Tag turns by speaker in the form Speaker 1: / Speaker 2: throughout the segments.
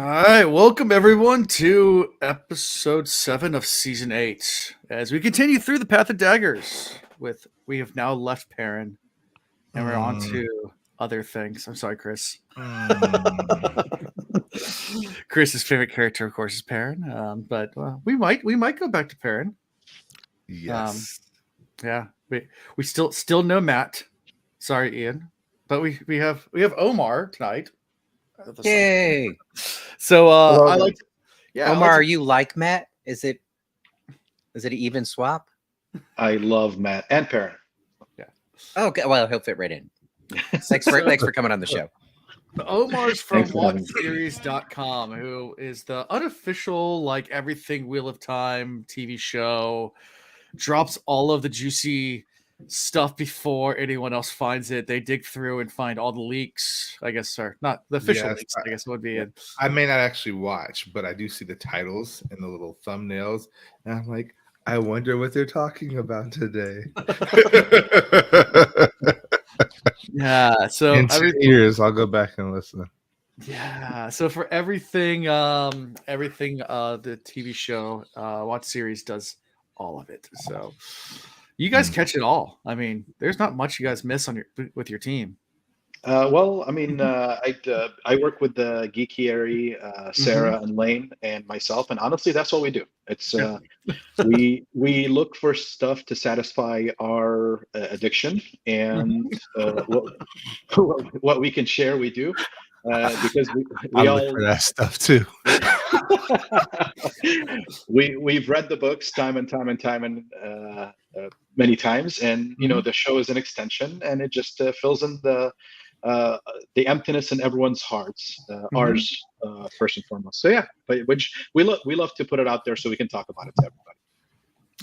Speaker 1: right, welcome everyone to episode 7 of season 8. As we continue through the path of daggers, we have now left Perrin and we're on to other things. I'm sorry, Chris. Chris's favorite character, of course, is Perrin. But we might go back to Perrin.
Speaker 2: Yes.
Speaker 1: Yeah, we still know Matt. Sorry, Ian, but we have Omar tonight.
Speaker 3: Yay!
Speaker 1: So I like,
Speaker 3: Omar, are you like Matt? Is it an even swap?
Speaker 4: I love Matt and Perrin.
Speaker 1: Yeah.
Speaker 3: Oh, okay. Well, he'll fit right in. Thanks for coming on the show.
Speaker 1: Omar's from WatchSeries.com, who is the unofficial, like, everything Wheel of Time TV show. Drops all of the juicy stuff before anyone else finds it. They dig through and find all the leaks, I guess, or not the official leaks, I guess it would be.
Speaker 2: I may not actually watch, but I do see the titles and the little thumbnails, and I'm like, I wonder what they're talking about today.
Speaker 1: Yeah, so
Speaker 2: in 2 years, I'll go back and listen.
Speaker 1: Yeah, so for everything, the TV show, Watch Series does all of it. So you guys catch it all. I mean, there's not much you guys miss with your team.
Speaker 4: I work with the Geekiary, Sarah and Lane and myself, and honestly, that's what we do. It's we look for stuff to satisfy our addiction, and what we can share, we do. Because we all
Speaker 2: look for that stuff too.
Speaker 4: We've read the books time and many times, and the show is an extension, and it just fills in the emptiness in everyone's hearts, ours first and foremost. So yeah, but which we love to put it out there so we can talk about it to everybody.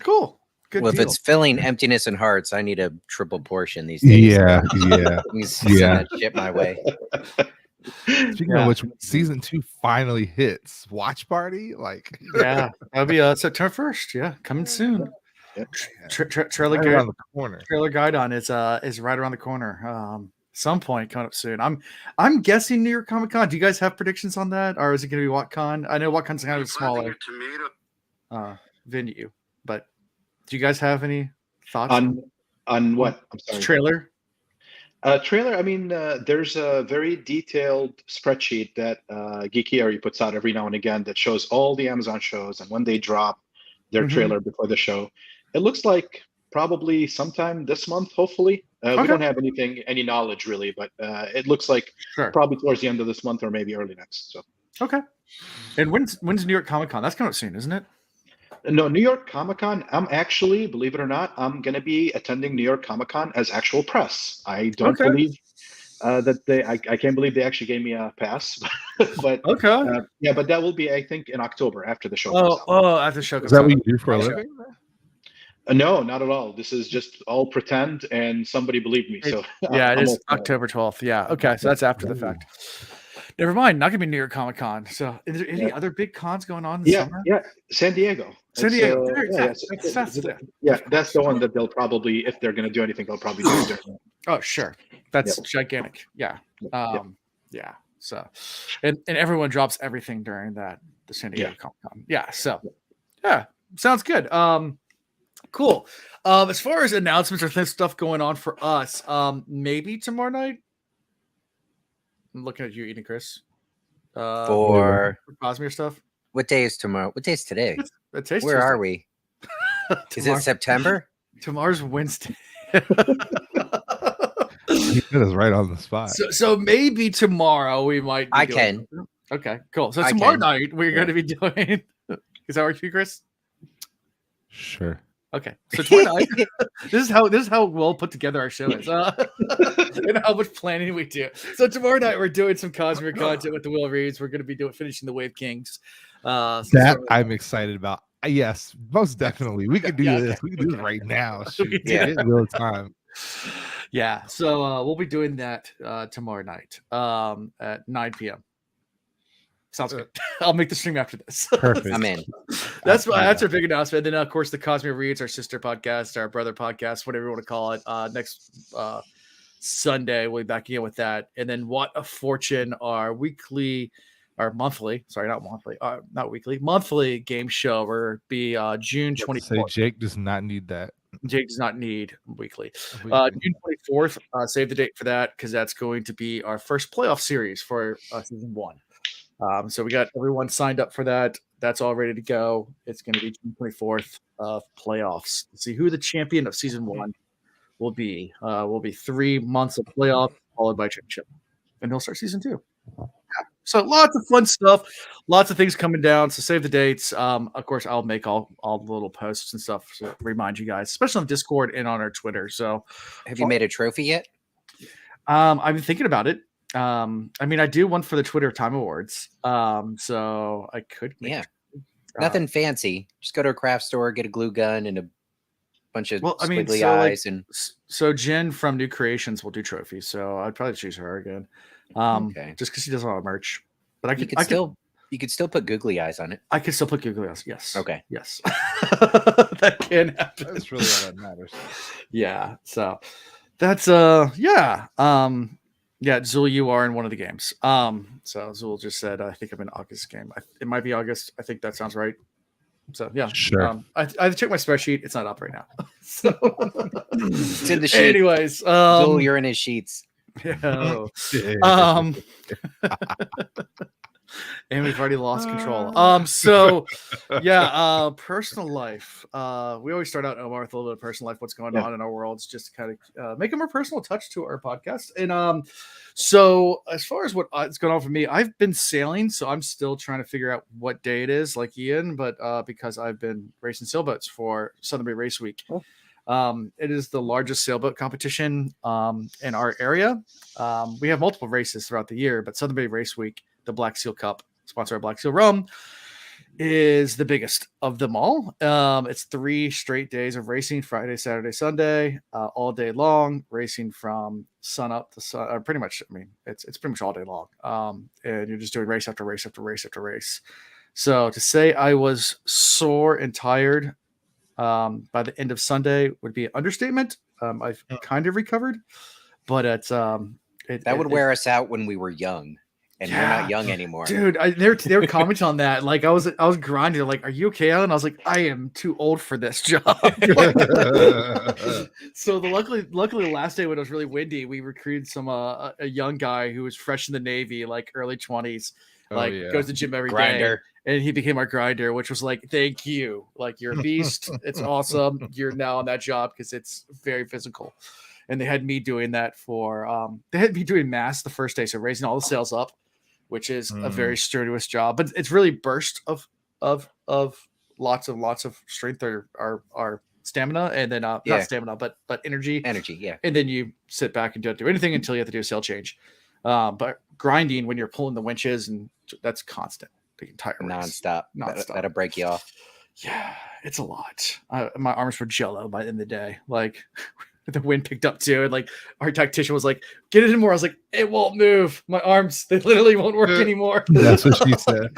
Speaker 1: Cool. Good
Speaker 3: well,
Speaker 1: deal.
Speaker 3: If it's filling emptiness in hearts, I need a triple portion these days.
Speaker 2: Yeah.
Speaker 3: Send that shit my way.
Speaker 2: Speaking of which, season 2 finally hits. Watch party,
Speaker 1: that'll be September 1st. Yeah, coming soon. Trailer
Speaker 2: right around the corner.
Speaker 1: Trailer guide on is right around the corner. Some point coming up soon. I'm guessing New York Comic Con. Do you guys have predictions on that, or is it going to be WatCon? I know WatCon's kind of a smaller venue, but do you guys have any thoughts
Speaker 4: on what? I'm sorry.
Speaker 1: Trailer.
Speaker 4: Trailer. I mean, there's a very detailed spreadsheet that Geekiary puts out every now and again that shows all the Amazon shows and when they drop their trailer before the show. It looks like probably sometime this month, hopefully. We don't have any knowledge really, but it looks like probably towards the end of this month or maybe early next. So
Speaker 1: okay. And when's New York Comic Con? That's coming up soon, isn't it?
Speaker 4: No, New York Comic Con. I'm actually, believe it or not, I'm going to be attending New York Comic Con as actual press. I don't believe that I can't believe they actually gave me a pass. But but that will be, I think, in October after the show.
Speaker 1: After the show.
Speaker 2: Is that what you do for a living?
Speaker 4: No, not at all. This is just all pretend, and somebody believed me. So
Speaker 1: it is October 12th. Yeah. Okay, so that's after the fact. Never mind. Not gonna be New York Comic Con. So, is there any other big cons going on this summer?
Speaker 4: Yeah, San Diego.
Speaker 1: San Diego.
Speaker 4: That's the one that they'll probably, if they're gonna do anything, they'll probably do it.
Speaker 1: Oh, sure. That's gigantic. Yeah. Yeah. So, and everyone drops everything during the San Diego Comic Con. Yeah. So, sounds good. Cool. As far as announcements or stuff going on for us, maybe tomorrow night. I'm looking at you, Eden, Chris.
Speaker 3: For
Speaker 1: Cosmere stuff.
Speaker 3: What day is tomorrow? What day is today?
Speaker 1: Where
Speaker 3: are we? Is it September?
Speaker 1: Tomorrow's Wednesday.
Speaker 2: He put us right on the spot.
Speaker 1: So maybe tomorrow we might.
Speaker 3: I can.
Speaker 1: Okay, cool. So tomorrow night we're going to be doing. Is that right, you, Chris?
Speaker 2: Sure.
Speaker 1: Okay, so tomorrow night, this is how well put together our show is, and how much planning we do. So tomorrow night we're doing some Cosmere content with the Will Reeds. We're going to be finishing the Wave Kings.
Speaker 2: I'm excited about. Yes, most definitely. We could do this. We could do it right now. In real time.
Speaker 1: Yeah. So we'll be doing that tomorrow night at 9 p.m. Sounds good. I'll make the stream after this.
Speaker 2: Perfect.
Speaker 3: I'm in.
Speaker 1: That's our big announcement. And then, of course, the Cosmere Reads, our sister podcast, our brother podcast, whatever you want to call it. Next Sunday, we'll be back again with that. And then What a Fortune, our weekly our monthly, sorry, not monthly, not weekly, monthly game show. Will be June
Speaker 2: Say
Speaker 1: 24th.
Speaker 2: Jake does not need that.
Speaker 1: Jake does not need weekly.
Speaker 2: Weekly.
Speaker 1: June 24th, save the date for that because that's going to be our first playoff series for season 1. So we got everyone signed up for that. That's all ready to go. It's going to be June 24th of playoffs. Let's see who the champion of season 1 will be. Will be 3 months of playoffs followed by championship, and they'll start season 2. So lots of fun stuff, lots of things coming down. So save the dates. Of course, I'll make all the little posts and stuff to remind you guys, especially on Discord and on our Twitter. So,
Speaker 3: Have you made a trophy yet?
Speaker 1: I've been thinking about it. I mean, I do one for the Twitter Time Awards. So I could make
Speaker 3: Nothing fancy. Just go to a craft store, get a glue gun and a bunch of squiggly eyes.
Speaker 1: So Jen from New Creations will do trophies. So I'd probably choose her again. Just because she does a lot of merch. But you could still put googly eyes on it. I could still put googly eyes. Yes.
Speaker 3: Okay.
Speaker 1: Yes. That can happen.
Speaker 2: That's really all that matters.
Speaker 1: Yeah. So that's Zul, you are in one of the games. So Zul just said, I think I'm in August game. It might be August. I think that sounds right. So yeah,
Speaker 2: sure.
Speaker 1: I checked my spreadsheet. It's not up right now. So
Speaker 3: it's in the sheet.
Speaker 1: Anyways,
Speaker 3: Zul, you're in his sheets.
Speaker 1: Yeah. And we've already lost control. So yeah, personal life. We always start out, Omar, with a little bit of personal life, what's going on in our worlds, just to kind of make a more personal touch to our podcast. And so as far as what's going on for me, I've been sailing, so I'm still trying to figure out what day it is, like Ian, but because I've been racing sailboats for Southern Bay Race Week. It is the largest sailboat competition in our area. We have multiple races throughout the year, but Southern Bay Race Week, the Black Seal Cup, sponsored by Black Seal Rum, is the biggest of them all. It's 3 straight days of racing, Friday, Saturday, Sunday, all day long, racing from sun up to sun. Pretty much, I mean, it's pretty much all day long. And you're just doing race after race after race after race. So to say I was sore and tired by the end of Sunday would be an understatement. I've kind of recovered, but that
Speaker 3: would wear us out when we were young. And we're not young anymore,
Speaker 1: dude. They were commenting on that. Like I was grinding. They're like, "Are you okay, Alan?" I was like, "I am too old for this job." So luckily, the last day when it was really windy, we recruited some a young guy who was fresh in the Navy, like early 20s, goes to gym every day, and he became our grinder, which was like, "Thank you, like you're a beast. It's awesome. You're now on that job because it's very physical." And they had me doing that they had me doing mass the first day, so raising all the sails up, which is a very strenuous job, but it's really burst of lots of strength or stamina, and then not stamina, but energy.
Speaker 3: Yeah.
Speaker 1: And then you sit back and don't do anything until you have to do a sail change. But grinding when you're pulling the winches, and that's constant the entire race.
Speaker 3: Nonstop. That'll break you off.
Speaker 1: Yeah, it's a lot. My arms were jello by the end of the day. Like the wind picked up too, and like our tactician was like, "Get it in more." I was like, "It won't move. My arms, they literally won't work anymore."
Speaker 2: That's what she said.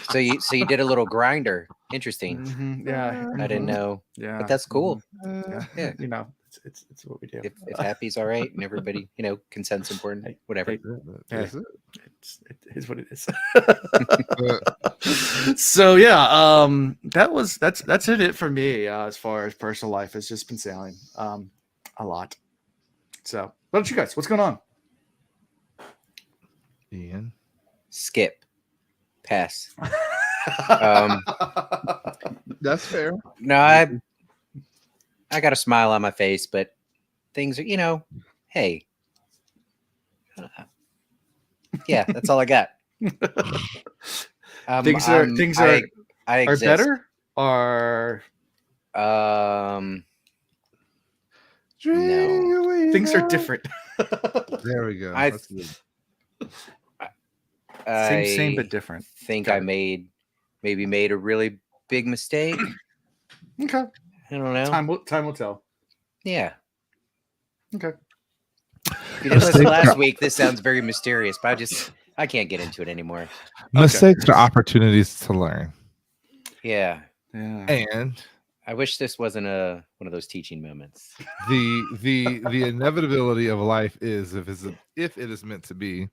Speaker 3: So you did a little grinder. Interesting.
Speaker 1: Mm-hmm. Yeah,
Speaker 3: I didn't know.
Speaker 1: Yeah,
Speaker 3: but that's cool.
Speaker 1: Yeah, you know, it's what we do.
Speaker 3: If happy's all right and everybody, consent's important. Whatever.
Speaker 1: It is what it is. So yeah, that's it for me as far as personal life. It's just been sailing a lot. So what about you guys? What's going on?
Speaker 2: Ian,
Speaker 3: skip, pass.
Speaker 2: That's fair.
Speaker 3: No, I got a smile on my face, but things are, hey. Yeah, that's all I got.
Speaker 1: Things are better, or
Speaker 3: no,
Speaker 1: things are different.
Speaker 2: There we go.
Speaker 1: Same but different.
Speaker 3: Think I maybe made a really big mistake.
Speaker 1: Okay,
Speaker 3: I don't know.
Speaker 1: Time will tell.
Speaker 3: Yeah.
Speaker 1: Okay.
Speaker 3: If you didn't listen last week, this sounds very mysterious, but I can't get into it anymore.
Speaker 2: Mistakes are opportunities to learn.
Speaker 3: Yeah.
Speaker 2: And
Speaker 3: I wish this wasn't one of those teaching moments.
Speaker 2: The inevitability of life is if it is meant to be,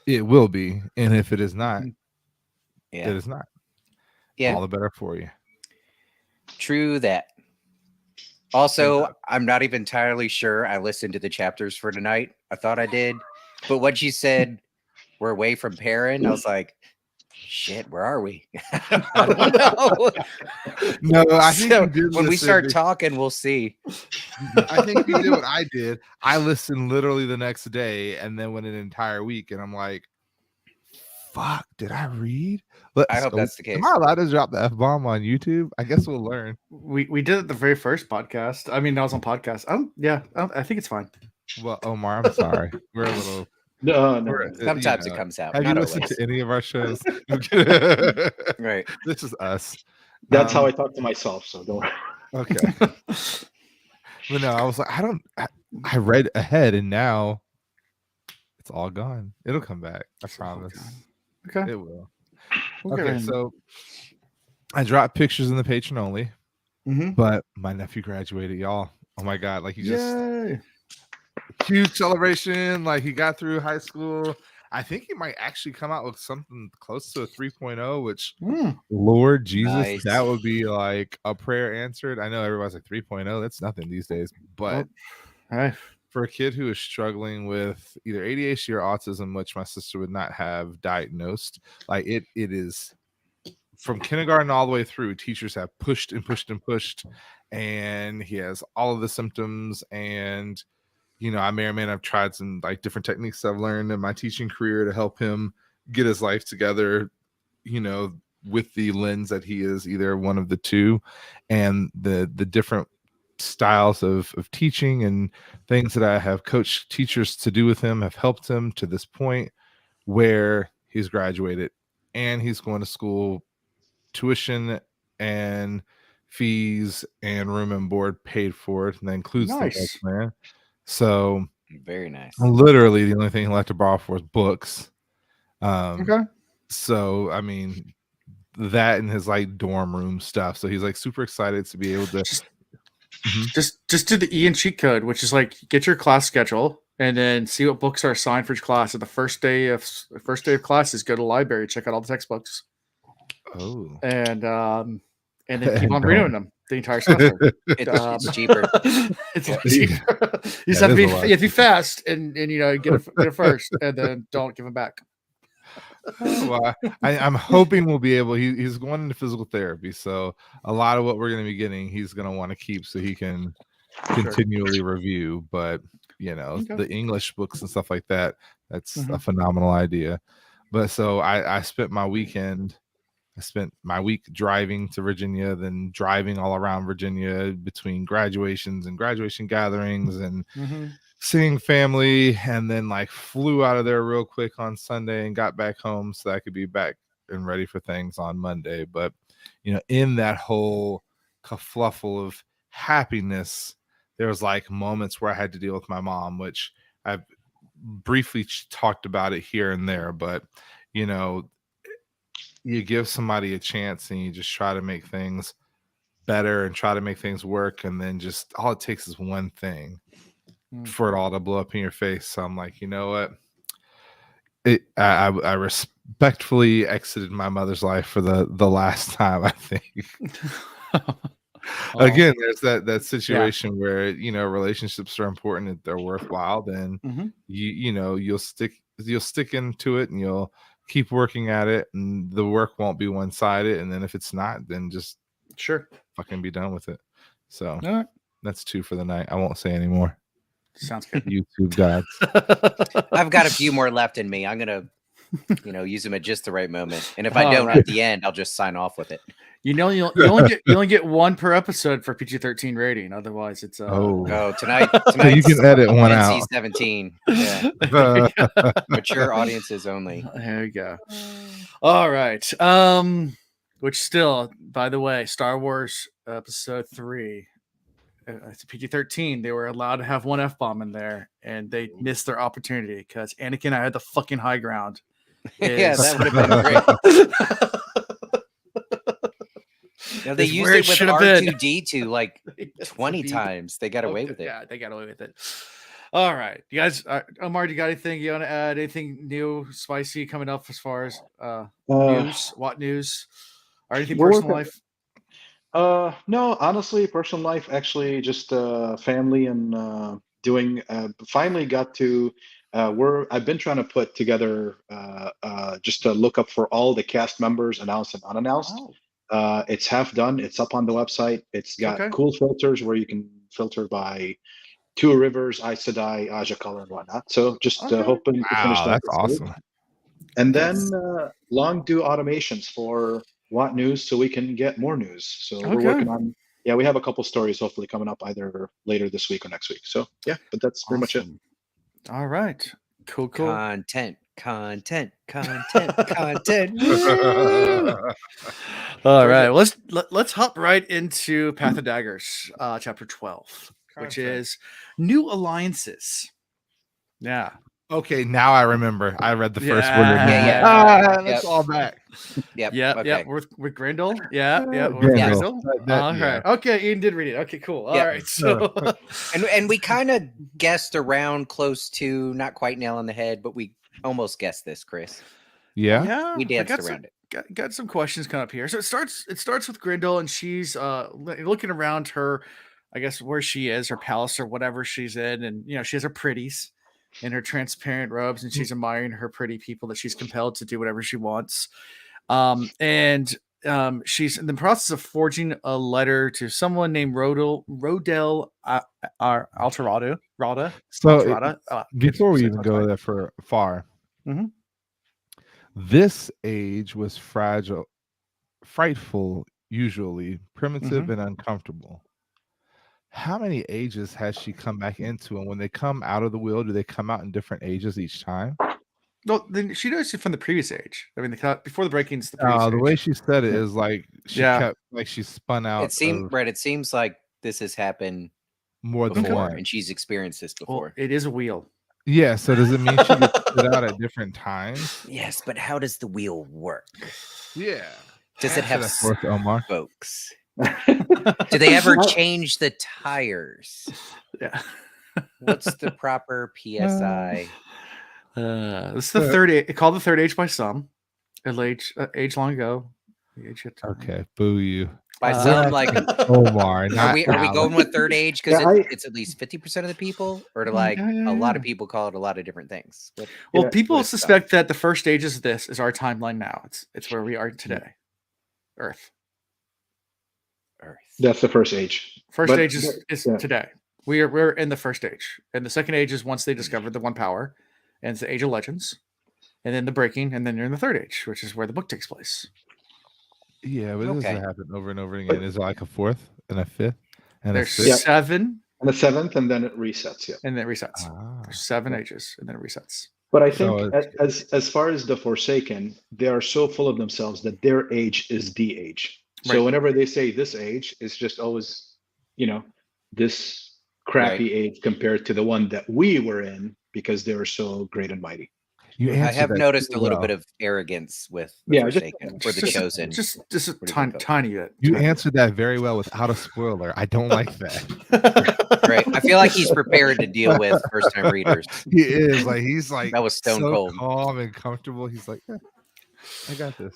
Speaker 2: It will be, and if it is not,
Speaker 3: Yeah.
Speaker 2: it is not.
Speaker 3: Yeah.
Speaker 2: All the better for you.
Speaker 3: True that. Also, I'm not even entirely sure I listened to the chapters for tonight. I thought I did. But when she said we're away from Perrin, I was like, shit, where are we? I don't know.
Speaker 2: No, I think
Speaker 3: So
Speaker 2: you did
Speaker 3: when we
Speaker 2: listen
Speaker 3: start
Speaker 2: to-
Speaker 3: talking, we'll see.
Speaker 2: I think you did what I did. I listened literally the next day and then went an entire week, and I'm like, fuck, did I read?
Speaker 3: I hope that's the case.
Speaker 2: Am I allowed to drop the F-bomb on YouTube? I guess we'll learn.
Speaker 1: We did it the very first podcast. I mean, I was on podcast. I think it's fine.
Speaker 2: Well, Omar, I'm sorry. We're a little...
Speaker 4: No.
Speaker 3: Sometimes it comes out.
Speaker 2: Have
Speaker 3: Not
Speaker 2: you listened
Speaker 3: always.
Speaker 2: to any of our shows?
Speaker 3: Right.
Speaker 2: This is us.
Speaker 4: That's how I talk to myself. So don't worry.
Speaker 2: Okay. But no, I was like, I read ahead, and now it's all gone. It'll come back. I promise.
Speaker 1: Okay.
Speaker 2: It will.
Speaker 1: We'll get
Speaker 2: Okay,
Speaker 1: in.
Speaker 2: so I dropped pictures in the Patreon only,
Speaker 1: Mhm.
Speaker 2: but my nephew graduated, y'all. Oh my god, like he just
Speaker 1: Yay.
Speaker 2: huge celebration. Like he got through high school. I think he might actually come out with something close to a 3.0, which Lord Jesus,
Speaker 3: Nice.
Speaker 2: that would be like a prayer answered. I know everybody's like 3.0, that's nothing these days, but
Speaker 1: Hey.
Speaker 2: for a kid who is struggling with either ADHD or autism, which my sister would not have diagnosed, like it is from kindergarten all the way through. Teachers have pushed and pushed and pushed, and he has all of the symptoms. And I may or may not have tried some like different techniques I've learned in my teaching career to help him get his life together, with the lens that he is either one of the two, and the different styles of teaching and things that I have coached teachers to do with him have helped him to this point where he's graduated and he's going to school, tuition and fees and room and board paid for it, and that includes
Speaker 1: Nice.
Speaker 2: the man. So
Speaker 3: Very nice.
Speaker 2: literally the only thing he'll have to borrow for is books.
Speaker 1: Okay.
Speaker 2: So I mean that and his like dorm room stuff. So he's like super excited to be able to
Speaker 1: Just do the Ian cheat code, which is like get your class schedule and then see what books are assigned for each class. And the first day of classes, go to the library, check out all the textbooks, and then keep on renewing them the entire semester.
Speaker 3: It's cheaper.
Speaker 1: It's cheaper. You just have to be fast and get it first, and then don't give them back.
Speaker 2: Well, I'm hoping we'll be able. He's going into physical therapy, so a lot of what we're going to be getting, he's going to want to keep so he can continually review. But the English books and stuff like that, that's a phenomenal idea. But so I spent my weekend. I spent my week driving to Virginia, then driving all around Virginia between graduations and graduation gatherings and seeing family, and then like flew out of there real quick on Sunday and got back home so that I could be back and ready for things on Monday. But in that whole kerfluffle of happiness, there was like moments where I had to deal with my mom, which I've briefly talked about it here and there. But you give somebody a chance and you just try to make things better and try to make things work, and then just all it takes is one thing for it all to blow up in your face. So I'm like, you know what? I respectfully exited my mother's life for the last time, I think. Again, there's that situation where relationships are important and they're worthwhile. Then you'll stick into it and you'll keep working at it, and the work won't be one-sided. And then if it's not, then just fucking be done with it. So that's 2 for the night. I won't say any more.
Speaker 1: Sounds good.
Speaker 2: YouTube gods.
Speaker 3: I've got a few more left in me. I'm gonna use them at just the right moment, and if I don't at the end, I'll just sign off with it.
Speaker 1: You only get 1 per episode for PG-13 rating. Otherwise, it's
Speaker 3: tonight
Speaker 2: you can edit one out.
Speaker 3: NC-17. Mature audiences only.
Speaker 1: There you go. All right. Which still, by the way, Star Wars Episode 3. It's a PG-13. They were allowed to have 1 F-bomb in there, and they missed their opportunity because Anakin, I had the fucking high ground.
Speaker 3: Yeah, that would have been great. They used it with R2D2 like 20 times. They got away with it.
Speaker 1: Yeah, they got away with it. All right, you guys. Omar, do you got anything you want to add? Anything new, spicy coming up as far as news? What news? Or anything
Speaker 4: We're
Speaker 1: personal
Speaker 4: working.
Speaker 1: life?
Speaker 4: No, honestly, personal life actually just family and doing. Finally got to where I've been trying to put together just to look up for all the cast members announced and unannounced.
Speaker 1: Oh,
Speaker 4: It's half done. It's up on the website. It's got
Speaker 1: okay.
Speaker 4: cool filters where you can filter by Two Rivers, Aes Sedai, Aja Color, and whatnot. So just
Speaker 1: Okay.
Speaker 4: hoping to finish
Speaker 2: Wow,
Speaker 4: that
Speaker 2: that's
Speaker 4: this week.
Speaker 2: awesome.
Speaker 4: And
Speaker 1: That's-
Speaker 4: then long do automations for What News so we can get more news. So we're
Speaker 1: Okay.
Speaker 4: working on, yeah, we have a couple stories hopefully coming up either later this week or next week. So yeah, but that's pretty much it.
Speaker 1: Awesome. All right. Cool.
Speaker 3: Content. Woo!
Speaker 1: All right. Let's hop right into Path of Daggers, chapter 12, which
Speaker 2: Content.
Speaker 1: is new alliances. Yeah.
Speaker 2: Okay, now I remember. I read the first word.
Speaker 3: Yeah.
Speaker 2: That's
Speaker 3: Yep.
Speaker 2: all back.
Speaker 3: Yep.
Speaker 1: Yeah,
Speaker 3: Okay.
Speaker 1: yeah, with Grindel. Yeah, with
Speaker 2: Grindel.
Speaker 1: Grindel.
Speaker 2: That-
Speaker 1: All
Speaker 2: yeah.
Speaker 1: right. Okay, Ian did read it. Okay, cool. All
Speaker 3: Yeah.
Speaker 1: right. So
Speaker 3: And we kind of guessed around close to not quite nail on the head, but we almost guessed this, Chris.
Speaker 2: Yeah.
Speaker 3: We
Speaker 1: I
Speaker 3: danced
Speaker 1: got
Speaker 3: around it.
Speaker 1: got some questions coming up here. So it starts with Grindel, and she's looking around her, I guess where she is, her palace or whatever she's in, and she has her pretties in her transparent robes, and she's admiring her pretty people that she's compelled to do whatever she wants. And she's in the process of forging a letter to someone named Rodel Alterado.
Speaker 2: So
Speaker 1: Alterada.
Speaker 2: before we
Speaker 1: Say
Speaker 2: even
Speaker 1: it
Speaker 2: go
Speaker 1: fine.
Speaker 2: that far,
Speaker 1: Mhm.
Speaker 2: this age was frightful, usually primitive and uncomfortable. How many ages has she come back into? And when they come out of the wheel, do they come out in different ages each time?
Speaker 1: No, then she knows it from the previous age. I mean, before the breakings, the previous
Speaker 2: The
Speaker 1: age.
Speaker 2: way she said it is like she
Speaker 1: Yeah.
Speaker 2: kept like she spun out.
Speaker 3: It seems like this has happened
Speaker 2: more than
Speaker 3: before,
Speaker 2: one.
Speaker 3: and she's experienced this
Speaker 1: Well,
Speaker 3: before.
Speaker 1: it is a wheel.
Speaker 2: Yeah. So does it mean she gets put out at different times?
Speaker 3: Yes, but how does the wheel work?
Speaker 2: Yeah.
Speaker 3: Does it have
Speaker 2: That's worth Omar.
Speaker 3: spokes? Do they ever change the tires?
Speaker 1: Yeah.
Speaker 3: What's the proper PSI?
Speaker 1: This is the third age, called the third age by some. Age long ago. The age yet to-
Speaker 2: Okay. Boo you.
Speaker 3: By some, like,
Speaker 2: Omar.
Speaker 3: are
Speaker 2: Not
Speaker 3: we
Speaker 2: Alex.
Speaker 3: going with third age because
Speaker 4: Yeah,
Speaker 3: it's at least 50% of the people, or like a lot of people call it a lot of different things?
Speaker 1: Well,
Speaker 4: Yeah.
Speaker 1: people
Speaker 3: What is
Speaker 1: suspect that the first stage is this is our timeline now. It's where we are today. Earth.
Speaker 3: Earth.
Speaker 4: That's the first age.
Speaker 1: First
Speaker 4: But-
Speaker 1: stage is
Speaker 4: yeah.
Speaker 1: today. We're in the first stage. And the second age is once they discovered the one power, and it's the Age of Legends. And then the breaking, and then you're in the third age, which is where the book takes place.
Speaker 2: Yeah, but this
Speaker 3: Okay.
Speaker 2: doesn't happen over and over again. Is it like a fourth and a fifth and
Speaker 1: There's
Speaker 2: a sixth?
Speaker 1: 7,
Speaker 4: And the seventh, and then it resets. Yeah.
Speaker 1: and then it resets.
Speaker 2: Ah.
Speaker 1: There's 7 ages, and then it resets.
Speaker 4: But I
Speaker 2: So
Speaker 4: think as far as the Forsaken, they are so full of themselves that their age is the age. So
Speaker 1: Right.
Speaker 4: whenever they say this age, it's just always, this crappy age compared to the one that we were in because they were so great and mighty.
Speaker 2: You
Speaker 3: I
Speaker 2: answered
Speaker 3: have
Speaker 2: that
Speaker 3: noticed
Speaker 2: too
Speaker 3: a little
Speaker 2: well.
Speaker 3: bit of arrogance with the
Speaker 4: Yeah, just-
Speaker 3: Forsaken or the Chosen.
Speaker 1: Just a
Speaker 3: Pretty
Speaker 1: tiny,
Speaker 3: good vote.
Speaker 1: tiny bit.
Speaker 2: You
Speaker 1: tiny
Speaker 2: answered that very well without a spoiler. I don't like that.
Speaker 1: bit.
Speaker 3: Right. I feel like he's prepared to deal with first time readers.
Speaker 2: He is like he's like
Speaker 3: That was stone
Speaker 2: so
Speaker 3: cold.
Speaker 2: calm and comfortable. He's like, "Yeah, I got this.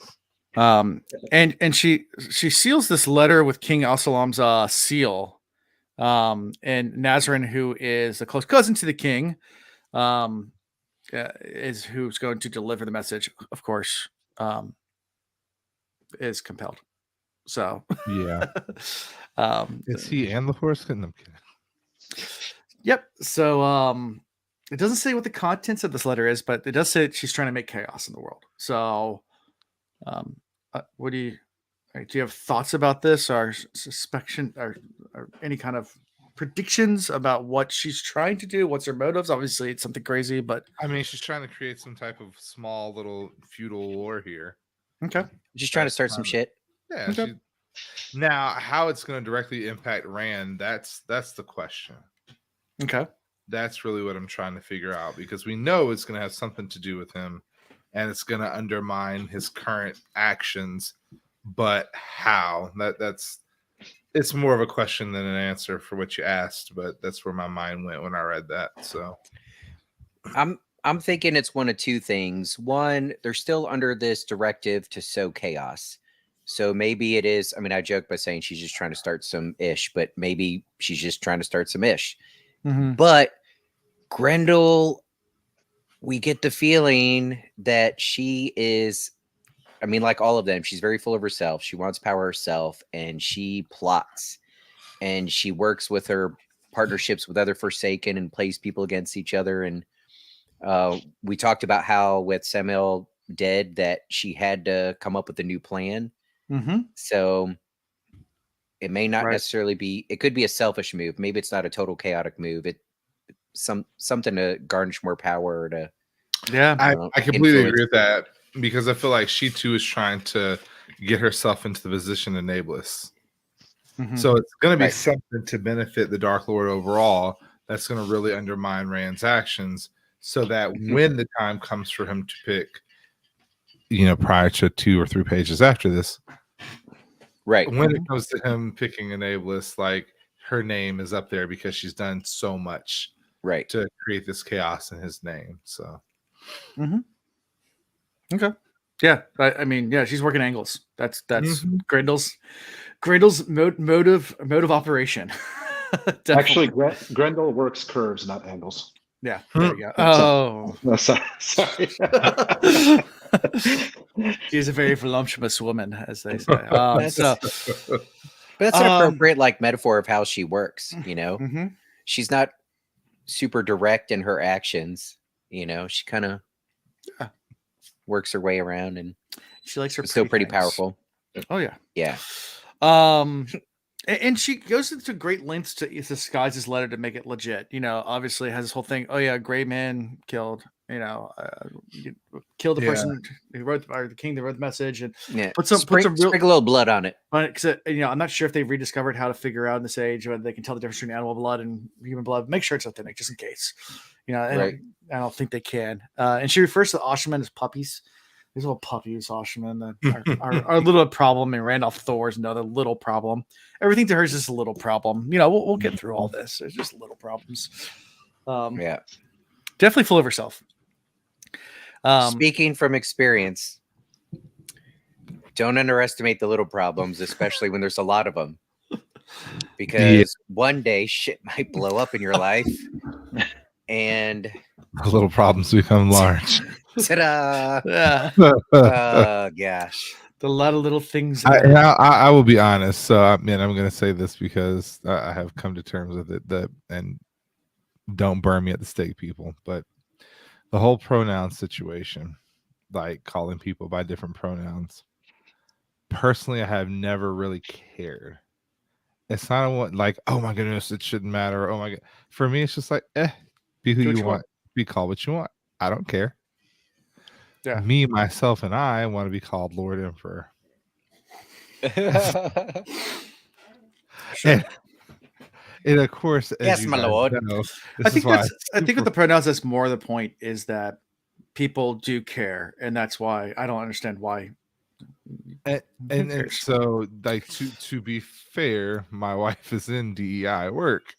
Speaker 1: And she seals this letter with King Al-Salam's seal. And Nazarene, who is a close cousin to the king, is who's going to deliver the message, of course, is compelled. So
Speaker 2: Yeah. Is he and the horse? No, I'm kidding.
Speaker 1: Yep. So it doesn't say what the contents of this letter is, but it does say that she's trying to make chaos in the world. So what do you have thoughts about this, or suspicion, or any kind of predictions about what she's trying to do? What's her motives? Obviously, it's something crazy, but
Speaker 2: I mean, she's trying to create some type of small little feudal war here.
Speaker 1: okay.
Speaker 3: Just trying to start some shit.
Speaker 2: Yeah.
Speaker 1: Okay.
Speaker 2: Now, how it's going to directly impact Rand, that's the question.
Speaker 1: Okay.
Speaker 2: That's really what I'm trying to figure out, because we know it's going to have something to do with him and it's going to undermine his current actions, but how? it's more of a question than an answer for what you asked, but that's where my mind went when I read that. So
Speaker 3: I'm thinking it's one of two things. One, they're still under this directive to sow chaos. So maybe it is. I mean, I joke by saying she's just trying to start some ish, but maybe she's just trying to start some ish.
Speaker 1: Mm-hmm.
Speaker 3: But Grendel, we get the feeling that she is, I mean, like all of them, she's very full of herself. She wants power herself, and she plots, and she works with her partnerships with other Forsaken and plays people against each other. And we talked about how with Samuel dead that she had to come up with a new plan.
Speaker 1: Mm-hmm.
Speaker 3: So it may not
Speaker 1: Right.
Speaker 3: necessarily be, it could be a selfish move. Maybe it's not a total chaotic move. Something to garnish more power or to,
Speaker 1: Yeah.
Speaker 2: I completely
Speaker 3: influence.
Speaker 2: agree with that, because I feel like she too is trying to get herself into the position to enable us.
Speaker 1: Mhm.
Speaker 2: So it's going to be
Speaker 3: Right.
Speaker 2: something to benefit the Dark Lord overall. That's going to really undermine Rand's actions, so that
Speaker 3: Mhm.
Speaker 2: when the time comes for him to pick, prior to 2 or 3 pages after this,
Speaker 3: Right.
Speaker 2: when it comes to him picking Enablus, like, her name is up there because she's done so much
Speaker 3: Right.
Speaker 2: to create this chaos in his name. So
Speaker 1: Okay. Yeah. I mean, yeah, she's working angles. That's
Speaker 2: Mhm.
Speaker 1: Grendel's mode of operation. Definitely.
Speaker 4: Actually, Grendel works curves, not angles.
Speaker 1: Yeah. There you go.
Speaker 4: That's
Speaker 1: Oh.
Speaker 4: No, sorry.
Speaker 1: She's a very voluptuous woman, as they say.
Speaker 3: That's-
Speaker 1: So
Speaker 3: But that's an appropriate like metaphor of how she works,
Speaker 1: mhm.
Speaker 3: She's not super direct in her actions, she kind of
Speaker 1: Yeah.
Speaker 3: works her way around and
Speaker 1: She likes her
Speaker 3: is still pretty
Speaker 1: things.
Speaker 3: powerful.
Speaker 1: Oh yeah.
Speaker 3: Yeah.
Speaker 1: And she goes into great lengths to disguise this letter to make it legit. Obviously it has this whole thing. Oh yeah, gray man killed. Killed the
Speaker 2: Yeah.
Speaker 1: person who wrote, or the king that wrote the message, and
Speaker 3: Yeah.
Speaker 1: put some real.
Speaker 3: Sprinkle a little blood on it.
Speaker 1: Because I'm not sure if they've rediscovered how to figure out in this age whether they can tell the difference between animal blood and human blood. Make sure it's authentic, just in case.
Speaker 3: Right.
Speaker 1: I don't think they can. And she refers to the Oshermen as puppies. These little puppies, Oshermen, that are a little problem, and Randolph Thor is another little problem. Everything to her is just a little problem. We'll get through all this. There's just little problems.
Speaker 3: Yeah.
Speaker 1: Definitely full of herself.
Speaker 3: Speaking from experience, don't underestimate the little problems, especially when there's a lot of them. Because one day shit might blow up in your life, and
Speaker 2: The little problems become large.
Speaker 3: ta-da!
Speaker 1: Yeah.
Speaker 3: Gosh.
Speaker 1: A lot of little things.
Speaker 2: I will be honest. So I'm going to say this because I have come to terms with it. And don't burn me at the stake, people. But the whole pronoun situation, like calling people by different pronouns, personally, I have never really cared. It's not like, oh my goodness, it shouldn't matter. Oh my god. For me, it's just like, be who you want. Be called what you want. I don't care.
Speaker 1: Yeah.
Speaker 2: Me, myself, and I want to be called Lord Emperor.
Speaker 1: Sure.
Speaker 2: And of course, as
Speaker 3: Yes,
Speaker 2: you
Speaker 3: my
Speaker 2: guys
Speaker 3: lord.
Speaker 2: know,
Speaker 1: I think with the pronouns, that's more the point, is that people do care, and that's why I don't understand why.
Speaker 2: And so, like, to be fair, my wife is in DEI work,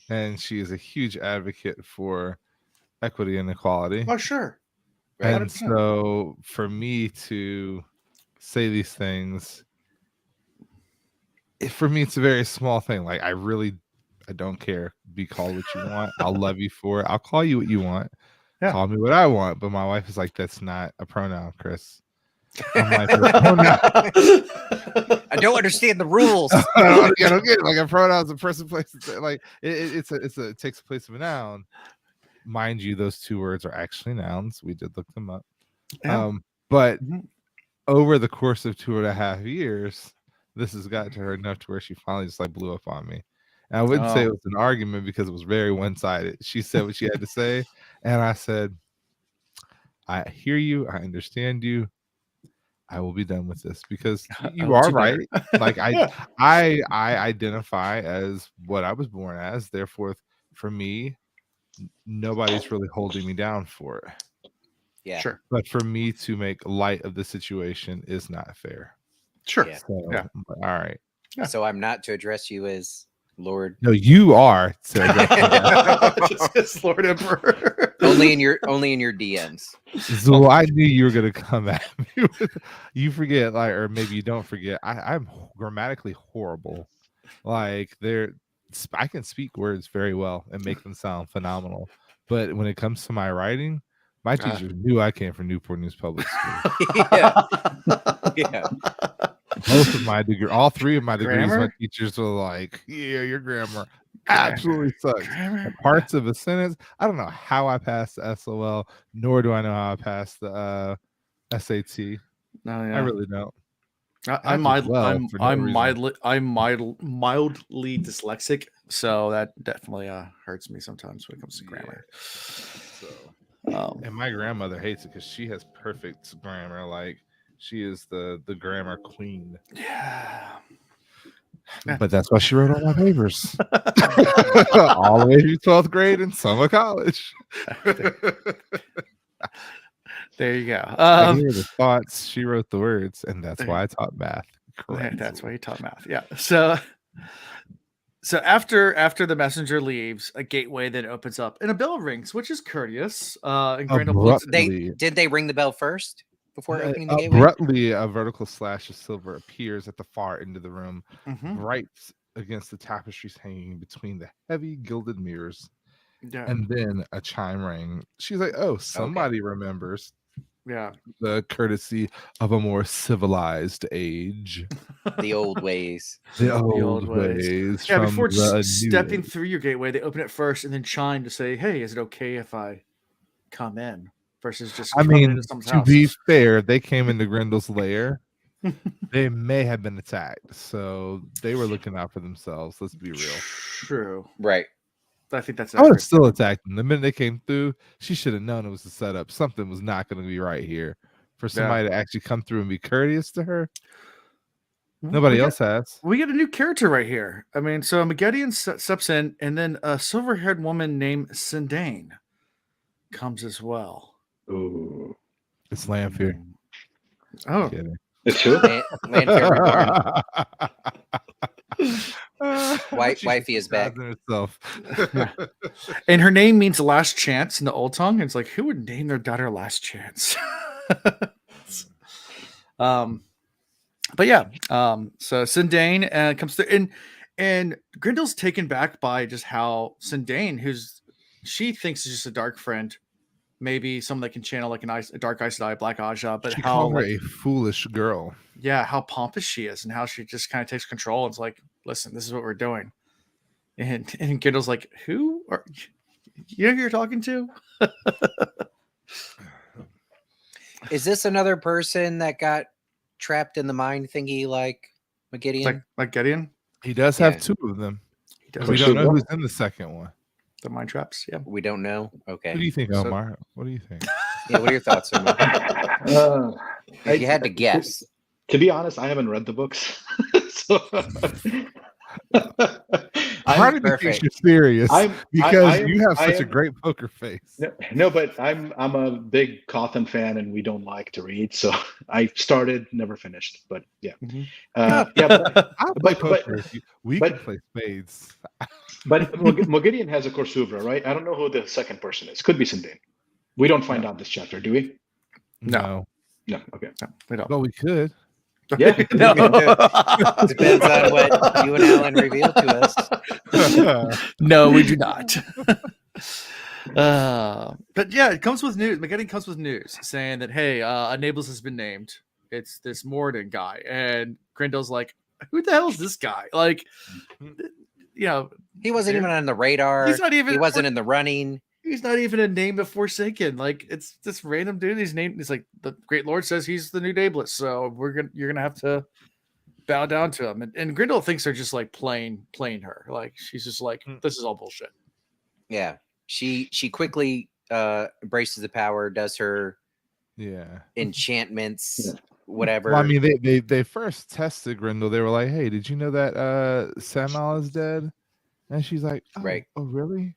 Speaker 2: and she is a huge advocate for equity and equality.
Speaker 1: Oh, sure.
Speaker 2: And
Speaker 1: 100%.
Speaker 2: so for me to say these things, for me, it's a very small thing. Like, I don't care. Be called what you want. I'll love you for it. I'll call you what you want.
Speaker 1: Yeah.
Speaker 2: Call me what I want. But my wife is like, that's not a pronoun, Chris. I'm like,
Speaker 3: I don't understand the rules.
Speaker 2: I don't get it. Like, a pronoun's a person, place. Like, it takes the place of a noun. Mind you, those two words are actually nouns. We did look them up.
Speaker 1: Yeah.
Speaker 2: But over the course of 2.5 years, this has gotten to her enough to where she finally just like blew up on me. And I wouldn't say it was an argument because it was very one-sided. She said what she had to say, and I said, I hear you, I understand you. I will be done with this because you are right. Like, I identify as what I was born as. Therefore, for me, nobody's really holding me down for it.
Speaker 3: Yeah.
Speaker 1: Sure.
Speaker 2: But for me to make light of the situation is not fair.
Speaker 1: Sure.
Speaker 3: Yeah.
Speaker 2: So,
Speaker 1: Yeah.
Speaker 2: all right.
Speaker 3: So I'm not to address you as Lord.
Speaker 2: No, you are.
Speaker 1: Just Lord Emperor.
Speaker 3: only in your DMs.
Speaker 2: So I knew you were gonna come at me. You forget, like, or maybe you don't forget. I'm grammatically horrible. Like, I can speak words very well and make them sound phenomenal, but when it comes to my writing, my teachers knew I came from Newport News Public School.
Speaker 3: Yeah.
Speaker 2: Both of my degree, all three of my degrees,
Speaker 1: Grammar?
Speaker 2: my teachers were like, "Yeah, your grammar absolutely sucks." And parts of a sentence, I don't know how I passed the SOL, nor do I know how I passed the SAT.
Speaker 1: No, yeah.
Speaker 2: I really don't.
Speaker 1: I'm
Speaker 2: did well for no reason.
Speaker 1: mildly dyslexic, so that definitely hurts me sometimes when it comes to grammar. So,
Speaker 2: And my grandmother hates it because she has perfect grammar. Like, she is the grammar queen.
Speaker 1: yeah.
Speaker 2: But that's why she wrote all my papers. All the way through 12th grade and some of college.
Speaker 1: There you go.
Speaker 2: I hear the thoughts, she wrote the words, and that's why I taught math. Correct.
Speaker 1: That's why you taught math. Yeah. So after the messenger leaves, a gateway then opens up and a bell rings, which is courteous. And Grendel looks,
Speaker 3: Did they ring the bell first before opening the gateway?
Speaker 2: Abruptly, a vertical slash of silver appears at the far end of the room, right against the tapestries hanging between the heavy gilded mirrors.
Speaker 1: Yeah.
Speaker 2: And then a chime rang. She's like, "Oh, somebody remembers."
Speaker 1: Yeah.
Speaker 2: The courtesy of a more civilized age.
Speaker 3: The old ways.
Speaker 2: The old ways.
Speaker 1: Yeah, before stepping through your gateway, they open it first and then chime to say, "Hey, is it okay if I come in?" Versus just into someone's house.
Speaker 2: Be fair, they came into Grendel's lair. They may have been attacked, so they were looking out for themselves. Let's be real.
Speaker 1: True.
Speaker 3: Right.
Speaker 1: I think that's.
Speaker 2: I would have still attacked them. The minute they came through, she should have known it was a setup. Something was not going to be right here. For somebody to actually come through and be courteous to her, nobody else has.
Speaker 1: We get a new character right here. I mean, so Megiddian steps in, and then a silver-haired woman named Sindane comes as well.
Speaker 4: Ooh,
Speaker 2: it's Lanfear.
Speaker 1: Oh,
Speaker 4: it's who?
Speaker 3: Lanfear. Wifey is back.
Speaker 1: And her name means last chance in the old tongue. It's like, who would name their daughter Last Chance? But yeah, so Sindane comes through, and Grendel's taken back by just how Sindane, she thinks is just a dark friend, maybe someone that can channel like a dark Aes Sedai, Black Aja, but
Speaker 2: she
Speaker 1: how
Speaker 2: called her a foolish girl.
Speaker 1: Yeah, how pompous she is, and how she just kind of takes control. It's like, listen, this is what we're doing. And Grendel's like, who are you? Know who you're talking to?
Speaker 3: Is this another person that got trapped in the mind thingy like Megiddian?
Speaker 1: Like Gideon?
Speaker 2: He does have two of them. We don't know who's in the second one.
Speaker 1: The mind traps, yeah.
Speaker 3: We don't know. Okay.
Speaker 2: What do you think, Omar? What do you think?
Speaker 3: Yeah, what are your thoughts, Omar? If you had to guess.
Speaker 4: To be honest, I haven't read the books. So
Speaker 2: Part of me thinks you're serious because you have such a great poker face.
Speaker 4: No, but I'm a big Cawthon fan, and we don't like to read. So I started, never finished. But yeah,
Speaker 2: I'll play poker. We can play spades.
Speaker 4: But Megiddian has a Korsuvra, right? I don't know who the second person is. Could be Sindane. We don't find out this chapter, do we?
Speaker 2: No.
Speaker 4: Okay.
Speaker 1: No, we don't.
Speaker 2: But we could.
Speaker 4: Yeah.
Speaker 3: Depends on what you and Alan reveal to us.
Speaker 1: No, we do not. But yeah, it comes with news. Megiddian comes with news saying that, hey, a Nablus has been named. It's this Morden guy. And Grendel's like, who the hell is this guy? Like, you know,
Speaker 3: he wasn't even on the radar.
Speaker 1: He's not even.
Speaker 3: He wasn't in the running.
Speaker 1: He's not even a name of Forsaken. Like, it's this random dude. He's named. He's like, the Great Lord says he's the new Nablus, so you're gonna have to bow down to him. And Grendel thinks they're just like playing her. Like, she's just like, this is all bullshit.
Speaker 3: Yeah, she quickly embraces the power, does her enchantments, whatever.
Speaker 2: Well, I mean, they first tested Grendel. They were like, hey, did you know that Samal is dead? And she's like, oh really?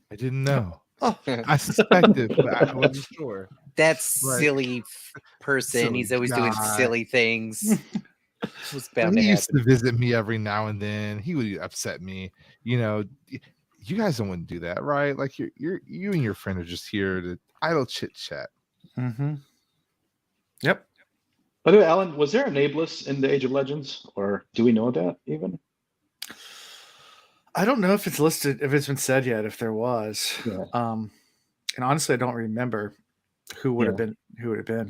Speaker 2: I didn't know. I suspected, but I wasn't sure.
Speaker 3: That's silly person. He's always doing silly things. was bound to
Speaker 2: He used
Speaker 3: happen.
Speaker 2: to visit me every now and then. He would upset me. You guys don't want to do that, right? Like you and your friend are just here to idle chit chat.
Speaker 1: Mm-hmm. Yep.
Speaker 4: By the way, Alan, was there a Nameless in the Age of Legends, or do we know that even?
Speaker 1: I don't know if it's listed, if it's been said yet, if there was.
Speaker 4: Yeah.
Speaker 1: And honestly, I don't remember who would have been.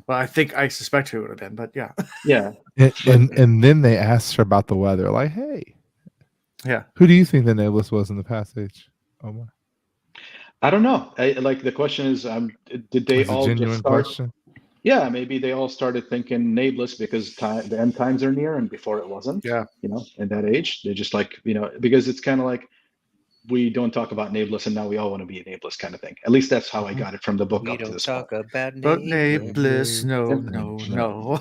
Speaker 1: Well, I suspect who it would have been, but yeah.
Speaker 4: Yeah.
Speaker 2: And then they asked her about the weather. Like, hey,
Speaker 1: Yeah.
Speaker 2: who do you think the Nameless was in the past age? Omar?
Speaker 4: I don't know. Like the question is, did they
Speaker 2: It's a
Speaker 4: all
Speaker 2: genuine
Speaker 4: just start?
Speaker 2: question.
Speaker 4: Yeah, maybe they all started thinking Nameless because the end times are near, and before it wasn't.
Speaker 1: Yeah.
Speaker 4: In that age, they're just like, because it's kind of like we don't talk about Nameless, and now we all want to be Nameless kind of thing. At least that's how I got it from the book
Speaker 3: We
Speaker 4: up to
Speaker 3: don't
Speaker 4: this
Speaker 3: talk
Speaker 4: point.
Speaker 3: about
Speaker 1: But
Speaker 3: Nameless.
Speaker 1: Nameless, no.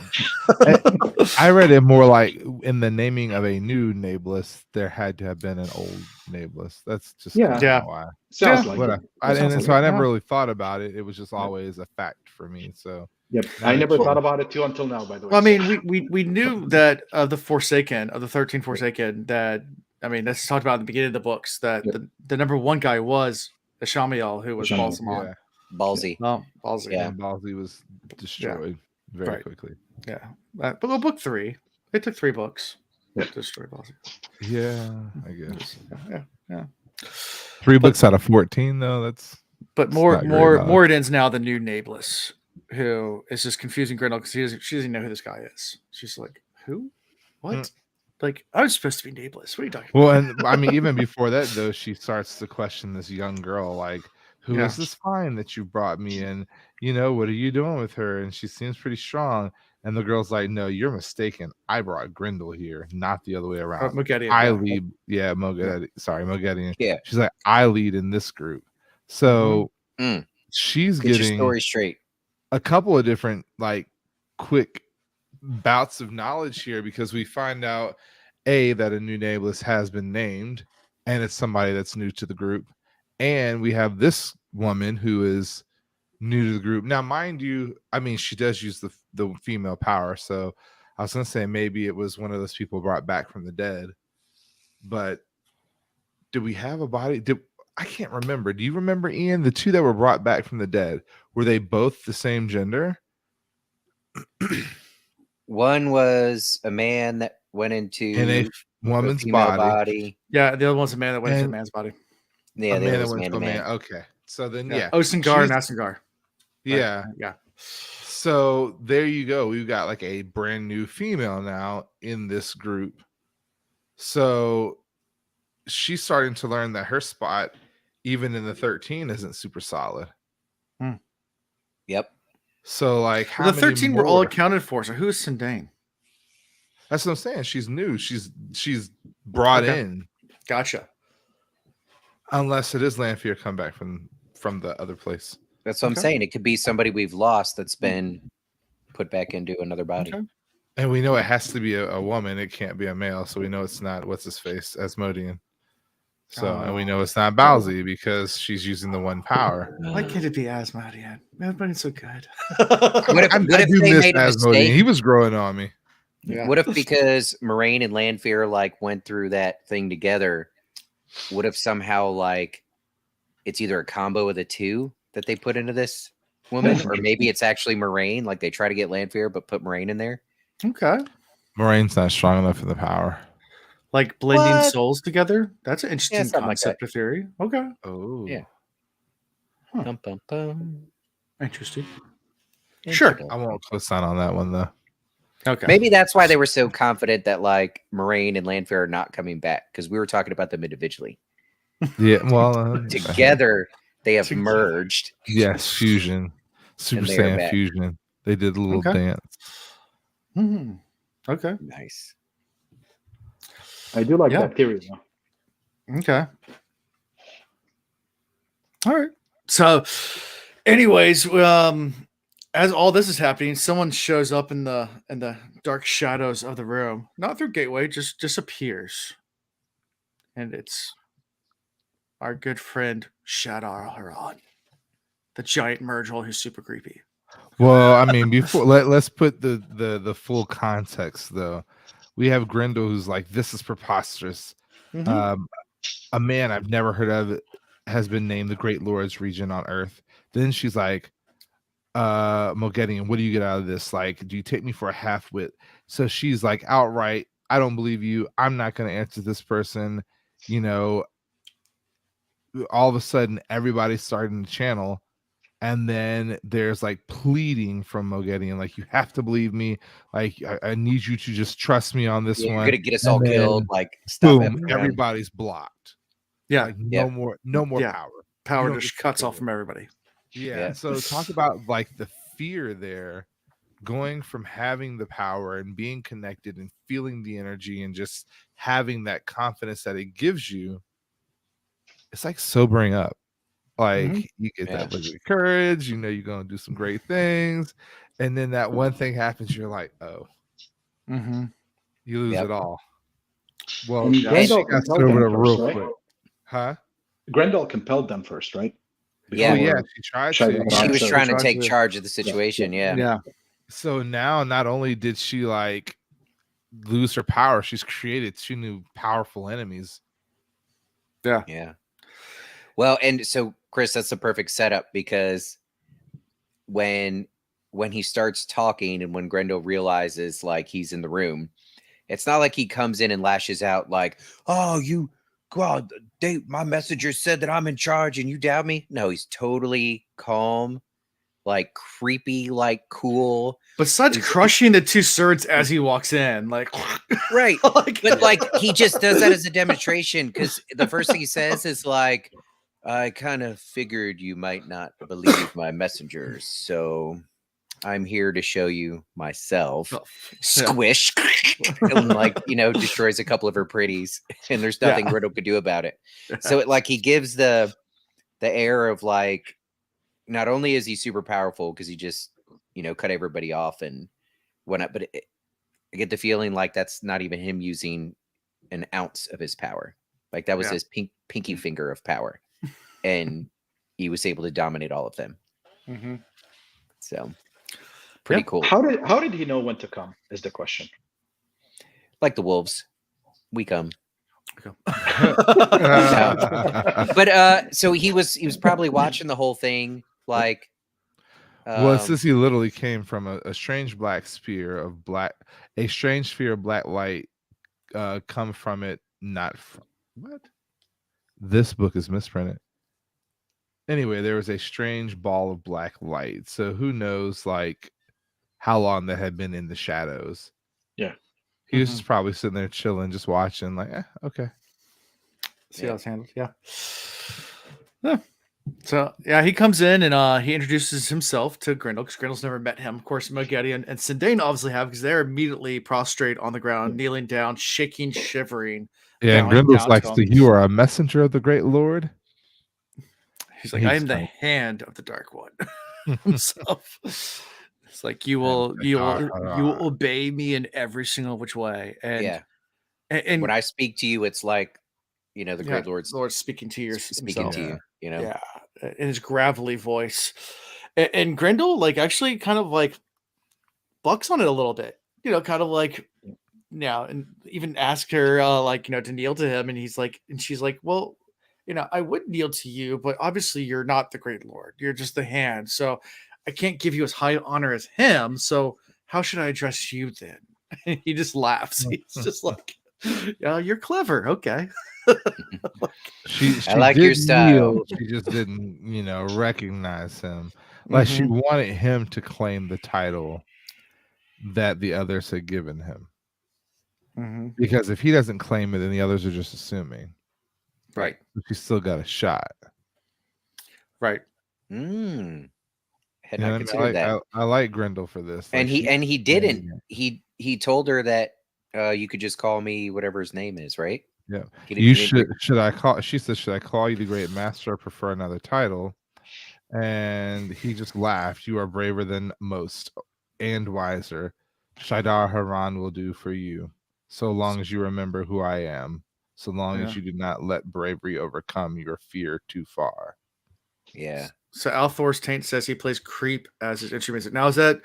Speaker 2: I read it more like in the naming of a new Nameless, there had to have been an old Nameless. That's just
Speaker 4: Yeah.
Speaker 1: Yeah.
Speaker 2: why.
Speaker 4: Sounds
Speaker 1: Yeah.
Speaker 4: like
Speaker 2: But
Speaker 4: it.
Speaker 2: I never really thought about it. It was just always a fact for me. So
Speaker 4: Yep.
Speaker 2: now
Speaker 4: I
Speaker 2: that
Speaker 4: never
Speaker 2: you-
Speaker 4: thought about it too until now, by the way.
Speaker 1: Well, I
Speaker 4: so-
Speaker 1: mean, we knew that of the 13 Forsaken, that that's talked about at the beginning of the books, that the number one guy was Ishamael, who was
Speaker 4: Ishamael,
Speaker 1: Balsamon.
Speaker 3: Ballsy.
Speaker 1: Ballsy.
Speaker 3: Yeah.
Speaker 2: and Ballsy was destroyed very
Speaker 1: Right.
Speaker 2: quickly.
Speaker 1: Yeah. But book 3, it took 3 books
Speaker 4: Yeah.
Speaker 1: to destroy Ballsy.
Speaker 2: Yeah, I guess.
Speaker 1: Yeah.
Speaker 2: 3 books out of 14, though. That's
Speaker 1: But
Speaker 2: It's not great, huh?
Speaker 1: more it ends now the new Nameless, who is just confusing Grindel because she doesn't know who this guy is. She's like, who? What? Like, I was supposed to be Nameless. What are you talking
Speaker 2: well, and I mean, even before that, though, she starts to question this young girl, like, who is
Speaker 1: Yeah.
Speaker 2: this fine that you brought me? And what are you doing with her? And she seems pretty strong. And the girl's like, no, you're mistaken. I brought Grindel here, not the other way around.
Speaker 1: Mogedion,
Speaker 2: I
Speaker 1: yeah.
Speaker 2: lead, Mogedion. Sorry, Mogedion.
Speaker 3: Yeah.
Speaker 2: She's like, I lead in this group. So she's
Speaker 3: Get your
Speaker 2: getting
Speaker 3: story straight.
Speaker 2: a couple of different like quick bouts of knowledge here, because we find out that a new Nameless has been named, and it's somebody that's new to the group, and we have this woman who is new to the group. Now, mind you, I mean, she does use the female power, so I was gonna say maybe it was one of those people brought back from the dead. But did we have a body? I can't remember. Do you remember, Ian, the 2 that were brought back from the dead? Were they both the same gender?
Speaker 3: One was a man that went into
Speaker 2: In a woman's
Speaker 3: female
Speaker 2: body.
Speaker 1: Yeah, the other one's a man that went into a
Speaker 2: And-
Speaker 1: man's body.
Speaker 3: Yeah,
Speaker 2: A
Speaker 3: there
Speaker 2: man
Speaker 3: was
Speaker 2: that went
Speaker 3: man
Speaker 2: to
Speaker 3: to
Speaker 2: a man.
Speaker 3: man.
Speaker 2: Okay. So then,
Speaker 1: Osengar and
Speaker 2: she's-
Speaker 1: Asengar.
Speaker 2: Yeah.
Speaker 1: Yeah.
Speaker 2: So there you go. We've got like a brand new female now in this group. So she's starting to learn that her spot, even in the 13, isn't super solid.
Speaker 3: Yep.
Speaker 2: So like, how
Speaker 1: Well, the
Speaker 2: many
Speaker 1: 13 were all
Speaker 2: more?
Speaker 1: accounted for. So who is Sindane?
Speaker 2: That's what I'm saying. She's new. She's brought
Speaker 1: Okay.
Speaker 2: in,
Speaker 1: Gotcha.
Speaker 2: unless it is Lanfear come back from the other place.
Speaker 3: That's what I'm
Speaker 1: Okay.
Speaker 3: saying. It could be somebody we've lost that's been put back into another body.
Speaker 1: Okay.
Speaker 2: And we know it has to be a woman. It can't be a male. So we know it's not what's his face, Asmodean. So and we know it's not Bowsy because she's using the one power.
Speaker 1: Why can't it be Asmodean? Asmodean's so good.
Speaker 3: What if,
Speaker 2: I
Speaker 3: what if
Speaker 2: do
Speaker 3: they
Speaker 2: miss
Speaker 3: made a
Speaker 2: Asmodean.
Speaker 3: mistake?
Speaker 2: He was growing on me.
Speaker 1: Yeah.
Speaker 3: What if because Moraine and Lanfear like went through that thing together, what if somehow like it's either a combo of the 2 that they put into this woman, or maybe it's actually Moraine, like they try to get Lanfear but put Moraine in there?
Speaker 1: Okay.
Speaker 2: Moraine's not strong enough in the power.
Speaker 1: Like blending
Speaker 3: What?
Speaker 1: souls together? That's an interesting
Speaker 3: something like
Speaker 1: concept or theory. Okay.
Speaker 2: Oh.
Speaker 3: Yeah.
Speaker 1: Huh.
Speaker 3: Bum, bum, bum.
Speaker 1: Interesting. Sure.
Speaker 2: I won't co-sign on that one though.
Speaker 1: Okay.
Speaker 3: Maybe that's why they were so confident that like Moraine and Lanfear are not coming back, because we were talking about them individually.
Speaker 2: Yeah, well,
Speaker 3: Together, they have
Speaker 1: Together.
Speaker 3: merged.
Speaker 2: yes, fusion, Super
Speaker 3: And they are
Speaker 2: Saiyan
Speaker 3: back.
Speaker 2: fusion. They did a little
Speaker 1: Okay.
Speaker 2: dance.
Speaker 1: Okay.
Speaker 3: Nice.
Speaker 4: I do like
Speaker 1: Yeah.
Speaker 4: that theory, though.
Speaker 1: Okay. All right. So, anyways, as all this is happening, someone shows up in the dark shadows of the room, not through gateway, just disappears, and it's our good friend Shadar Haran, the giant mergehole who's super creepy.
Speaker 2: Well, I mean, before let's put the full context though. We have Grendel, who's like, this is preposterous.
Speaker 1: Mhm.
Speaker 2: A man I've never heard of has been named the Great Lord's Regent on Earth. Then she's like, Mogedion, what do you get out of this? Like, do you take me for a half-wit? So she's like, outright, I don't believe you. I'm not going to answer this person. You know, all of a sudden, everybody's starting to channel. And then there's like pleading from Mogedion, like, you have to believe me. Like, I need you to just trust me on this
Speaker 3: You're
Speaker 2: one.
Speaker 3: gonna get us
Speaker 2: And
Speaker 3: all
Speaker 2: then,
Speaker 3: killed. Like, stop it.
Speaker 2: boom, everybody's blocked.
Speaker 1: Yeah.
Speaker 2: Like, no more power.
Speaker 1: Power
Speaker 2: don't
Speaker 1: just
Speaker 2: get
Speaker 1: cuts
Speaker 2: to
Speaker 1: off from everybody.
Speaker 2: Yeah. So talk about like the fear there, going from having the power and being connected and feeling the energy and just having that confidence that it gives you. It's like sobering up. Like, you get that liquid courage, you know you're gonna do some great things, and then that one thing happens, you're like, oh, you lose it all. Well,
Speaker 4: And
Speaker 2: she
Speaker 4: Grendel
Speaker 2: got
Speaker 4: compelled
Speaker 2: sobered
Speaker 4: them
Speaker 2: up
Speaker 4: first,
Speaker 2: real
Speaker 4: right?
Speaker 2: quick. Huh?
Speaker 4: Grendel compelled them first, right?
Speaker 3: Yeah.
Speaker 2: Oh yeah, she tried to.
Speaker 3: She was trying to
Speaker 1: tried
Speaker 3: take
Speaker 1: to-
Speaker 3: charge of the situation. Yeah.
Speaker 2: So now, not only did she like lose her power, she's created 2 new powerful enemies.
Speaker 3: Yeah. Well, and so Chris, that's the perfect setup, because when he starts talking and when Grendel realizes like he's in the room, it's not like he comes in and lashes out like, "Oh, you God, my messenger said that I'm in charge and you doubt me." No, he's totally calm, like creepy, like cool.
Speaker 1: Besides crushing the 2 swords as he walks in, like
Speaker 3: right. But like he just does that as a demonstration, because the first thing he says is like, "I kind of figured you might not believe my messengers, so I'm here to show you myself." Squish. And like, destroys a couple of her pretties, and there's nothing Riddle could do about it. So it like he gives the air of like, not only is he super powerful because he just cut everybody off and whatnot, but I get the feeling like that's not even him using an ounce of his power. Like that was his pinky finger of power, and he was able to dominate all of them. So pretty cool.
Speaker 4: How did he know when to come is the question.
Speaker 3: Like the wolves, we come.
Speaker 2: But
Speaker 3: So he was probably watching the whole thing, like
Speaker 2: well, it says he literally came from a strange black sphere of a strange sphere of black light come from it, not from what? This book is misprinted. Anyway, there was a strange ball of black light. So who knows like how long that had been in the shadows.
Speaker 4: Yeah.
Speaker 2: He was just probably sitting there chilling, just watching, like, okay.
Speaker 1: See how it's handled. Yeah. So he comes in and he introduces himself to Grendel, because Grendel's never met him. Of course, Mogedion and Sindane obviously have, because they're immediately prostrate on the ground, kneeling down, shaking, shivering.
Speaker 2: Yeah, and Grendel's like, "So you are a messenger of the Great Lord?"
Speaker 1: He's like, "I am the hand of the Dark One." Himself. It's like, you will obey me in every single which way. And and
Speaker 3: when I speak to you, it's like, the Great Lord's
Speaker 1: speaking to you.
Speaker 3: Speaking to you,
Speaker 1: Yeah, in his gravelly voice. And Grendel like actually kind of like bucks on it a little bit, kind of like, and even ask her to kneel to him, and she's like, "Well, I would kneel to you, but obviously you're not the Great Lord. You're just the hand. So I can't give you as high honor as him. So how should I address you then?" And he just laughs. He's just like, "Yeah, you're clever. Okay."
Speaker 2: She
Speaker 3: I like your style.
Speaker 2: She just didn't, recognize him. Like she wanted him to claim the title that the others had given him. Because if he doesn't claim it, then the others are just assuming.
Speaker 1: Right.
Speaker 2: But she's still got a shot.
Speaker 1: Right.
Speaker 3: Had not considered that.
Speaker 2: I like Grendel for this.
Speaker 3: And he didn't. He told her that you could just call me whatever his name is, right?
Speaker 2: Yeah. Should I call? She said, "Should I call you the Great Master or prefer another title?" And he just laughed. "You are braver than most and wiser. Shaidar Haran will do for you, so long as you remember who I am. So long as you do not let bravery overcome your fear too far."
Speaker 3: Yeah.
Speaker 1: So Althor's Taint says he plays Creep as his instrument. Now is that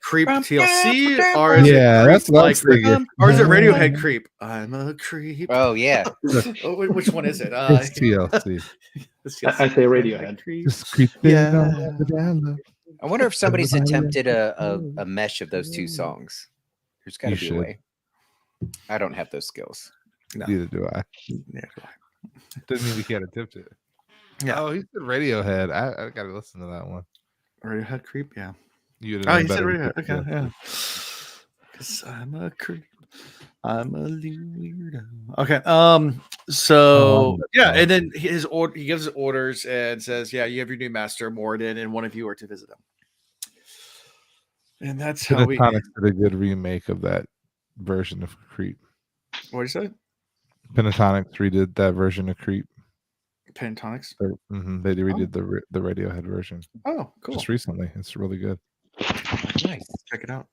Speaker 1: Creep TLC or is
Speaker 2: Yeah,
Speaker 1: it Creep,
Speaker 2: that's what I was thinking.
Speaker 1: or is it Radiohead Creep? I'm a creep.
Speaker 3: Oh yeah.
Speaker 1: Which one is it?
Speaker 2: It's TLC.
Speaker 1: It's
Speaker 4: I say Radiohead.
Speaker 2: Just creeping on the down.
Speaker 3: I wonder if somebody's
Speaker 2: Everybody
Speaker 3: attempted a mesh of those two songs. There's got to
Speaker 2: You
Speaker 3: be
Speaker 2: should.
Speaker 3: a way. I don't have those skills.
Speaker 1: No.
Speaker 2: Neither do I.
Speaker 1: Yeah.
Speaker 2: Didn't mean we can't attempt it.
Speaker 1: Yeah.
Speaker 2: Oh, he said Radiohead. I gotta listen to that one.
Speaker 1: Radiohead Creep, yeah.
Speaker 2: You
Speaker 1: Oh, he said Radiohead. Okay, yeah. Because I'm a creep. I'm a little weirdo. Okay. So yeah, and then he gives his orders and says, "Yeah, you have your new master, Morden, and one of you are to visit him." And that's how we.
Speaker 2: Pentatonics did a good remake of that version of Creep.
Speaker 1: What did you say?
Speaker 2: Pentatonics redid that version of Creep.
Speaker 1: Pentatonics.
Speaker 2: They redid the Radiohead version.
Speaker 1: Oh, cool.
Speaker 2: Just recently. It's really good.
Speaker 3: Nice.
Speaker 1: Check it out.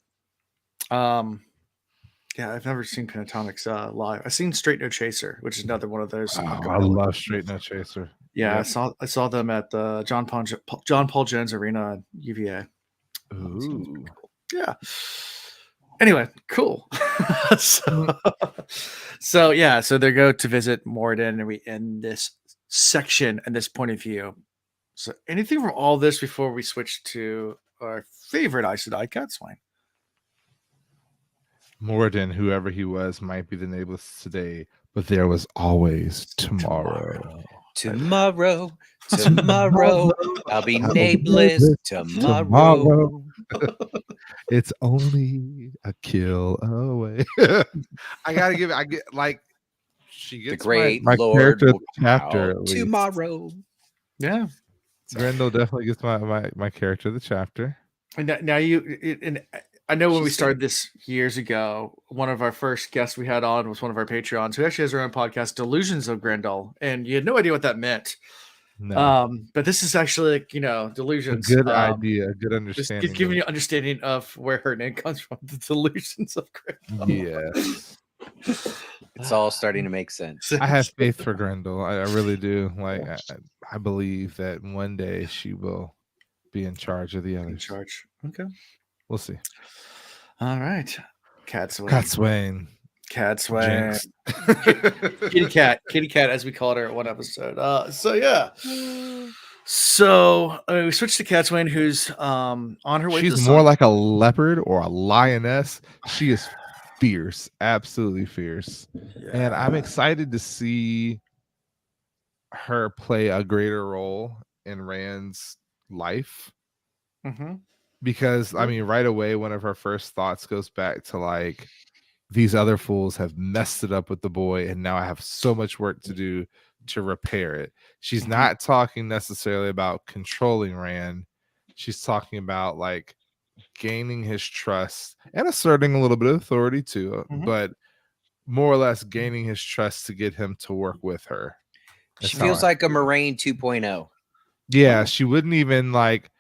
Speaker 1: Yeah, I've never seen Pentatonics live. I've seen Straight No Chaser, which is another one of those.
Speaker 2: I love Straight No Chaser.
Speaker 1: Yeah, I saw them at the John Paul Jones Arena at UVA.
Speaker 2: Ooh.
Speaker 1: Yeah. Anyway, cool. so they go to visit Morden, and we end this section and this point of view. So anything from all this before we switch to our favorite Aes Sedai, Cadsuane?
Speaker 2: Morden, whoever he was, might be the nameless today, but there was always tomorrow.
Speaker 3: Tomorrow, I'll be nameless tomorrow.
Speaker 2: It's only a kill away. I gotta give it. I get like she gets
Speaker 3: the great
Speaker 2: my
Speaker 3: Lord
Speaker 2: character
Speaker 3: will
Speaker 2: chapter
Speaker 3: come
Speaker 2: at least.
Speaker 3: tomorrow.
Speaker 1: Yeah,
Speaker 2: Grendel definitely gets my character of the chapter.
Speaker 1: and now I know when we started this years ago, one of our first guests we had on was one of our Patreons who actually has her own podcast, Delusions of Grendel, and you had no idea what that meant.
Speaker 2: No.
Speaker 1: But this is actually like, delusions.
Speaker 2: A good idea, a good understanding.
Speaker 1: Just giving you understanding of where her name comes from. The delusions of Grendel.
Speaker 2: Yes.
Speaker 3: It's all starting to make sense.
Speaker 2: I have faith for Grendel. I really do. Like I believe that one day she will be in charge of the others.
Speaker 1: In charge. Okay.
Speaker 2: We'll see.
Speaker 1: All right. Cadsuane.
Speaker 2: Jinx.
Speaker 1: Kitty cat, as we called her at one episode. So yeah. So we switched to Cadsuane, who's on her way.
Speaker 2: She's more like a leopard or a lioness. She is fierce, absolutely fierce, and I'm excited to see her play a greater role in Rand's life. Because I mean, right away, one of her first thoughts goes back to like, these other fools have messed it up with the boy, and now I have so much work to do to repair it. She's not talking necessarily about controlling Rand. She's talking about like gaining his trust and asserting a little bit of authority too, but more or less gaining his trust to get him to work with her.
Speaker 3: She feels like a Moraine 2.0.
Speaker 2: Yeah, she wouldn't even like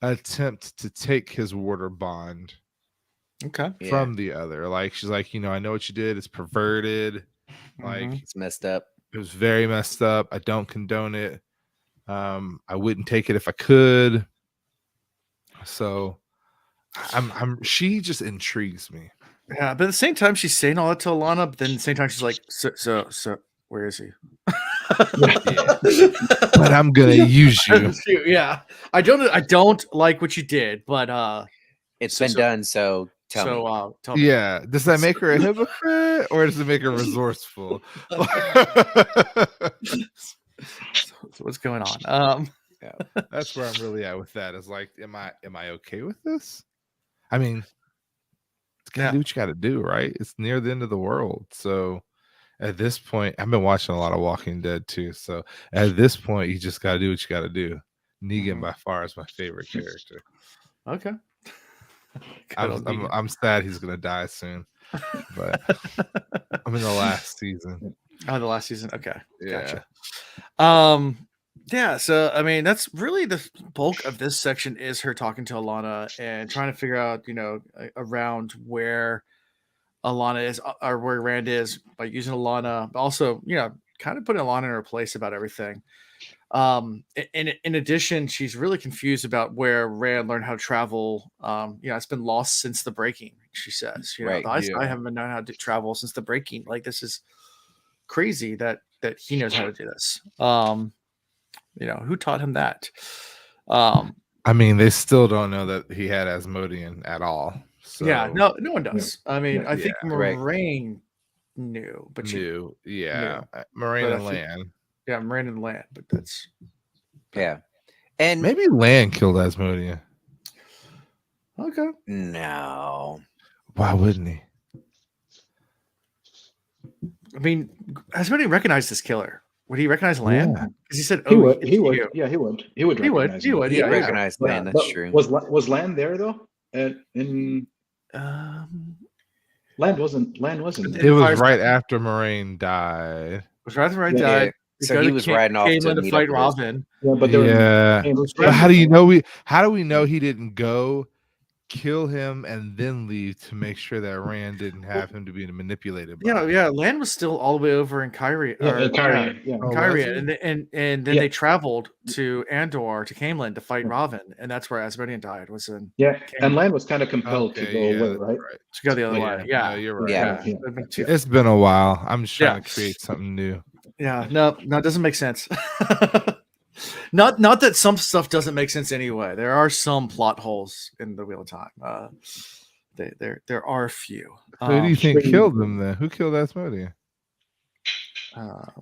Speaker 2: attempt to take his water bond from the other. Like she's like, I know what you did. It's perverted. Like
Speaker 3: it's messed up.
Speaker 2: It was very messed up. I don't condone it. I wouldn't take it if I could. So she just intrigues me.
Speaker 1: Yeah, but at the same time she's saying all that to Alana, but then at the same time she's like, so where is he?
Speaker 2: But I'm gonna use you.
Speaker 1: Yeah. I don't like what you did, but
Speaker 3: it's been done, so tell me.
Speaker 2: Yeah. Does that make her a hypocrite or does it make her resourceful?
Speaker 1: So what's going on?
Speaker 2: Yeah, that's where I'm really at with that. Is like, am I okay with this? I mean, it's gotta do what you gotta do, right? It's near the end of the world. So at this point, I've been watching a lot of Walking Dead too. So at this point, you just gotta do what you gotta do. Negan by far is my favorite character.
Speaker 1: Okay.
Speaker 2: I'm sad he's gonna die soon, but I'm in the last season.
Speaker 1: Oh, the last season. Okay,
Speaker 2: yeah.
Speaker 1: Gotcha. Yeah. So I mean, that's really the bulk of this section is her talking to Alana and trying to figure out, around where Alana is or where Rand is by using Alana, but also, kind of putting Alana in her place about everything. In addition, she's really confused about where Rand learned how to travel. It's been lost since the breaking. She says,
Speaker 3: Right,
Speaker 1: the Aes Sedai haven't been known how to travel since the breaking. Like, this is crazy that he knows how to do this. Who taught him that?
Speaker 2: I mean, they still don't know that he had Asmodean at all. So,
Speaker 1: yeah, no one does. I mean, I think
Speaker 3: Right.
Speaker 1: Moraine knew, but
Speaker 2: knew,
Speaker 1: knew.
Speaker 2: Moraine
Speaker 1: But
Speaker 2: and
Speaker 1: I think-
Speaker 2: Lan.
Speaker 1: Yeah, Moraine and Land, but that's
Speaker 3: and
Speaker 2: Maybe Lan killed Asmodean.
Speaker 1: okay.
Speaker 3: no.
Speaker 2: Why wouldn't he?
Speaker 1: I mean, has anybody recognized this killer? Would he recognize Land?
Speaker 2: Yeah.
Speaker 1: Because he said,
Speaker 4: He
Speaker 1: "Oh,
Speaker 4: would.
Speaker 1: it's
Speaker 4: He would.
Speaker 1: you."
Speaker 4: Yeah, he would. He would.
Speaker 1: He would.
Speaker 4: recognize
Speaker 1: He
Speaker 4: him.
Speaker 1: would.
Speaker 3: He
Speaker 1: Yeah, yeah.
Speaker 3: recognized Lan. That's
Speaker 4: But
Speaker 3: true.
Speaker 4: Was Land there though? In Land wasn't.
Speaker 2: It was right after Moraine died.
Speaker 1: It was right after I
Speaker 4: Yeah.
Speaker 1: died.
Speaker 3: So he was riding off to
Speaker 1: Caitlin to
Speaker 3: meet
Speaker 1: fight
Speaker 3: up with
Speaker 1: Robin.
Speaker 4: Yeah, but they were.
Speaker 2: Yeah.
Speaker 4: It was
Speaker 2: But how do you know how do we know he didn't go kill him and then leave to make sure that Rand didn't have him to be manipulated by him?
Speaker 1: Yeah. Land was still all the way over in Kyrie.
Speaker 4: Yeah, in Kyrie. Yeah.
Speaker 2: Oh, was
Speaker 1: Kyrie,
Speaker 2: he?
Speaker 1: and then they traveled to Andor to Camelin to fight Robin, and that's where Asmodean died. Was in
Speaker 4: Yeah, and Land was kind of compelled to
Speaker 2: Okay,
Speaker 4: go
Speaker 2: yeah,
Speaker 4: away,
Speaker 2: that's
Speaker 4: right?
Speaker 1: to go the other
Speaker 2: Yeah,
Speaker 1: way. Yeah,
Speaker 2: no, you're right.
Speaker 3: Yeah.
Speaker 4: Yeah.
Speaker 1: There've been two.
Speaker 2: It's been a while. I'm just trying
Speaker 1: Yeah.
Speaker 2: to create something new.
Speaker 1: Yeah, no, it doesn't make sense. Not that some stuff doesn't make sense anyway. There are some plot holes in the Wheel of Time. There are a few.
Speaker 2: Who do you think
Speaker 4: Strange.
Speaker 2: killed him then? Who killed Asmodean?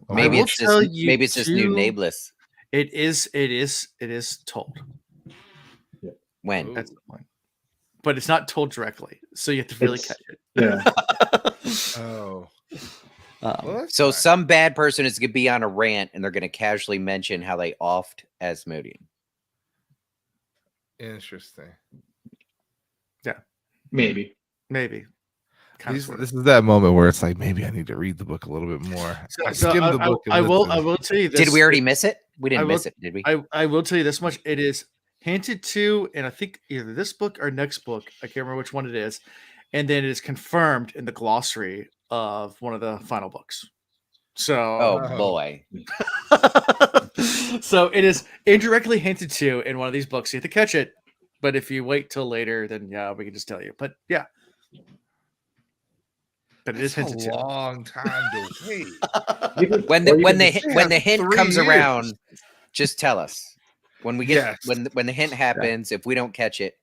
Speaker 3: Maybe
Speaker 1: I
Speaker 3: it's
Speaker 1: will tell
Speaker 3: this.
Speaker 1: you
Speaker 3: Maybe it's this new
Speaker 1: two-
Speaker 3: Nameless.
Speaker 1: It is told.
Speaker 3: When?
Speaker 2: Ooh.
Speaker 1: That's the point. But it's not told directly, so you have to really
Speaker 4: It's-
Speaker 1: catch it.
Speaker 4: Yeah.
Speaker 2: Oh.
Speaker 1: Um,
Speaker 2: Well, that's
Speaker 3: So
Speaker 2: fine.
Speaker 3: some bad person is going to be on a rant, and they're going to casually mention how they offed Asmodean.
Speaker 2: Interesting.
Speaker 4: Maybe.
Speaker 1: maybe. Kind of,
Speaker 2: This is that moment where it's like maybe I need to read the book a little bit more. I skimmed the book. and
Speaker 1: I will
Speaker 2: listened.
Speaker 1: tell you this.
Speaker 3: Did we already miss it? We didn't
Speaker 1: I will-
Speaker 3: miss it, did we?
Speaker 1: I will tell you this much. It is hinted to, and I think either this book or next book. I can't remember which one it is. And then it is confirmed in the glossary of one of the final books. So,
Speaker 3: Oh boy.
Speaker 1: so it is indirectly hinted to in one of these books. You have to catch it. But if you wait till later, then yeah, we can just tell you. But yeah. But it is
Speaker 2: That's
Speaker 1: hinted
Speaker 2: a
Speaker 1: to.
Speaker 2: long time to wait.
Speaker 3: When the hint
Speaker 2: 3
Speaker 3: comes
Speaker 2: years.
Speaker 3: around, just tell us. When we get
Speaker 2: Yes.
Speaker 3: when the hint happens, if we don't catch it,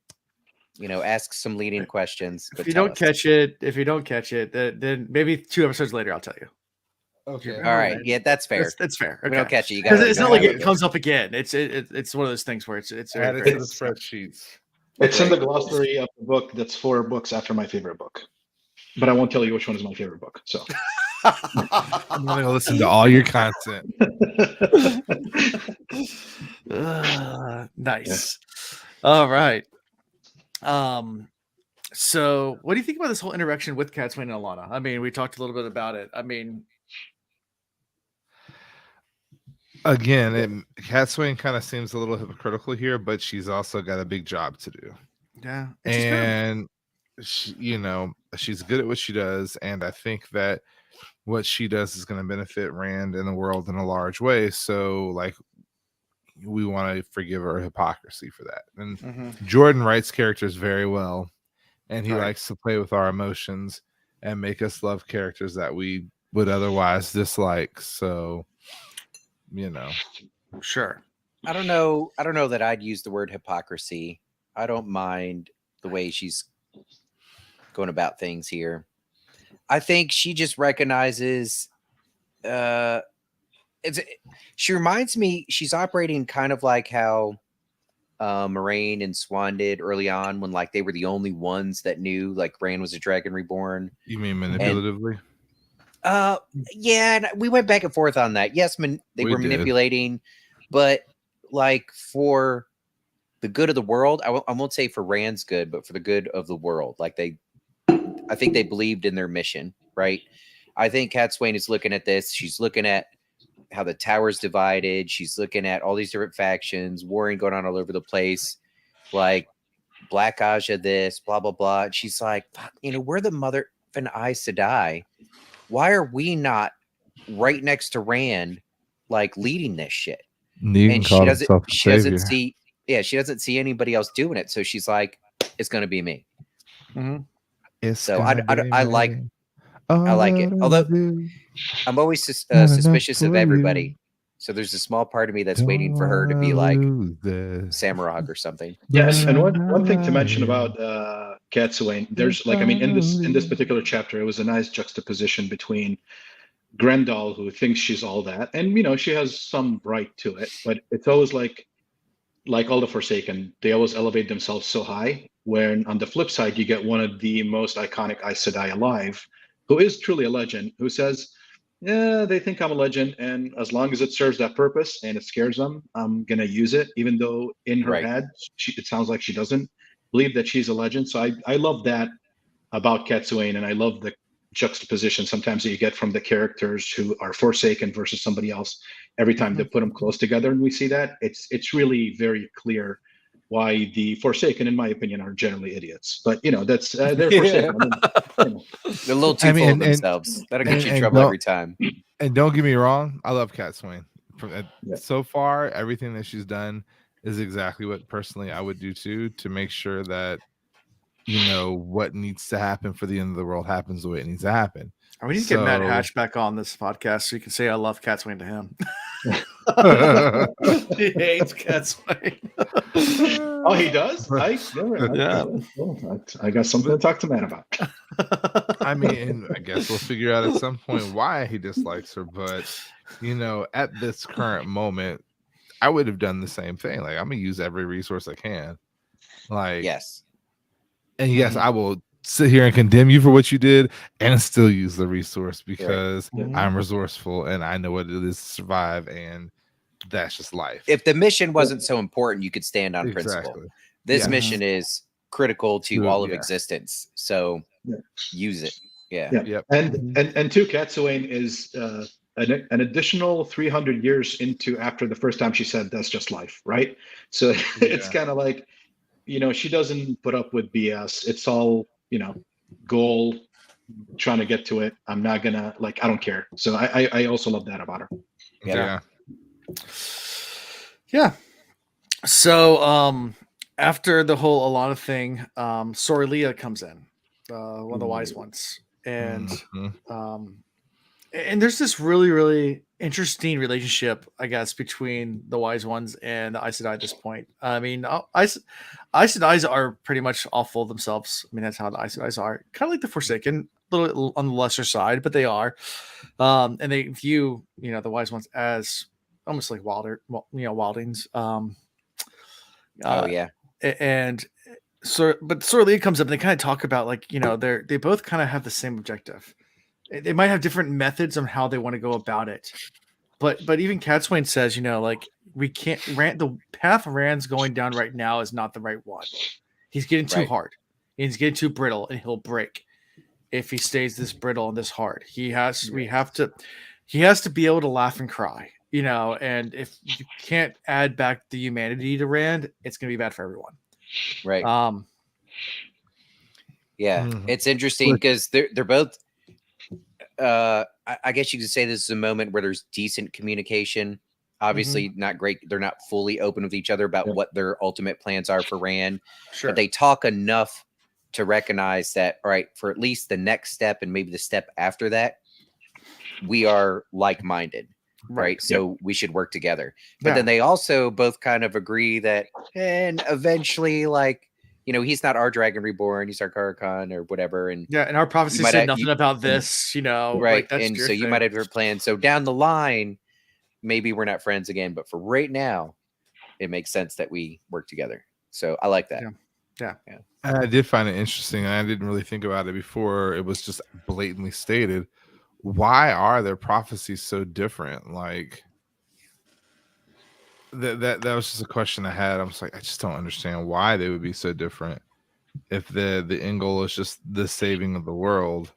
Speaker 3: ask some leading questions. But
Speaker 1: If you
Speaker 3: tell
Speaker 1: don't
Speaker 3: us.
Speaker 1: catch it, then maybe 2 episodes later I'll tell you.
Speaker 2: Okay.
Speaker 3: All right, yeah, that's fair.
Speaker 1: That's fair.
Speaker 3: We don't
Speaker 1: Okay.
Speaker 3: catch it. You
Speaker 1: Because
Speaker 3: got
Speaker 1: it's not like it comes up again. It's one of those things where it's
Speaker 2: Add it
Speaker 1: very-
Speaker 2: to the spreadsheets.
Speaker 4: It's in the glossary of the book that's 4 books after my favorite book. But I won't tell you which one is my favorite book. So
Speaker 2: I'm going to listen to all your content.
Speaker 1: Nice. All right. So what do you think about this whole interaction with Cadsuane and Alana? I mean, we talked a little bit about it. I mean,
Speaker 2: Again, Cadsuane kind of seems a little hypocritical here, but she's also got a big job to do.
Speaker 1: yeah. it's just very-
Speaker 2: And she's good at what she does, and I think that what she does is going to benefit Rand and the world in a large way. So, like, we want to forgive her hypocrisy for that. And
Speaker 1: Mhm.
Speaker 2: Jordan writes characters very well, and he
Speaker 1: Right.
Speaker 2: likes to play with our emotions and make us love characters that we would otherwise dislike. So,
Speaker 1: Sure.
Speaker 3: I don't know that I'd use the word hypocrisy. I don't mind the way she's going about things here. I think she just recognizes she reminds me, she's operating kind of like how Moraine and Swan did early on, when like they were the only ones that knew like Rand was a dragon reborn.
Speaker 2: you mean manipulatively?
Speaker 3: Yeah, and we went back and forth on that. Yes, they
Speaker 2: We
Speaker 3: were
Speaker 2: did.
Speaker 3: manipulating, but like for the good of the world, I won't say for Rand's good, but for the good of the world. Like I think they believed in their mission, right? I think Cadsuane is looking at this. She's looking at how the tower's divided. She's looking at all these different factions, warring going on all over the place, like Black Aja this, blah, blah, blah. And she's like, fuck, we're the mother and Aes Sedai. Why are we not right next to Rand, like leading this shit?
Speaker 2: Negan
Speaker 3: and
Speaker 2: called himself a
Speaker 3: she doesn't
Speaker 2: savior.
Speaker 3: see, she doesn't see anybody else doing it. So she's like, it's going to be me.
Speaker 1: Mhm.
Speaker 3: So I like it. Although I'm always suspicious of everybody. So there's a small part of me that's waiting for her to be like Samurag or something.
Speaker 4: Yeah, and one thing to mention about Cadsuane, there's like, I mean, in this particular chapter, it was a nice juxtaposition between Grendel, who thinks she's all that, and she has some right to it, but it's always like all the Forsaken, they always elevate themselves so high. When on the flip side, you get one of the most iconic Aes Sedai alive, who is truly a legend, who says, "Yeah, they think I'm a legend, and as long as it serves that purpose and it scares them, I'm gonna use it." Even though in her head, it sounds like she doesn't believe that she's a legend. So I love that about Cadsuane, and I love the juxtaposition sometimes that you get from the characters who are Forsaken versus somebody else. Every time they put them close together, and we see that, it's really very clear why the Forsaken, in my opinion, are generally idiots. But that's they're Forsaken. I mean,
Speaker 3: They're a little too full of themselves. That'll get you in trouble every time.
Speaker 2: And don't get me wrong, I love Cadsuane. So far, everything that she's done is exactly what personally I would do too, to make sure that what needs to happen for the end of the world happens the way it needs to happen.
Speaker 1: We need to get Matt Hatch back on this podcast so you can say I love Cadsuane to him. He hates Cadsuane.
Speaker 4: Oh, he does? I got something to talk to Matt about.
Speaker 2: I mean, I guess we'll figure out at some point why he dislikes her, but at this current moment, I would have done the same thing. Like, I'm gonna use every resource I can. Like,
Speaker 3: yes.
Speaker 2: And yes, I will sit here and condemn you for what you did and still use the resource because I'm resourceful and I know what it is to survive, and that's just life.
Speaker 3: If the mission wasn't so important, you could stand on principle. This mission is critical to all of existence. So use it.
Speaker 4: Yeah. And two, Cadsuane is an additional 300 years into after the first time she said that's just life, right? So it's kind of like, she doesn't put up with BS. It's all, goal, trying to get to it. I'm not gonna, I don't care. So I also love that about her.
Speaker 1: Yeah. So after the whole Alana thing, Sorlia comes in, one of the wise ones. And and there's this really, really interesting relationship, I guess, between the wise ones and the Aes Sedai at this point. I mean, Aes Sedai are pretty much all full of themselves. I mean, that's how the Aes Sedai are. Kind of like the Forsaken, a little on the lesser side, but they are. And they view, the wise ones as almost like wildings. And so, but Sorlia comes up and they kind of talk about they both kind of have the same objective. They might have different methods on how they want to go about it, but even Cadsuane says, we can't. The path Rand's going down right now is not the right one. He's getting too hard. He's getting too brittle, and he'll break if he stays this brittle and this hard. He has to be able to laugh and cry, And if you can't add back the humanity to Rand, it's going to be bad for everyone.
Speaker 3: Right. It's interesting because they're both. I guess you could say this is a moment where there's decent communication. Obviously, not great. They're not fully open with each other about what their ultimate plans are for Rand. Sure. But they talk enough to recognize that, all right, for at least the next step and maybe the step after that, we are like-minded, right? So we should work together. But then they also both kind of agree that, and eventually, he's not our Dragon Reborn, he's our Karakan or whatever. And
Speaker 1: and our prophecy said nothing about this,
Speaker 3: right? And so you might have your plan. So down the line, maybe we're not friends again, but for right now, it makes sense that we work together. So I like that.
Speaker 1: Yeah.
Speaker 2: And I did find it interesting. And I didn't really think about it before it was just blatantly stated. Why are their prophecies so different? Like, that was just a question I had. I was like, I just don't understand why they would be so different if the end goal is just the saving of the world.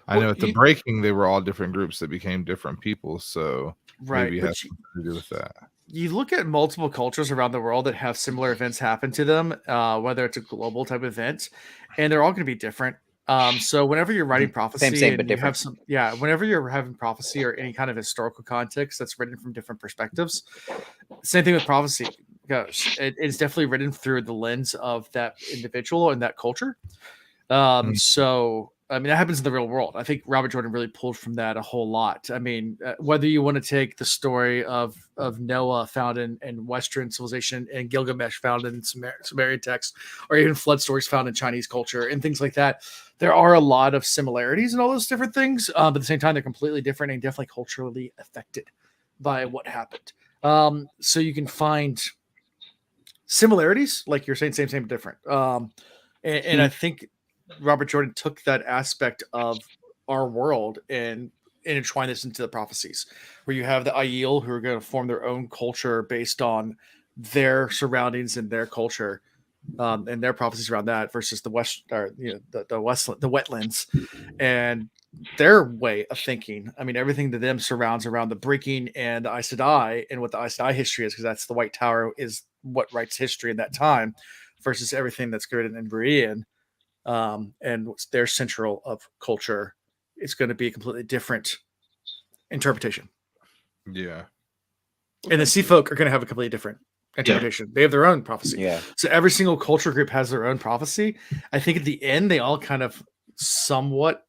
Speaker 2: I know at the breaking they were all different groups that became different people, so maybe it has something to do with that.
Speaker 1: You look at multiple cultures around the world that have similar events happen to them, whether it's a global type event, and they're all going to be different. So whenever you're writing prophecy,
Speaker 3: Same,
Speaker 1: and
Speaker 3: but
Speaker 1: you
Speaker 3: different.
Speaker 1: have some, yeah, whenever you're having prophecy or any kind of historical context that's written from different perspectives, same thing with prophecy goes. It's definitely written through the lens of that individual and that culture. So I mean, that happens in the real world. I think Robert Jordan really pulled from that a whole lot. I mean, whether you want to take the story of Noah found in Western civilization and Gilgamesh found in Sumerian text, or even flood stories found in Chinese culture and things like that, there are a lot of similarities in all those different things. But at the same time, they're completely different and definitely culturally affected by what happened. So you can find similarities, like you're saying, same, different. And I think Robert Jordan took that aspect of our world and intertwined this into the prophecies, where you have the Aiel who are going to form their own culture based on their surroundings and their culture, and their prophecies around that, versus the West, or the wetlands, and their way of thinking. I mean, everything to them surrounds around the breaking and the Aes Sedai, and what the Aes Sedai history is, because that's the White Tower is what writes history in that time, versus everything that's written in Brienne. And their central of culture is going to be a completely different interpretation.
Speaker 2: Yeah.
Speaker 1: And the Sea Folk are going to have a completely different interpretation. They have their own prophecy.
Speaker 3: Yeah.
Speaker 1: So every single culture group has their own prophecy. I think at the end, they all kind of somewhat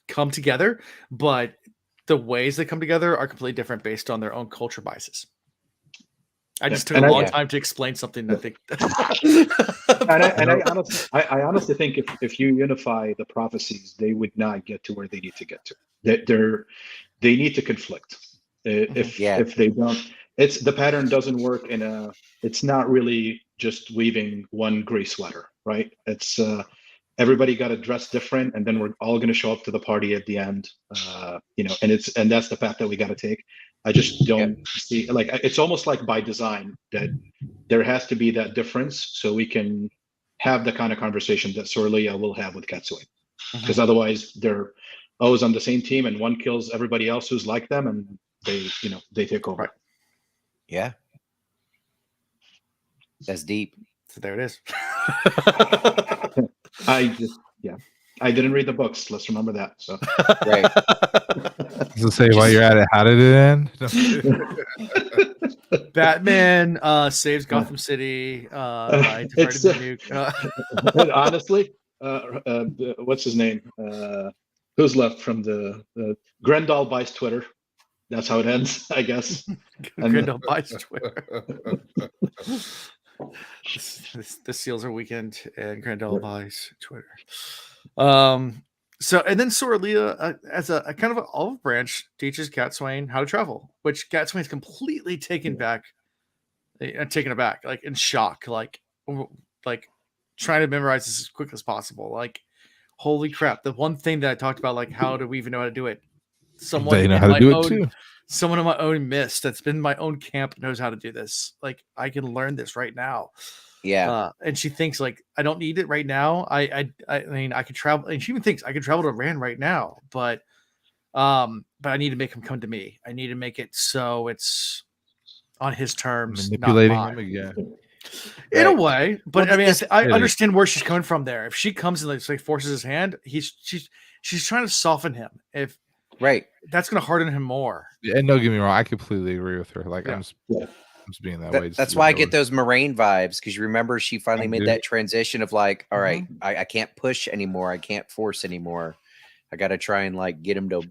Speaker 1: come together, but the ways they come together are completely different based on their own culture biases. I just took a long time to explain something. I think,
Speaker 4: I honestly think if you unify the prophecies, they would not get to where they need to get to. They need to conflict. If they don't, it's the pattern doesn't work it's not really just weaving one gray sweater, right? It's everybody got to dress different, and then we're all going to show up to the party at the end, and that's the path that we got to take. I just don't see, like, it's almost like by design that there has to be that difference so we can have the kind of conversation that Sorlia will have with Cadsuane. Because otherwise they're always on the same team, and one kills everybody else who's like them, and they take over.
Speaker 1: Right.
Speaker 3: Yeah. That's deep.
Speaker 1: So there it is.
Speaker 4: I didn't read the books. Let's remember that. So
Speaker 3: Right.
Speaker 2: Does it say while you're at it, how did it end?
Speaker 1: Batman saves Gotham City.
Speaker 4: Honestly, what's his name? Who's left from the Grendel buys Twitter. That's how it ends, I guess.
Speaker 1: Grendel buys Twitter. The Seals are weekend, and Grendel buys Twitter. So, and then Sorlia, as a kind of an olive branch, teaches Cadsuane how to travel, which Cadsuane's completely taken aback, like in shock, like trying to memorize this as quick as possible. Like, holy crap! The one thing that I talked about, like, how do we even know how to do it? Someone in my own mist that's been in my own camp knows how to do this. Like, I can learn this right now.
Speaker 3: Yeah.
Speaker 1: And she thinks, like, I don't need it right now. I mean, I could travel, and she even thinks I could travel to Rand right now, but I need to make him come to me. I need to make it so it's on his terms,
Speaker 2: manipulating
Speaker 1: not
Speaker 2: him again.
Speaker 1: In a way, but
Speaker 3: Well,
Speaker 1: I mean, I understand where she's coming from there. If she comes and like forces his hand, she's trying to soften him. If that's going to harden him more.
Speaker 2: And don't get me wrong, I completely agree with her. Like, I'm just being that way.
Speaker 3: That's why I get those Moraine vibes, because you remember she finally made that transition of like, all right, I can't push anymore, I can't force anymore. I got to try and like get him to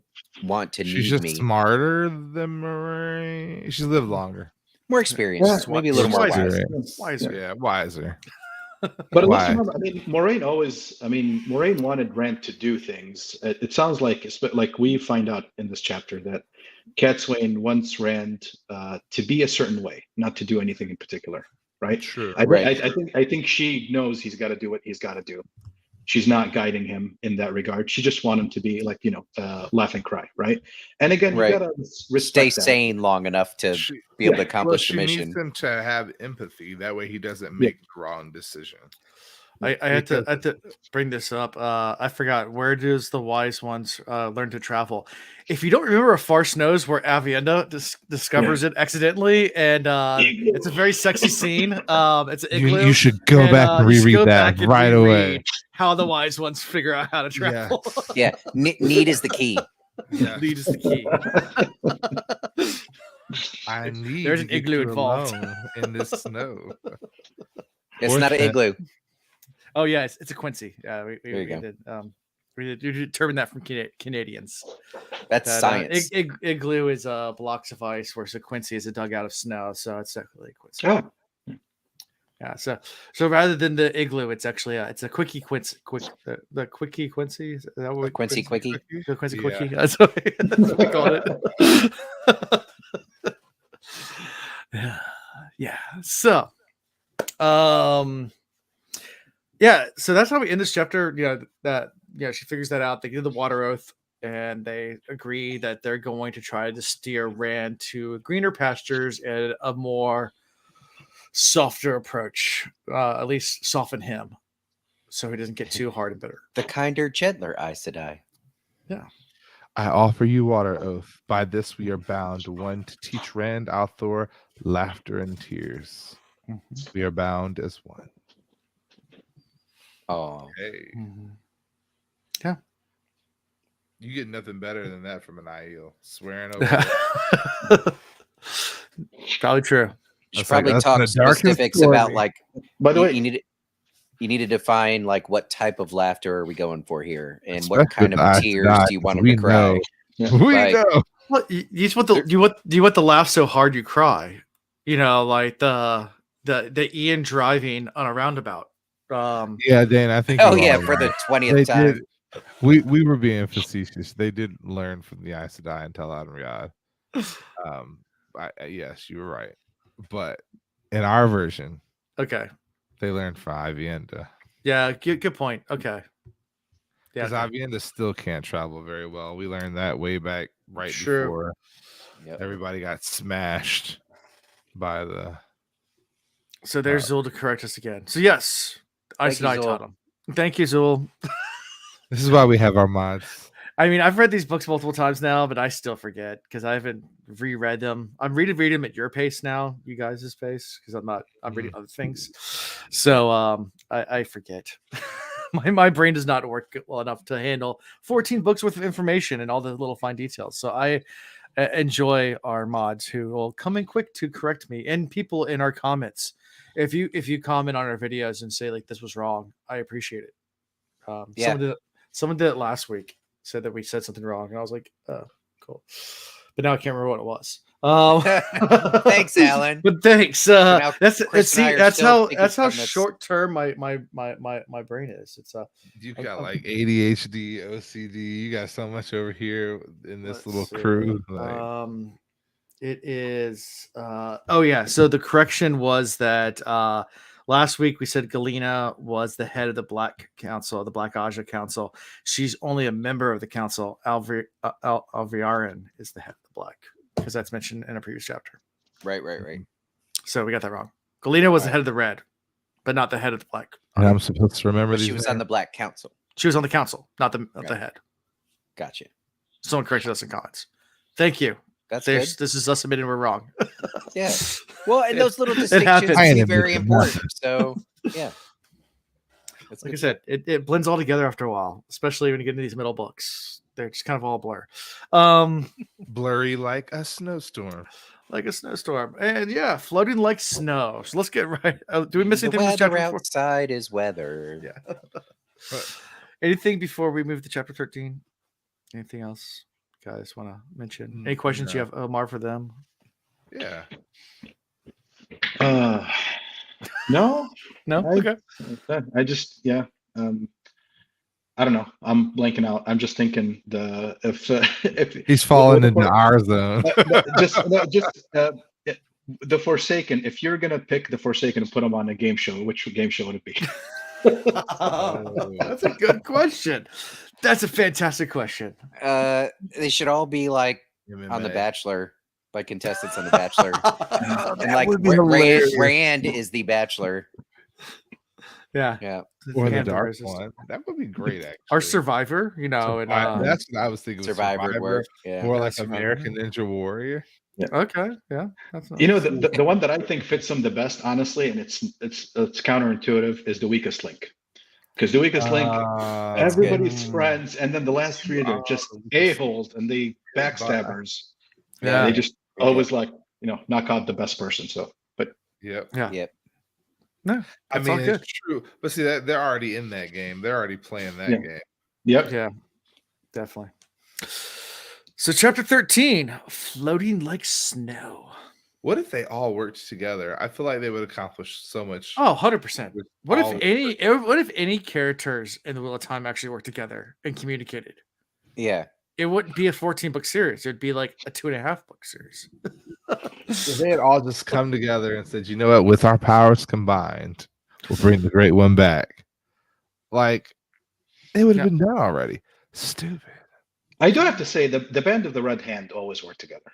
Speaker 3: want to need me.
Speaker 2: She's just smarter than Moraine. She's lived longer.
Speaker 3: More experienced, maybe a little more
Speaker 1: wiser.
Speaker 2: Yeah, wiser.
Speaker 4: But let's remember, I mean, Moraine wanted Rand to do things. It sounds like we find out in this chapter that Cadsuane wants Rand to be a certain way, not to do anything in particular, right?
Speaker 2: Sure.
Speaker 4: I think she knows he's got to do what he's got to do. She's not guiding him in that regard. She just wants him to be like, laugh and cry, right? And again, you gotta
Speaker 3: stay sane long enough to be able to accomplish the mission.
Speaker 2: She needs him to have empathy. That way he doesn't make the wrong decision.
Speaker 1: I had to bring this up. I forgot. Where does the wise ones learn to travel? If you don't remember, A Farce Knows, where Avienda discovers it accidentally, and it's a very sexy scene. It's an igloo.
Speaker 2: You should go back and reread that right away.
Speaker 1: how the wise ones figure out how to travel.
Speaker 3: Yeah, need is the key.
Speaker 2: Yeah.
Speaker 1: Need is the key.
Speaker 2: I need
Speaker 1: There's
Speaker 2: to
Speaker 1: an
Speaker 2: get
Speaker 1: igloo
Speaker 2: you
Speaker 1: involved.
Speaker 2: alone in this snow.
Speaker 3: It's not an igloo.
Speaker 1: Oh yeah, it's a Quincy. Yeah, we
Speaker 3: There you go.
Speaker 1: did. We determined that from Canadians.
Speaker 3: That's
Speaker 1: That,
Speaker 3: science.
Speaker 1: Igloo is blocks of ice, whereas a Quincy is a dugout of snow. So it's definitely a Quincy.
Speaker 4: Oh,
Speaker 1: Yeah. So rather than the igloo, it's actually it's a quickie Quincy. The quickie Quincy. Is that what
Speaker 3: Quincy Quickie.
Speaker 1: The Quincy
Speaker 2: Yeah.
Speaker 1: quickie. That's what we called it. Yeah. So, yeah. So that's how we end this chapter. She figures that out. They do the water oath, and they agree that they're going to try to steer Rand to greener pastures and a more softer approach. At least soften him, so he doesn't get too hard and bitter.
Speaker 3: The kinder, gentler Aes Sedai.
Speaker 1: Yeah.
Speaker 2: I offer you water oath. By this we are bound, one to teach Rand al'Thor laughter and tears. We are bound as one.
Speaker 3: Oh,
Speaker 2: Hey,
Speaker 1: Yeah.
Speaker 2: you get nothing better than that from an Aiel. Swearing over.
Speaker 1: Probably true.
Speaker 3: should
Speaker 2: That's like
Speaker 3: probably
Speaker 2: us in
Speaker 3: talk
Speaker 2: the darkest
Speaker 3: specifics
Speaker 2: story.
Speaker 3: about like.
Speaker 4: by the way,
Speaker 3: You need to define like what type of laughter are we going for here, and
Speaker 2: Especially
Speaker 3: what kind
Speaker 2: with
Speaker 3: of
Speaker 2: Aes
Speaker 3: tears
Speaker 2: Sedai,
Speaker 3: do you want them
Speaker 2: we
Speaker 3: to cry?
Speaker 2: know.
Speaker 4: Yeah.
Speaker 2: We
Speaker 3: Right.
Speaker 2: know.
Speaker 1: Well, you just want you want the laugh so hard you cry. Like the Ian driving on a roundabout.
Speaker 2: Yeah, Dan, I think
Speaker 3: Oh
Speaker 2: you
Speaker 3: yeah,
Speaker 2: are
Speaker 3: for the
Speaker 2: right.
Speaker 3: 20th
Speaker 2: They
Speaker 3: time.
Speaker 2: did. We were being facetious. They did learn from the Aes Sedai and Tel and Riyadh. Yes, you were right. But in our version,
Speaker 1: Okay.
Speaker 2: they learned from Avienda.
Speaker 1: Yeah. Good point. Okay. Yeah.
Speaker 2: Because Avienda still can't travel very well. We learned that way back right
Speaker 1: Sure.
Speaker 2: before
Speaker 3: Yep.
Speaker 2: everybody got smashed by the.
Speaker 1: So there's Zul to correct us again. So yes, Aes
Speaker 3: Thank you,
Speaker 1: Sedai taught
Speaker 3: Zul.
Speaker 1: him. Thank you, Zul.
Speaker 2: This is why we have our mods.
Speaker 1: I mean, I've read these books multiple times now, but I still forget because I haven't reread them. I'm reading them at your pace now, you guys' pace, because I'm reading other things. So I forget. my brain does not work well enough to handle 14 books worth of information and all the little fine details. So I enjoy our mods who will come in quick to correct me, and people in our comments. If you comment on our videos and say like this was wrong, I appreciate it.
Speaker 3: Yeah.
Speaker 1: Someone did it last week. Said that we said something wrong, and I was like, "Oh, cool," but now I can't remember what it was.
Speaker 3: Thanks, Alan.
Speaker 1: But thanks.
Speaker 3: now
Speaker 1: That's
Speaker 3: Chris and I are still taking
Speaker 1: that's how
Speaker 3: comments.
Speaker 1: short term my brain is. It's
Speaker 2: You
Speaker 1: I'm-
Speaker 2: got like ADHD, OCD. You got so much over here in this
Speaker 1: Let's
Speaker 2: little
Speaker 1: see.
Speaker 2: crew. Like,
Speaker 1: It is. Oh yeah. So the correction was that last week we said Galena was the head of the Black Council, the Black Aja Council. She's only a member of the council. Alviarin is the head of the Black, because that's mentioned in a previous chapter.
Speaker 3: Right.
Speaker 1: So we got that wrong. Galena was the head of the Red, but not the head of the Black.
Speaker 2: and I'm supposed to remember
Speaker 3: But
Speaker 2: these.
Speaker 3: she was on the Black Council.
Speaker 1: She was on the council, not the head.
Speaker 3: Gotcha.
Speaker 1: Someone corrected us in comments. Thank you.
Speaker 3: That's good.
Speaker 1: This is us admitting we're wrong.
Speaker 3: Yeah. Well, and those little
Speaker 1: happens.
Speaker 3: distinctions
Speaker 2: I
Speaker 3: seem
Speaker 2: ain't
Speaker 3: very
Speaker 2: admitting
Speaker 3: important. So yeah. That's
Speaker 1: Like I
Speaker 3: good.
Speaker 1: said, it blends all together after a while, especially when you get into these middle books. They're just kind of all blur.
Speaker 2: blurry like a snowstorm.
Speaker 1: Like a snowstorm. And yeah, floating like snow. So let's get right. Do we miss
Speaker 3: The
Speaker 1: anything in this
Speaker 3: weather
Speaker 1: chapter?
Speaker 3: outside is weather.
Speaker 1: Yeah. Anything before we move to chapter 13? Anything else you guys want to mention? Any questions you have, Omar, for them?
Speaker 2: Yeah.
Speaker 4: No,
Speaker 1: No?
Speaker 4: I-
Speaker 1: Okay.
Speaker 4: I just I don't know. I'm blanking out. I'm just thinking if
Speaker 2: He's falling
Speaker 4: what-
Speaker 2: into our zone.
Speaker 4: the Forsaken. If you're gonna pick the Forsaken and put them on a game show, which game show would it be?
Speaker 1: That's a good question. That's a fantastic question.
Speaker 3: They should all be like on The
Speaker 2: MMA.
Speaker 3: Bachelor, like contestants on The Bachelor. And
Speaker 1: That
Speaker 3: like
Speaker 1: would be
Speaker 3: Rand,
Speaker 1: hilarious.
Speaker 3: Rand is the Bachelor.
Speaker 1: Yeah.
Speaker 3: Yeah.
Speaker 2: Or the
Speaker 1: Hand
Speaker 2: dark
Speaker 1: resist-
Speaker 2: one. That would be great, actually.
Speaker 1: Our Survivor, and
Speaker 2: That's what I was thinking.
Speaker 3: Survivor would work. Yeah.
Speaker 2: More
Speaker 1: Yeah,
Speaker 2: like
Speaker 1: Survivor.
Speaker 2: American Ninja Warrior.
Speaker 1: okay, yeah, that's
Speaker 4: You know, the one that I think fits them the best, honestly, and it's counterintuitive, is the weakest link. Because the weakest link,
Speaker 1: That's
Speaker 4: everybody's
Speaker 2: good.
Speaker 4: friends, and then the last three they're just a-holes and they backstabbers.
Speaker 1: Yeah.
Speaker 4: They just always like knock out the best person. So, but
Speaker 2: Yep.
Speaker 1: Yeah.
Speaker 3: Yep.
Speaker 1: No,
Speaker 2: I
Speaker 1: that's all
Speaker 2: mean,
Speaker 1: good.
Speaker 2: it's true. But see that they're already in that game. They're already playing that game.
Speaker 4: yep.
Speaker 1: Yeah, definitely. So chapter 13, floating like snow.
Speaker 2: What if they all worked together? I feel like they would accomplish so much.
Speaker 1: Oh, 100%.
Speaker 2: with
Speaker 1: What
Speaker 2: all-
Speaker 1: if any characters in the Wheel of Time actually worked together and communicated?
Speaker 3: Yeah.
Speaker 1: It wouldn't be a 14-book series. It'd be like a 2.5-book series.
Speaker 2: If they had all just come together and said, you know what, with our powers combined, we'll bring the Great One back. Like, it would have been done already. Stupid.
Speaker 4: I do have to say the Band of the Red Hand always work together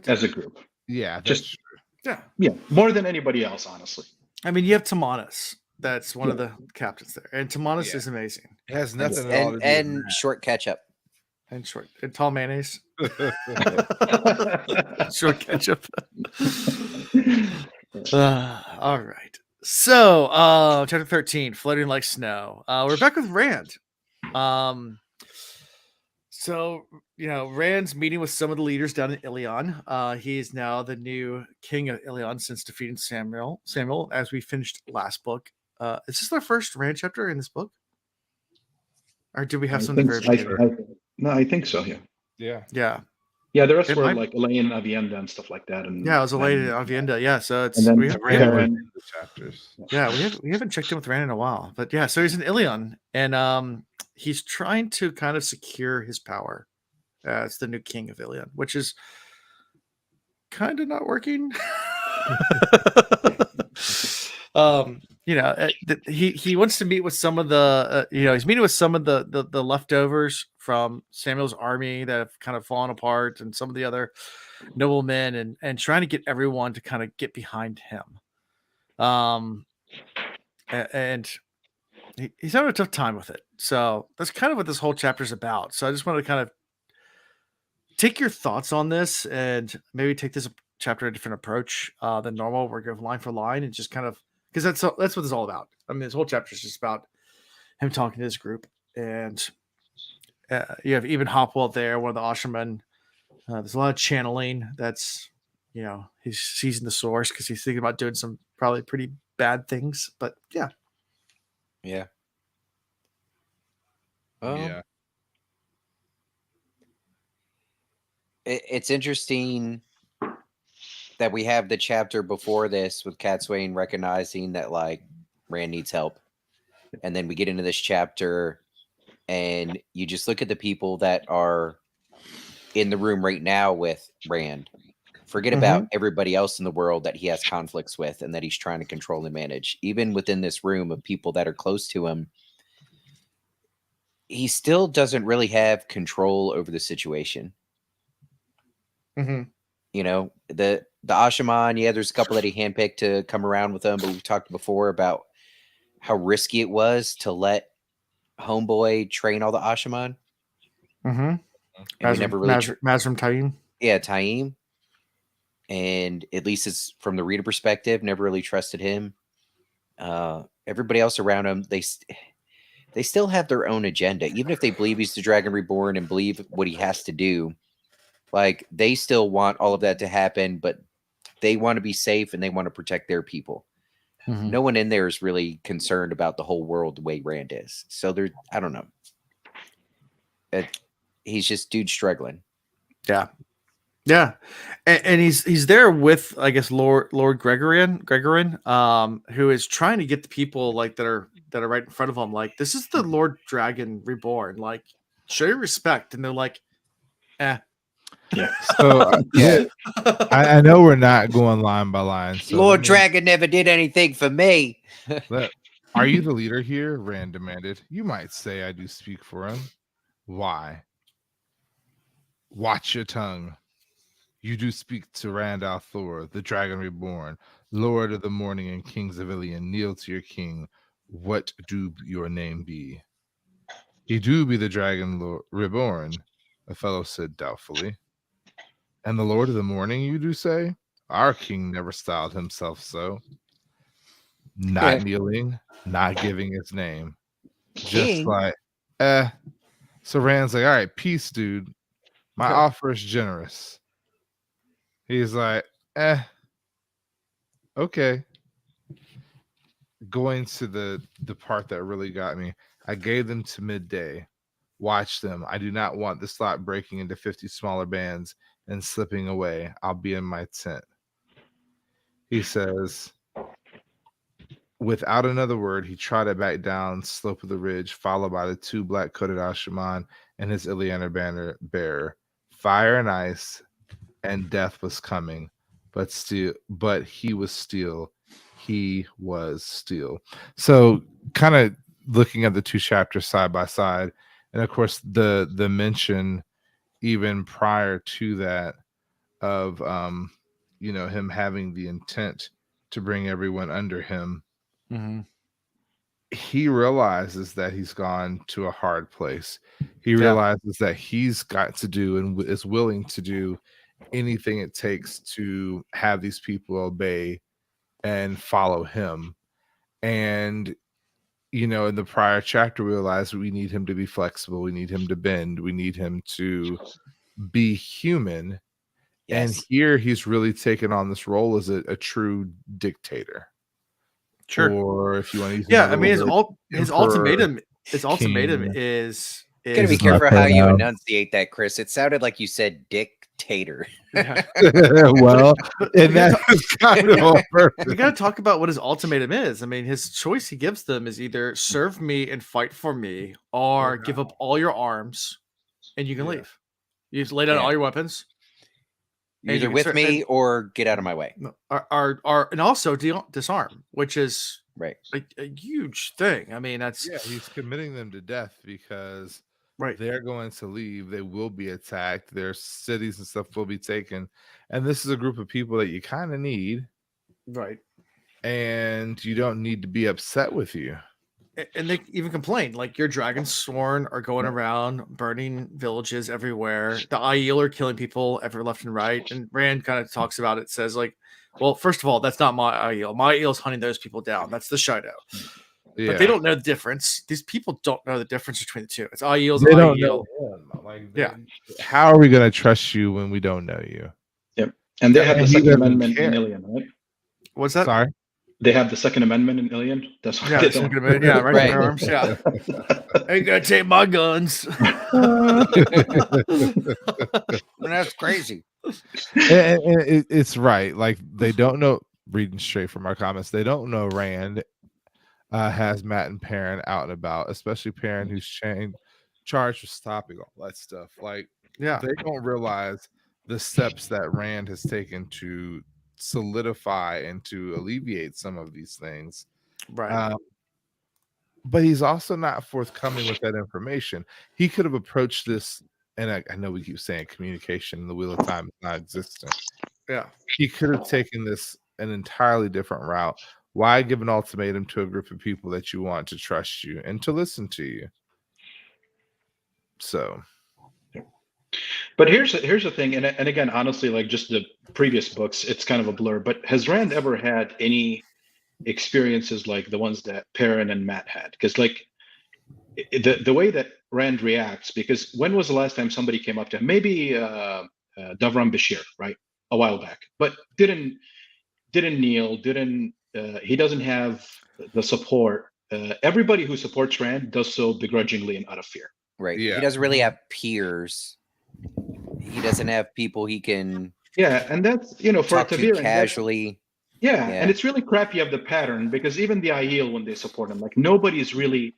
Speaker 4: as a group.
Speaker 2: Yeah,
Speaker 4: Just
Speaker 1: Yeah.
Speaker 4: more than anybody else, honestly.
Speaker 1: I mean, you have Timanis. That's one of the captains there. And Timanis is amazing.
Speaker 2: it has nothing at all to do
Speaker 3: And
Speaker 2: with
Speaker 3: short ketchup.
Speaker 1: And short and tall mayonnaise.
Speaker 2: that.
Speaker 1: Short ketchup. All right. So chapter 13, floating like snow. We're back with Rand. So Rand's meeting with some of the leaders down in Ilion. He is now the new king of Ilion since defeating Samuel, as we finished last book. Is this our first Rand chapter in this book? Or did we have some at the very beginning?
Speaker 4: I think so. Yeah.
Speaker 2: Yeah.
Speaker 4: Yeah, the rest
Speaker 1: It
Speaker 4: were
Speaker 1: might-
Speaker 4: like Elaine, Avienda, and stuff like that. And
Speaker 1: Yeah, it was a lady in Avienda. Yeah, so it's
Speaker 4: And then
Speaker 1: we have,
Speaker 4: Karen.
Speaker 2: The chapters.
Speaker 1: we haven't checked in with Rand in a while, but yeah, so he's in Ilion, and he's trying to kind of secure his power as the new king of Ilion, which is kind of not working. He wants to meet with some of the he's meeting with some of the leftovers from Samuel's army that have kind of fallen apart, and some of the other noblemen, and trying to get everyone to kind of get behind him. And he's having a tough time with it. So that's kind of what this whole chapter is about. So I just want to kind of take your thoughts on this and maybe take this chapter a different approach than normal. We're going line for line and just kind of, because that's what it's all about. I mean, this whole chapter is just about him talking to his group, and you have even Hopwell there, one of the Oshermen. There's a lot of channeling. That's he's seizing the source because he's thinking about doing some probably pretty bad things. But yeah.
Speaker 2: Yeah.
Speaker 3: It's interesting that we have the chapter before this with Cadsuane recognizing that like Rand needs help, and then we get into this chapter and you just look at the people that are in the room right now with Rand. Forget about everybody else in the world that he has conflicts with and that he's trying to control and manage. Even within this room of people that are close to him, he still doesn't really have control over the situation. The Ashaman, there's a couple that he handpicked to come around with him, but we've talked before about how risky it was to let Homeboy train all the Ashaman.
Speaker 1: And
Speaker 3: we never really
Speaker 1: Mazrim Taim.
Speaker 3: Yeah, Taim. And at least it's from the reader perspective, never really trusted him. Everybody else around him, they still have their own agenda. Even if they believe he's the Dragon Reborn and believe what he has to do, like they still want all of that to happen, but they want to be safe and they want to protect their people. No one in there is really concerned about the whole world the way Rand is. So I don't know. He's just dude struggling.
Speaker 1: Yeah, and he's there with, I guess, Lord Gregorin, who is trying to get the people like that are right in front of him. Like, this is the Lord Dragon Reborn. Like, show your respect. And they're like, eh.
Speaker 4: Yeah.
Speaker 2: So I know we're not going line by line. So
Speaker 3: Lord Dragon never did anything for me.
Speaker 2: Are you the leader here? Rand demanded. You might say I do speak for him. Why? Watch your tongue. You do speak to Rand al'Thor, the Dragon Reborn, Lord of the Morning and Kings of Ilion. Kneel to your king. What do your name be? He do be the Dragon Reborn, a fellow said doubtfully. And the Lord of the Morning, you do say? Our king never styled himself so. not kneeling, not giving his name. Just
Speaker 3: King.
Speaker 2: like, So Rand's like, all right, peace, dude. My offer is generous. He's like, okay. Going to the part that really got me. I gave them to midday. Watch them. I do not want the slot breaking into 50 smaller bands and slipping away. I'll be in my tent. He says, without another word, he trotted back down slope of the ridge, followed by the 2 black-coated Ashaman and his Ilianer banner bearer. Fire and ice and death was coming, but he was steel. He was steel. So kind of looking at the 2 chapters side by side, and of course the mention even prior to that of him having the intent to bring everyone under him.
Speaker 1: Mm-hmm.
Speaker 2: He realizes that he's gone to a hard place. He realizes that he's got to do and is willing to do anything it takes to have these people obey and follow him. And in the prior chapter, we realized we need him to be flexible. We need him to bend. We need him to be human.
Speaker 3: Yes.
Speaker 2: And here he's really taken on this role as a true dictator.
Speaker 1: Sure.
Speaker 2: Or if you want to use
Speaker 1: I mean, his ultimatum is
Speaker 3: gotta be careful how you enunciate that, Chris. It sounded like you said dictator.
Speaker 1: Yeah.
Speaker 2: Well, and that's kind of
Speaker 1: we got to talk about what his ultimatum is. I mean, his choice he gives them is either serve me and fight for me, or give up all your arms and you can leave. You just lay down all your weapons.
Speaker 3: You're either with me or get out of my way.
Speaker 1: And also disarm, which is
Speaker 3: right
Speaker 1: a huge thing. I mean, that's
Speaker 2: he's committing them to death because
Speaker 1: right.
Speaker 2: They're going to leave. They will be attacked. Their cities and stuff will be taken. And this is a group of people that you kind of need.
Speaker 1: Right.
Speaker 2: And you don't need to be upset with you.
Speaker 1: And they even complain, like, your Dragonsworn are going around burning villages everywhere. The Aiel are killing people ever left and right. And Rand kind of talks about it, says, like, well, first of all, that's not my Aiel. My Aiel's hunting those people down. That's the Shido.
Speaker 2: Yeah.
Speaker 1: But they don't know the difference. These people don't know the difference between the two. It's Aiel's
Speaker 2: they don't
Speaker 1: Aiel.
Speaker 2: know him. How are we going to trust you when we don't know you?
Speaker 4: Yep. And they have the Second Amendment in Ilion, right?
Speaker 1: What's that?
Speaker 2: Sorry?
Speaker 4: They have the Second Amendment in Ilion. That's why
Speaker 1: they don't. Right in their arms. Yeah. Ain't gonna take my guns.
Speaker 3: That's crazy.
Speaker 2: And it's right. Like, they don't know, reading straight from our comments, they don't know Rand has Matt and Perrin out and about, especially Perrin, who's charged with stopping all that stuff. Like, they don't realize the steps that Rand has taken to solidify and to alleviate some of these things.
Speaker 1: Right.
Speaker 2: But he's also not forthcoming with that information. He could have approached this, and I know we keep saying communication in the Wheel of Time is not existent.
Speaker 1: Yeah.
Speaker 2: He could have taken this an entirely different route. Why give an ultimatum to a group of people that you want to trust you and to listen to you? So,
Speaker 4: but here's the thing, and again, honestly, like, just the previous books, it's kind of a blur. But has Rand ever had any experiences like the ones that Perrin and Matt had? Because, like, the way that Rand reacts, because when was the last time somebody came up to him? Maybe Davram Bashir, right, a while back, but didn't kneel, he doesn't have the support. Everybody who supports Rand does so begrudgingly and out of fear.
Speaker 3: Right.
Speaker 2: Yeah.
Speaker 3: He doesn't really have peers. He doesn't have people he can.
Speaker 4: Yeah, and that's for Tavir
Speaker 3: casually.
Speaker 4: Yeah, and it's really crap you have the pattern, because even the Aiel, when they support him, like, nobody's really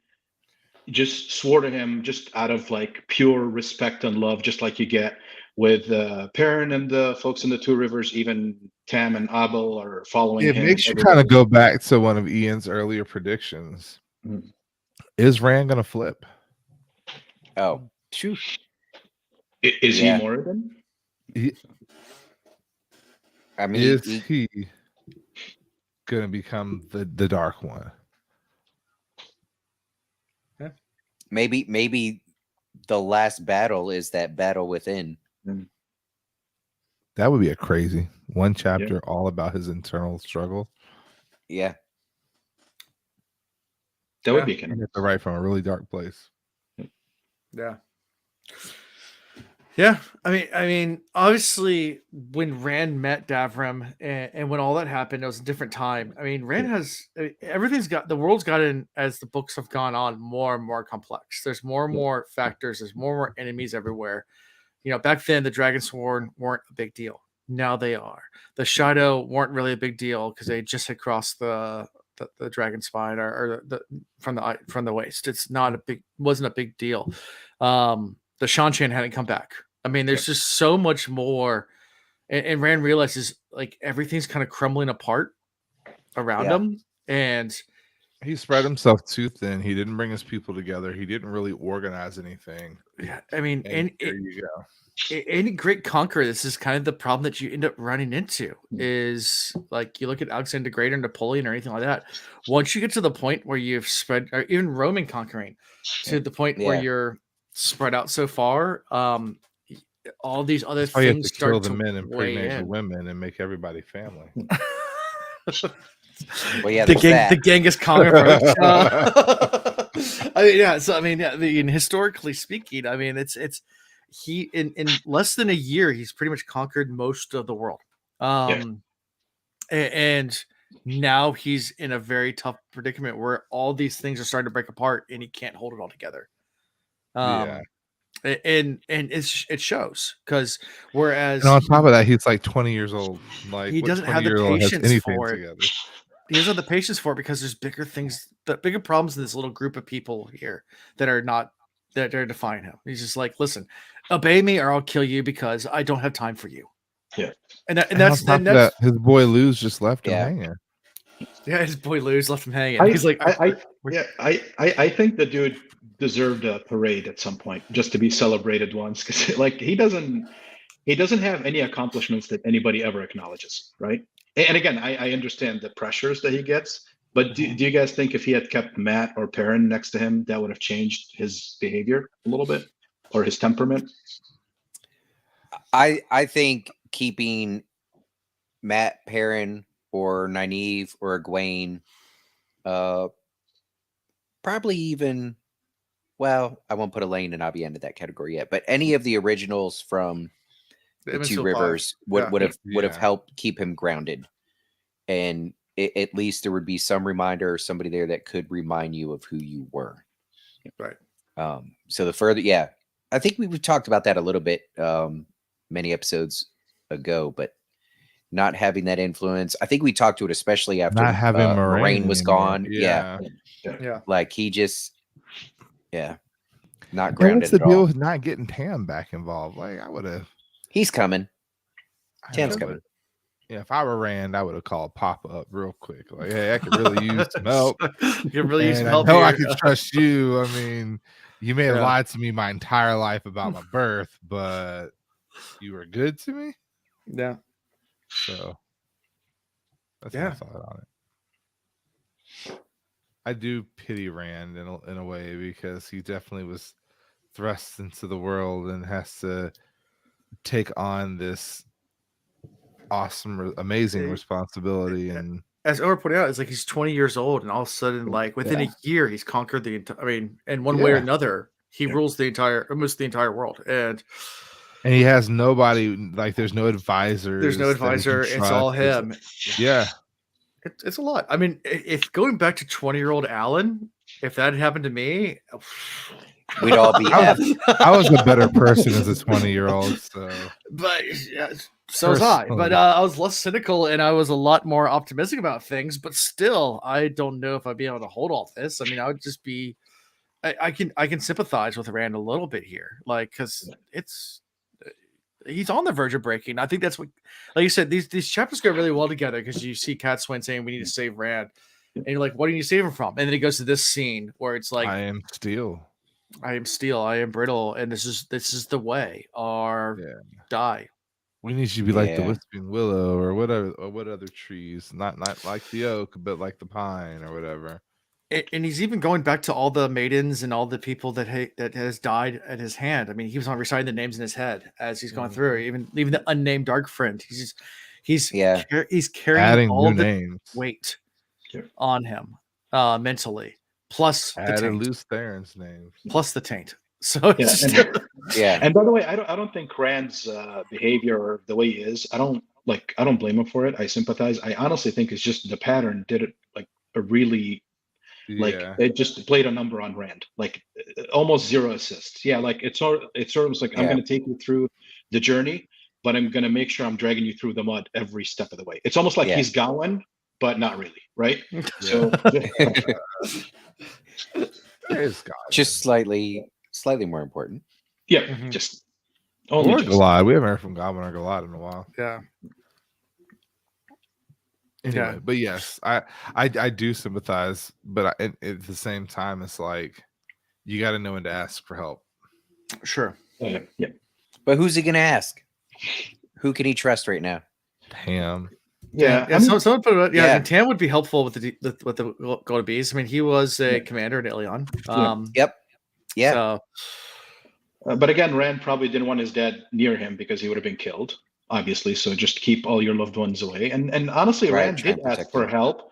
Speaker 4: just swore to him just out of, like, pure respect and love, just like you get with Perrin and the folks in the Two Rivers. Even Tam and Abel are following him.
Speaker 2: It makes you kind of go back to one of Ian's earlier predictions. Mm-hmm. Is Rand going to flip?
Speaker 3: Oh, shoot.
Speaker 4: Is he Moradin?
Speaker 3: I mean,
Speaker 2: is he going to become the Dark One?
Speaker 1: Yeah.
Speaker 3: Maybe the last battle is that battle within.
Speaker 2: That would be a crazy one chapter all about his internal struggle.
Speaker 3: Yeah.
Speaker 4: That would be
Speaker 2: You
Speaker 4: canon.
Speaker 2: have to write from a really dark place.
Speaker 1: Yeah. Yeah, I mean, obviously, when Rand met Davram and when all that happened, it was a different time. I mean, Rand has everything's got the world's gotten as the books have gone on more and more complex. There's more and more factors. There's more and more enemies everywhere. Back then the Dragonsworn weren't a big deal. Now they are. The Shadow weren't really a big deal because they just had crossed the dragon spine or the from the waist. It's not wasn't a big deal. The Shanchan hadn't come back. I mean, there's just so much more, and Rand realizes like everything's kind of crumbling apart around him, and
Speaker 2: he spread himself too thin. He didn't bring his people together. He didn't really organize anything.
Speaker 1: Yeah, I mean,
Speaker 2: and there you go.
Speaker 1: Any great conqueror, this is kind of the problem that you end up running into is like you look at Alexander the Great or Napoleon or anything like that. Once you get to the point where you've spread, or even Roman conquering, to the point where you're spread out so far, all these other things start
Speaker 2: kill
Speaker 1: to
Speaker 2: the men and pregnate the
Speaker 1: in.
Speaker 2: women and make everybody family.
Speaker 3: Well, yeah,
Speaker 1: the Genghis Khan approach. I mean, yeah. So I mean, yeah. Historically speaking, I mean, it's he in less than a year, he's pretty much conquered most of the world. And now he's in a very tough predicament where all these things are starting to break apart, and he can't hold it all together. And it shows because whereas
Speaker 2: and on top of that, he's like 20 years old. Like
Speaker 1: he doesn't have the patience for it.
Speaker 2: Together?
Speaker 1: He doesn't have the patience for it because there's bigger things, bigger problems in this little group of people here that are defying him. He's just like, listen, obey me or I'll kill you because I don't have time for you.
Speaker 4: Yeah,
Speaker 1: and that's
Speaker 2: his boy Luz just left him hanging.
Speaker 1: Yeah, his boy Luz left him hanging. He's like,
Speaker 4: I think the dude deserved a parade at some point just to be celebrated once because like he doesn't have any accomplishments that anybody ever acknowledges, right? And again, I understand the pressures that he gets, but do you guys think if he had kept Matt or Perrin next to him, that would have changed his behavior a little bit or his temperament?
Speaker 3: I think keeping Matt, Perrin, or Nynaeve or Egwene, probably even, well, I won't put Elaine and Avienne in that category yet, but any of the originals from the Two Rivers would have helped keep him grounded, and at least there would be some reminder or somebody there that could remind you of who you were.
Speaker 1: Right.
Speaker 3: So the further, I think we've talked about that a little bit many episodes ago, but not having that influence. I think we talked to it especially after
Speaker 2: not having
Speaker 3: Moraine was gone.
Speaker 1: Yeah.
Speaker 3: Like he just, not grounded.
Speaker 2: What's the
Speaker 3: at
Speaker 2: deal
Speaker 3: all.
Speaker 2: with not getting Tam back involved? Like I would have.
Speaker 3: He's coming. Tam's coming.
Speaker 2: Yeah, if I were Rand, I would have called Papa up real quick. Like, hey, I could really use some help.
Speaker 1: You could really use some help.
Speaker 2: I know I can trust you. I mean, you may have lied to me my entire life about my birth, but you were good to me.
Speaker 1: Yeah.
Speaker 2: So that's my thought on it. I do pity Rand in a way because he definitely was thrust into the world and has to take on this awesome, amazing responsibility. And
Speaker 1: as Omer pointed out, it's like he's 20 years old, and all of a sudden, like within a year, he's conquered the entire. I mean, in one way or another, he rules almost the entire world, and
Speaker 2: he has nobody. Like, there's no advisor.
Speaker 1: There's no advisor. It's all him. It's a lot. I mean, if going back to 20-year-old Alan, if that had happened to me,
Speaker 3: we'd all be.
Speaker 2: I was a better person as a 20-year-old. So,
Speaker 1: but so was I. But I was less cynical and I was a lot more optimistic about things. But still, I don't know if I'd be able to hold all this. I mean, I would just be. I can sympathize with Rand a little bit here, like because he's on the verge of breaking. I think that's what, like you said, these chapters go really well together because you see Cadsuane saying we need to save Rand, and you're like, what do you save him from? And then it goes to this scene where it's like,
Speaker 2: I am steel,
Speaker 1: I am brittle, and this is the way, or die.
Speaker 2: We need you to be like the Whispering Willow or whatever, or what other trees, not like the oak, but like the pine or whatever.
Speaker 1: And he's even going back to all the maidens and all the people that has died at his hand. I mean, he was on reciting the names in his head as he's going through. Even the unnamed dark friend. He's carrying
Speaker 2: adding
Speaker 1: all
Speaker 2: new
Speaker 1: the
Speaker 2: names.
Speaker 1: weight on him mentally. plus the
Speaker 2: Added
Speaker 1: taint,
Speaker 2: loose Theron's name.
Speaker 1: plus the taint. So
Speaker 4: Yeah,
Speaker 1: it's just,
Speaker 3: Yeah.
Speaker 4: And by the way, I don't think Rand's behavior or the way he is, I don't blame him for it. I sympathize. I honestly think it's just the pattern did it like a really
Speaker 2: Yeah.
Speaker 4: it just played a number on Rand, like almost 0 assists. Yeah, like it's sort of like I'm
Speaker 3: Yeah.
Speaker 4: going to take you through the journey, but I'm going to make sure I'm dragging you through the mud every step of the way. It's almost like
Speaker 3: Yeah.
Speaker 4: he's Gawain, but not really, right? So
Speaker 2: Praise God.
Speaker 3: Just slightly more important.
Speaker 4: yeah,
Speaker 1: Mhm.
Speaker 4: just only
Speaker 2: Or
Speaker 4: just.
Speaker 2: Galad. We haven't heard from Goblin or Galad in a while.
Speaker 1: yeah.
Speaker 2: Anyway,
Speaker 1: Yeah.
Speaker 2: but yes, I do sympathize, but at the same time, it's like you got to know when to ask for help.
Speaker 1: Sure.
Speaker 4: Yeah, yeah.
Speaker 3: But who's he gonna ask? Who can he trust right now?
Speaker 2: Pam.
Speaker 4: Yeah,
Speaker 1: Yeah.
Speaker 4: I mean,
Speaker 1: Someone put it. Yeah.
Speaker 3: Yeah.
Speaker 1: And Tam would be helpful with the go to bees. I mean, he was a commander in Ilion.
Speaker 3: Yep. Yeah.
Speaker 1: So,
Speaker 4: but again, Rand probably didn't want his dad near him because he would have been killed, obviously. So just keep all your loved ones away. And honestly,
Speaker 3: Right,
Speaker 4: Rand
Speaker 3: try and
Speaker 4: did ask
Speaker 3: protect
Speaker 4: for
Speaker 3: them.
Speaker 4: help,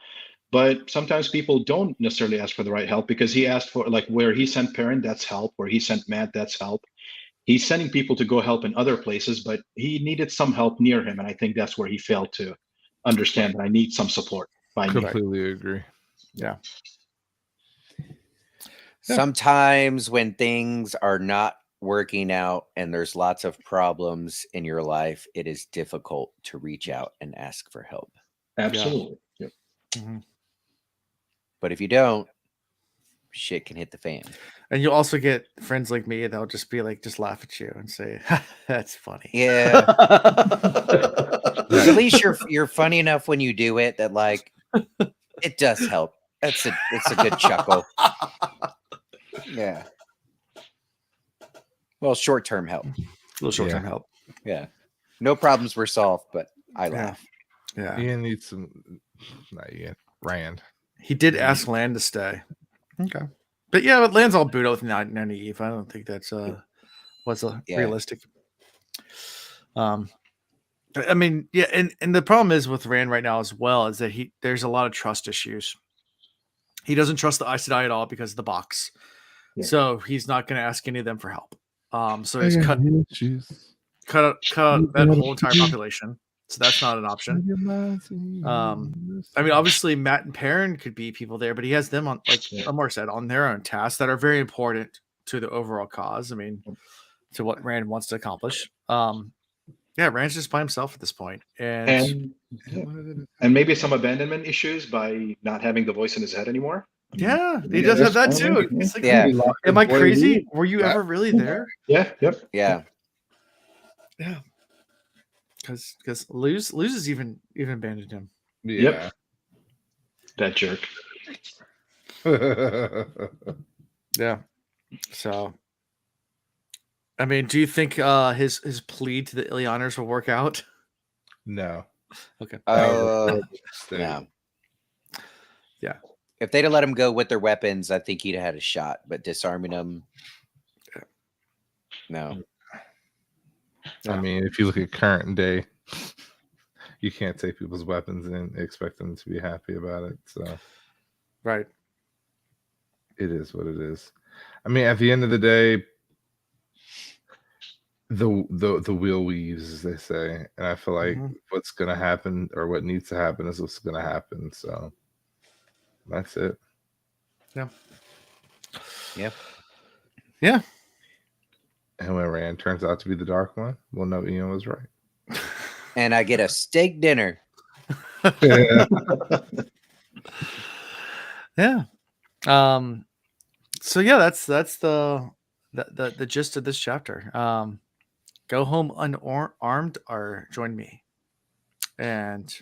Speaker 4: but sometimes people don't necessarily ask for the right help because he asked for like where he sent Perrin, that's help. Where he sent Matt, that's help. He's sending people to go help in other places, but he needed some help near him, and I think that's where he failed to understand that I need some support by me.
Speaker 2: Completely agree.
Speaker 1: yeah.
Speaker 3: Sometimes when things are not working out and there's lots of problems in your life, it is difficult to reach out and ask for help.
Speaker 4: Absolutely. Yeah.
Speaker 1: Mhm.
Speaker 3: But if you don't, shit can hit the fan.
Speaker 1: And you'll also get friends like me that'll just be like, just laugh at you and say, "That's funny."
Speaker 3: Yeah. At least you're funny enough when you do it that like it does help. It's a good chuckle. Yeah. Well, short-term help.
Speaker 1: A little short-term help.
Speaker 3: Yeah. No problems were solved, but I
Speaker 1: Yeah.
Speaker 3: laugh.
Speaker 1: Yeah.
Speaker 2: Ian needs some. Not Ian. Rand.
Speaker 1: He did ask Land to stay. Okay. But yeah, but Land's all booed out with naive. I don't think that's what's realistic. I mean, yeah, and the problem is with Rand right now as well is that there's a lot of trust issues. He doesn't trust the Aes Sedai at all because of the box.
Speaker 4: Yeah.
Speaker 1: So he's not going to ask any of them for help. So he's cut out that whole entire population. So that's not an option. I mean, obviously Matt and Perrin could be people there, but he has them on, like Amor said, on their own tasks that are very important to the overall cause. I mean, to what Rand wants to accomplish. Yeah, Rand's just by himself at this point. And
Speaker 4: maybe some abandonment issues by not having the voice in his head anymore.
Speaker 1: Yeah, he does have that too. He's like, am I crazy? Were you ever really there?
Speaker 4: Yeah, yep.
Speaker 3: Yeah.
Speaker 1: Yeah. Because Luz has even abandoned him.
Speaker 2: Yeah.
Speaker 4: Yep. That jerk.
Speaker 1: Yeah. So I mean, do you think his plea to the Illianers will work out?
Speaker 2: No.
Speaker 1: Okay.
Speaker 3: No.
Speaker 1: Yeah.
Speaker 3: If they'd have let him go with their weapons, I think he'd have had a shot. But disarming them, no.
Speaker 2: I mean, if you look at current day, you can't take people's weapons and expect them to be happy about it. So,
Speaker 1: right.
Speaker 2: It is what it is. I mean, at the end of the day, the wheel weaves, as they say, and I feel like what's going to happen or what needs to happen is what's going to happen. So that's it.
Speaker 1: Yeah.
Speaker 3: Yep.
Speaker 1: Yeah.
Speaker 2: And when Rand turns out to be the Dark One, we'll know Ian was right.
Speaker 3: And I get a steak dinner.
Speaker 1: Yeah. So yeah, that's the gist of this chapter. Go home unarmed or join me. And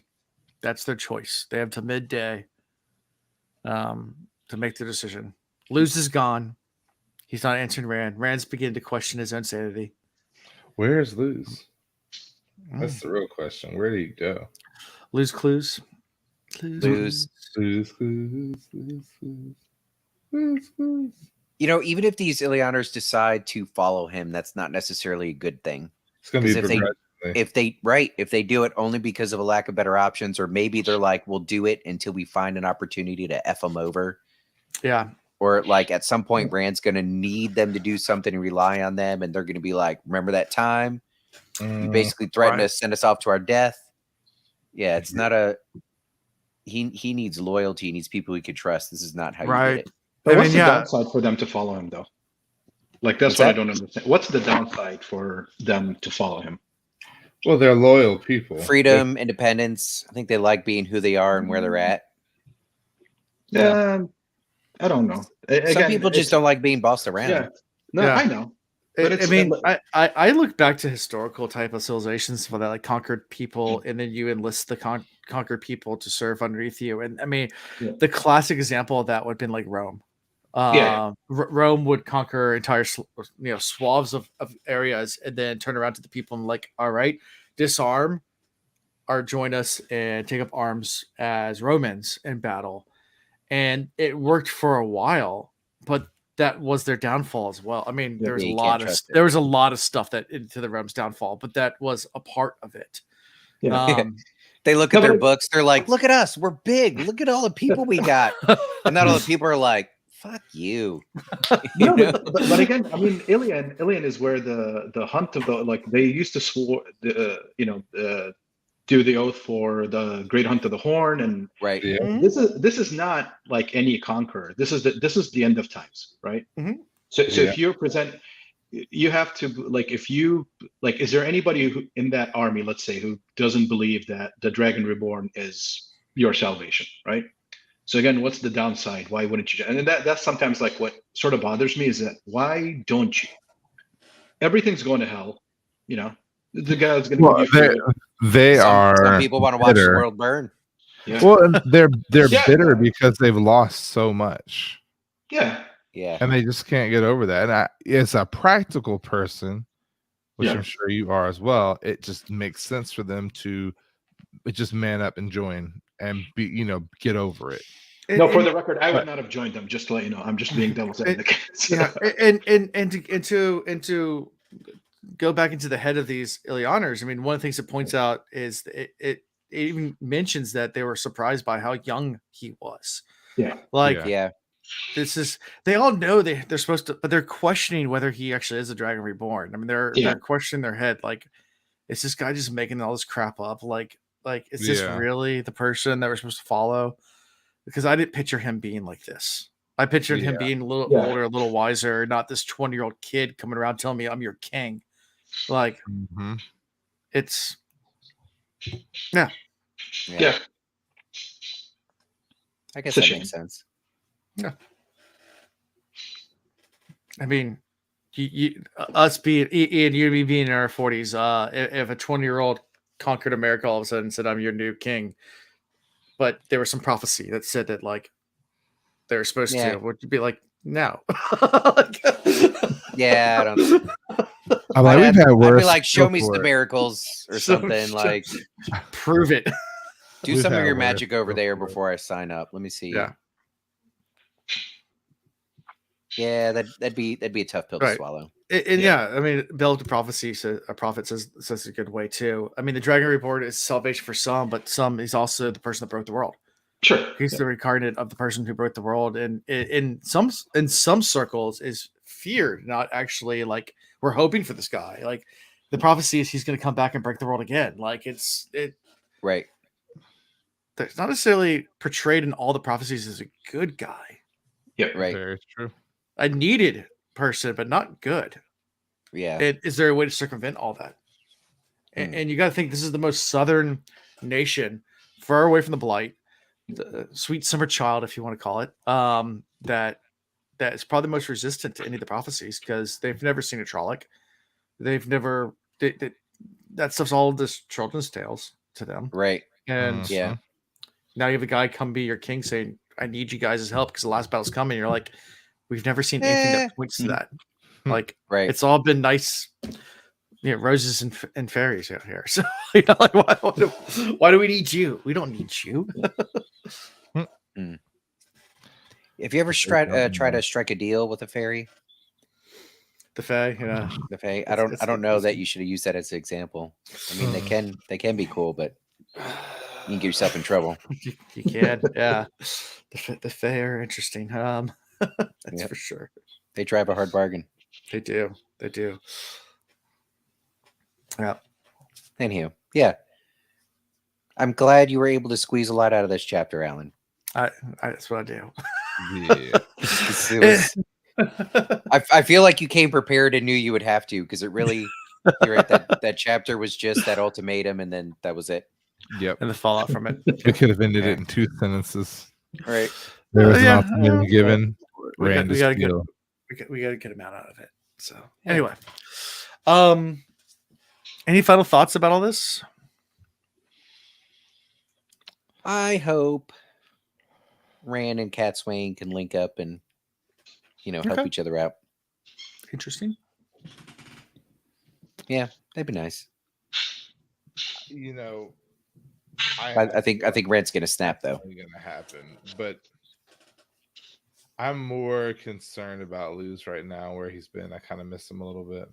Speaker 1: that's their choice. They have to midday to make the decision. Luz is gone. He's not answering Rand. Rand's beginning to question his own sanity.
Speaker 2: Where's Luz? That's the real question. Where did he go?
Speaker 1: Lose clues.
Speaker 3: Lose. You know, even if these Illianers decide to follow him, that's not necessarily a good thing.
Speaker 2: It's going to be
Speaker 3: if they do it only because of a lack of better options, or maybe they're like, we'll do it until we find an opportunity to F them over.
Speaker 1: Yeah.
Speaker 3: Or like at some point, Rand's going to need them to do something and rely on them, and they're going to be like, "Remember that time? You basically threatened to send us off to our death." Yeah, it's not a. He needs loyalty. He needs people he could trust. This is not how you get it.
Speaker 4: But what's the downside for them to follow him, though? Like that's
Speaker 3: What's
Speaker 4: what
Speaker 3: that?
Speaker 4: I don't understand. What's the downside for them to follow him?
Speaker 2: Well, they're loyal people.
Speaker 3: Freedom, independence. I think they like being who they are and where they're at.
Speaker 4: Yeah, I don't know.
Speaker 3: Some people just don't like being bossed around.
Speaker 4: Yeah, no,
Speaker 1: Yeah.
Speaker 4: I know. But
Speaker 1: I mean, I look back to historical type of civilizations where they like conquered people, and then you enlist the conquered people to serve underneath you. And I mean, the classic example of that would have been like Rome. Rome would conquer entire swaths of areas, and then turn around to the people and like, all right, disarm or join us and take up arms as Romans in battle. And it worked for a while, but that was their downfall as well. I mean, there was a lot of stuff that into the Rome's downfall, but that was a part of it.
Speaker 3: They look at their books, they're like, "Look at us, we're big. Look at all the people we got," and not all the people are like, "Fuck you."
Speaker 4: No, but again, I mean, Ilion is where the hunt of the like they used to swear, do the oath for the great hunt of the horn, and
Speaker 3: right.
Speaker 1: Mm-hmm.
Speaker 4: This is not like any conqueror. This is the end of times, right?
Speaker 1: Mm-hmm.
Speaker 4: So if you present, you have to like if you like, is there anybody who in that army, let's say, who doesn't believe that the Dragon Reborn is your salvation, right? So again, what's the downside? Why wouldn't you? And that's sometimes like what sort of bothers me is that why don't you? Everything's going to hell, The guy's going to give you
Speaker 3: Some people want to watch the world burn.
Speaker 4: Yeah.
Speaker 2: Well, and they're bitter because they've lost so much.
Speaker 4: Yeah.
Speaker 2: And they just can't get over that. And as a practical person, which I'm sure you are as well, it just makes sense for them to just man up and join and be, get over it.
Speaker 4: No, for the record, I would not have joined them. Just to let you know, I'm just being devil's advocate.
Speaker 1: Yeah, and to go back into the head of these Ilianers, I mean, one of the things it points out is it even mentions that they were surprised by how young he was. This is, they all know they're supposed to, but they're questioning whether he actually is a Dragon Reborn. I mean, they're questioning their head, like, is this guy just making all this crap up? Like is this really the person that we're supposed to follow? Because I didn't picture him being like this. I pictured him being a little older, a little wiser, not this 20-year-old kid coming around telling me I'm your king. Like, it's
Speaker 3: I guess that makes sense.
Speaker 1: Yeah. I mean, us being Ian, you and me being in our 40s, if a 20-year-old conquered America all of a sudden and said, "I'm your new king," but there was some prophecy that said that like they were supposed to, would you be like, no?
Speaker 3: Yeah, I don't.
Speaker 2: We've had worse.
Speaker 3: I'd be like, show me some miracles or something. Like,
Speaker 1: prove it.
Speaker 3: Do some of your magic over there before I sign up. Let me see. Yeah, that'd be a tough pill to swallow.
Speaker 1: I mean, Bill of the Prophecy says a prophet says a good way too. I mean, the Dragon Reborn is salvation for some, but some is also the person that broke the world.
Speaker 4: Sure,
Speaker 1: he's the reincarnate of the person who broke the world, and in some circles is feared, not actually like we're hoping for this guy. Like the prophecy is he's going to come back and break the world again. Like it's
Speaker 3: right.
Speaker 1: There's not necessarily portrayed in all the prophecies as a good guy.
Speaker 4: Yeah,
Speaker 3: right.
Speaker 2: Very true.
Speaker 1: A needed person, but not good.
Speaker 3: Yeah.
Speaker 1: Is there a way to circumvent all that? And you got to think this is the most southern nation, far away from the blight, the sweet summer child, if you want to call it. That is probably the most resistant to any of the prophecies because they've never seen a Trolloc. They've never that stuff's all just children's tales to them,
Speaker 3: right?
Speaker 1: And now you have a guy come be your king saying, "I need you guys' help because the last battle's coming." You're like, we've never seen anything that points to that. Like, it's all been nice, roses and fairies out here. So, like, why do we need you? We don't need you.
Speaker 3: Have you ever try to strike a deal with a fairy?
Speaker 1: The Fae,
Speaker 3: the Fae. I don't know that you should have used that as an example. I mean, they can be cool, but you can get yourself in trouble.
Speaker 1: You can, yeah. The Fae are interesting. That's for sure.
Speaker 3: They drive a hard bargain.
Speaker 1: They do. Yeah.
Speaker 3: Anyhow, yeah. I'm glad you were able to squeeze a lot out of this chapter, Alan.
Speaker 1: That's what I do.
Speaker 2: Yeah.
Speaker 3: I feel like you came prepared and knew you would have to, because it really, you're right, that chapter was just that ultimatum, and then that was it.
Speaker 2: Yep.
Speaker 1: And the fallout from it.
Speaker 2: We could have ended it in 2 sentences.
Speaker 3: Right.
Speaker 2: There was an ultimatum given.
Speaker 1: We got to get him out of it. So anyway, any final thoughts about all this?
Speaker 3: I hope Rand and Cadsuane can link up and help each other out.
Speaker 1: Interesting.
Speaker 3: Yeah, that'd be nice.
Speaker 2: I
Speaker 3: think Rand's gonna snap though.
Speaker 2: Gonna happen, but I'm more concerned about Luz right now, where he's been. I kind of miss him a little bit.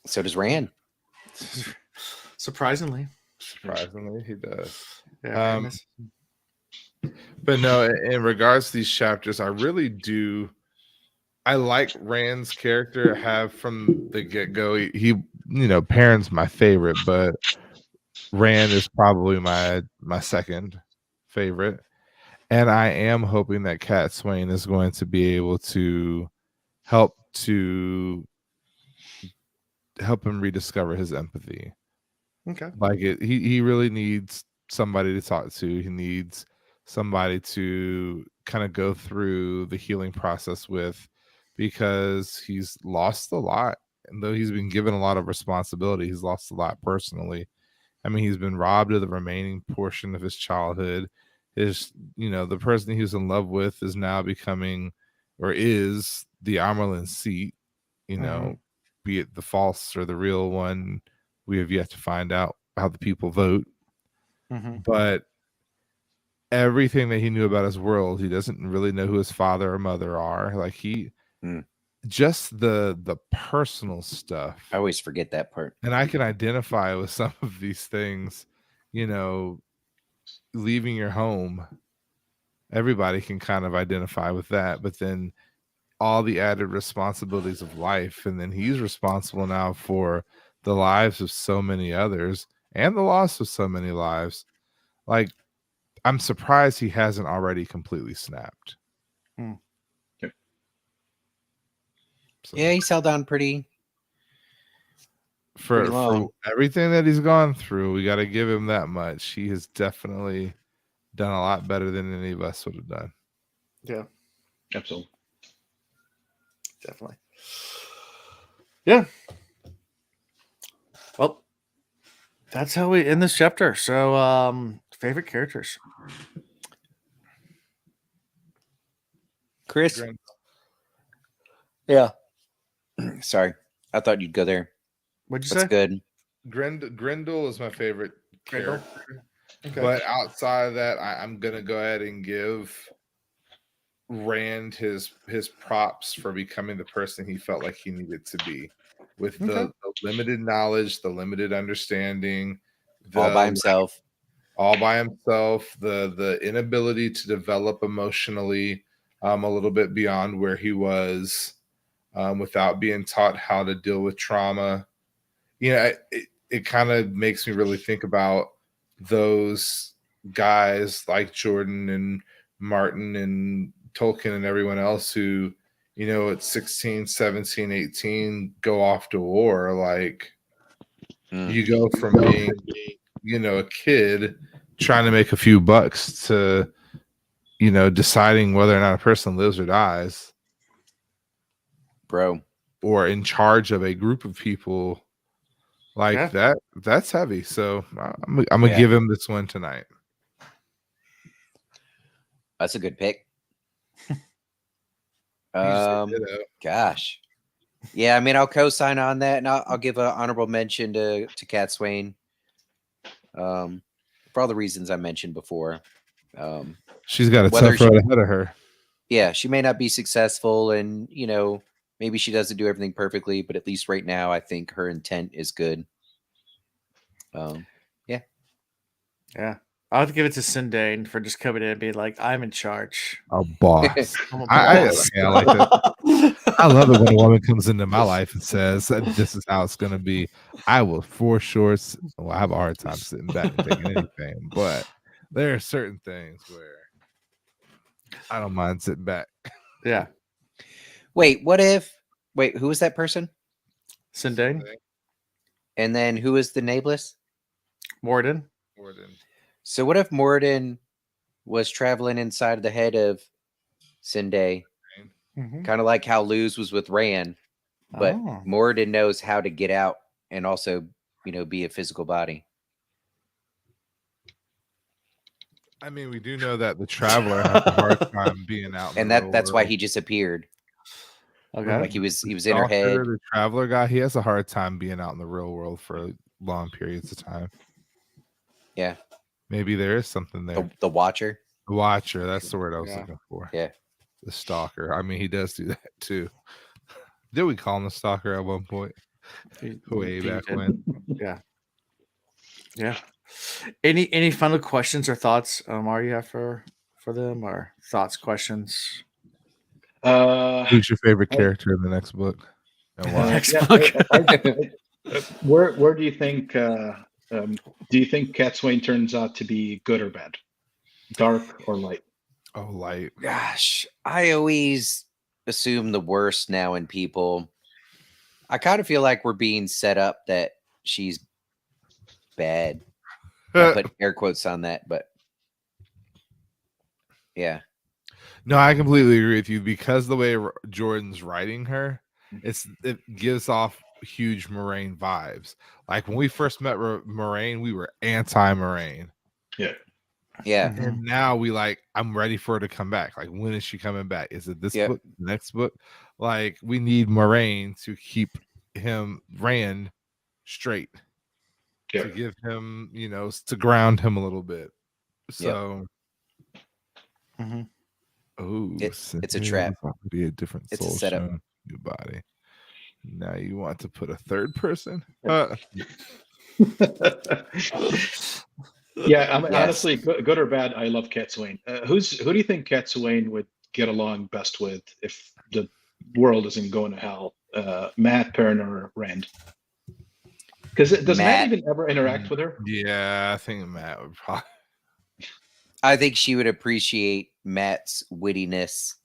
Speaker 3: So does Rand.
Speaker 1: Surprisingly,
Speaker 2: he does.
Speaker 1: Yeah.
Speaker 2: But no, in regards to these chapters, I really do. I like Rand's character. Have from the get-go. He Perrin's my favorite, but Rand is probably my second favorite. And I am hoping that Cadsuane is going to be able to help him rediscover his empathy.
Speaker 1: Okay.
Speaker 2: Like he really needs somebody to talk to. He needs somebody to kind of go through the healing process with, because he's lost a lot. And though he's been given a lot of responsibility, he's lost a lot personally. I mean, he's been robbed of the remaining portion of his childhood. The person he was in love with is now becoming, or is, the Amerlin seat, be it the false or the real one. We have yet to find out how the people vote. But everything that he knew about his world, he doesn't really know who his father or mother are. Like just the personal stuff.
Speaker 3: I always forget that part.
Speaker 2: And I can identify with some of these things, leaving your home. Everybody can kind of identify with that, but then all the added responsibilities of life. And then he's responsible now for the lives of so many others and the loss of so many lives. Like, I'm surprised he hasn't already completely snapped.
Speaker 3: So, yeah, he's held on pretty
Speaker 2: for everything that he's gone through. We got to give him that much. He has definitely done a lot better than any of us would have done.
Speaker 1: Yeah,
Speaker 4: absolutely,
Speaker 1: definitely. Yeah. Well, that's how we end this chapter. So, favorite characters.
Speaker 3: Chris. Yeah. Sorry, I thought you'd go there.
Speaker 1: What'd you
Speaker 3: say?
Speaker 1: That's
Speaker 3: good.
Speaker 2: Grendel is my favorite character. Okay. But outside of that, I'm gonna go ahead and give Rand his props for becoming the person he felt like he needed to be, with the limited knowledge, the limited understanding,
Speaker 3: all by himself.
Speaker 2: The inability to develop emotionally a little bit beyond where he was, without being taught how to deal with trauma. It kind of makes me really think about those guys like Jordan and Martin and Tolkien and everyone else who, at 16, 17, 18 go off to war. Like, you go from being, a kid trying to make a few bucks to, deciding whether or not a person lives or dies.
Speaker 3: Bro.
Speaker 2: Or in charge of a group of people like that. That's heavy. So I'm gonna give him this one tonight.
Speaker 3: That's a good pick. Gosh. Yeah, I mean, I'll co-sign on that, and I'll give an honorable mention to Cadsuane. For all the reasons I mentioned before.
Speaker 2: She's got a tough road ahead of her.
Speaker 3: Yeah, she may not be successful, and maybe she doesn't do everything perfectly, but at least right now, I think her intent is good. Yeah.
Speaker 1: I'll have to give it to Sindane for just coming in and being like, I'm in charge.
Speaker 2: A boss.
Speaker 1: I'm a
Speaker 2: I
Speaker 1: boss.
Speaker 2: like that. I love it when a woman comes into my life and says, "This is how it's gonna be." I will for sure. Well, I have a hard time sitting back and taking anything, but there are certain things where I don't mind sitting back.
Speaker 1: Yeah.
Speaker 3: Wait, who was that person?
Speaker 1: Sindane.
Speaker 3: And then who was the nameless?
Speaker 1: Morden.
Speaker 3: So what if Morden was traveling inside the head of Sindai,
Speaker 1: Mhm.
Speaker 3: kind of like how Luz was with Rand, but
Speaker 1: Oh.
Speaker 3: Morden knows how to get out and also, be a physical body.
Speaker 2: I mean, we do know that the Traveler has a hard time being out,
Speaker 3: And that's why he just appeared.
Speaker 1: Okay.
Speaker 3: Like he was in her head.
Speaker 2: The Traveler guy, he has a hard time being out in the real world for long periods of time.
Speaker 3: Yeah.
Speaker 2: Maybe there is something there.
Speaker 3: The Watcher.
Speaker 2: The Watcher, that's the word I was
Speaker 1: Yeah.
Speaker 2: looking for.
Speaker 3: Yeah.
Speaker 2: The Stalker. I mean, he does do that too. Did we call him the Stalker at one point? Way back when.
Speaker 1: Yeah. Yeah. Any final questions or thoughts, Omar, you have for them, or thoughts, questions?
Speaker 2: Who's your favorite character in the next book? And why?
Speaker 1: Next
Speaker 4: yeah,
Speaker 1: book.
Speaker 4: Where do you think Cadsuane turns out to be good or bad, dark or light?
Speaker 2: Oh, light.
Speaker 3: Gosh, I always assume the worst now in people. I kind of feel like we're being set up that she's bad. I put air quotes on that, but yeah.
Speaker 2: No, I completely agree with you because the way Jordan's writing her, it gives off huge Moraine vibes. Like when we first met Moraine, we were anti-Moraine.
Speaker 4: Yeah.
Speaker 3: Yeah.
Speaker 1: Mhm.
Speaker 2: And now I'm ready for her to come back. Like, when is she coming back? Is it this book, next book? Like, we need Moraine to keep Rand straight.
Speaker 4: Yeah.
Speaker 2: To give him, to ground him a little bit. So,
Speaker 1: Mhm.
Speaker 2: oh,
Speaker 3: it's a trap.
Speaker 2: Be a different
Speaker 3: It's a
Speaker 2: soul
Speaker 3: setup.
Speaker 2: showing your body. Now you want to put a third person?
Speaker 4: Yeah, I mean,
Speaker 3: Yes.
Speaker 4: honestly, good or bad, I love Cadsuane. Who do you think Cadsuane would get along best with if the world isn't going to hell? Matt, Perrin, or Rand? Because does Matt even ever interact with her?
Speaker 2: Yeah, I think Matt would probably.
Speaker 3: I think she would appreciate Matt's wittiness.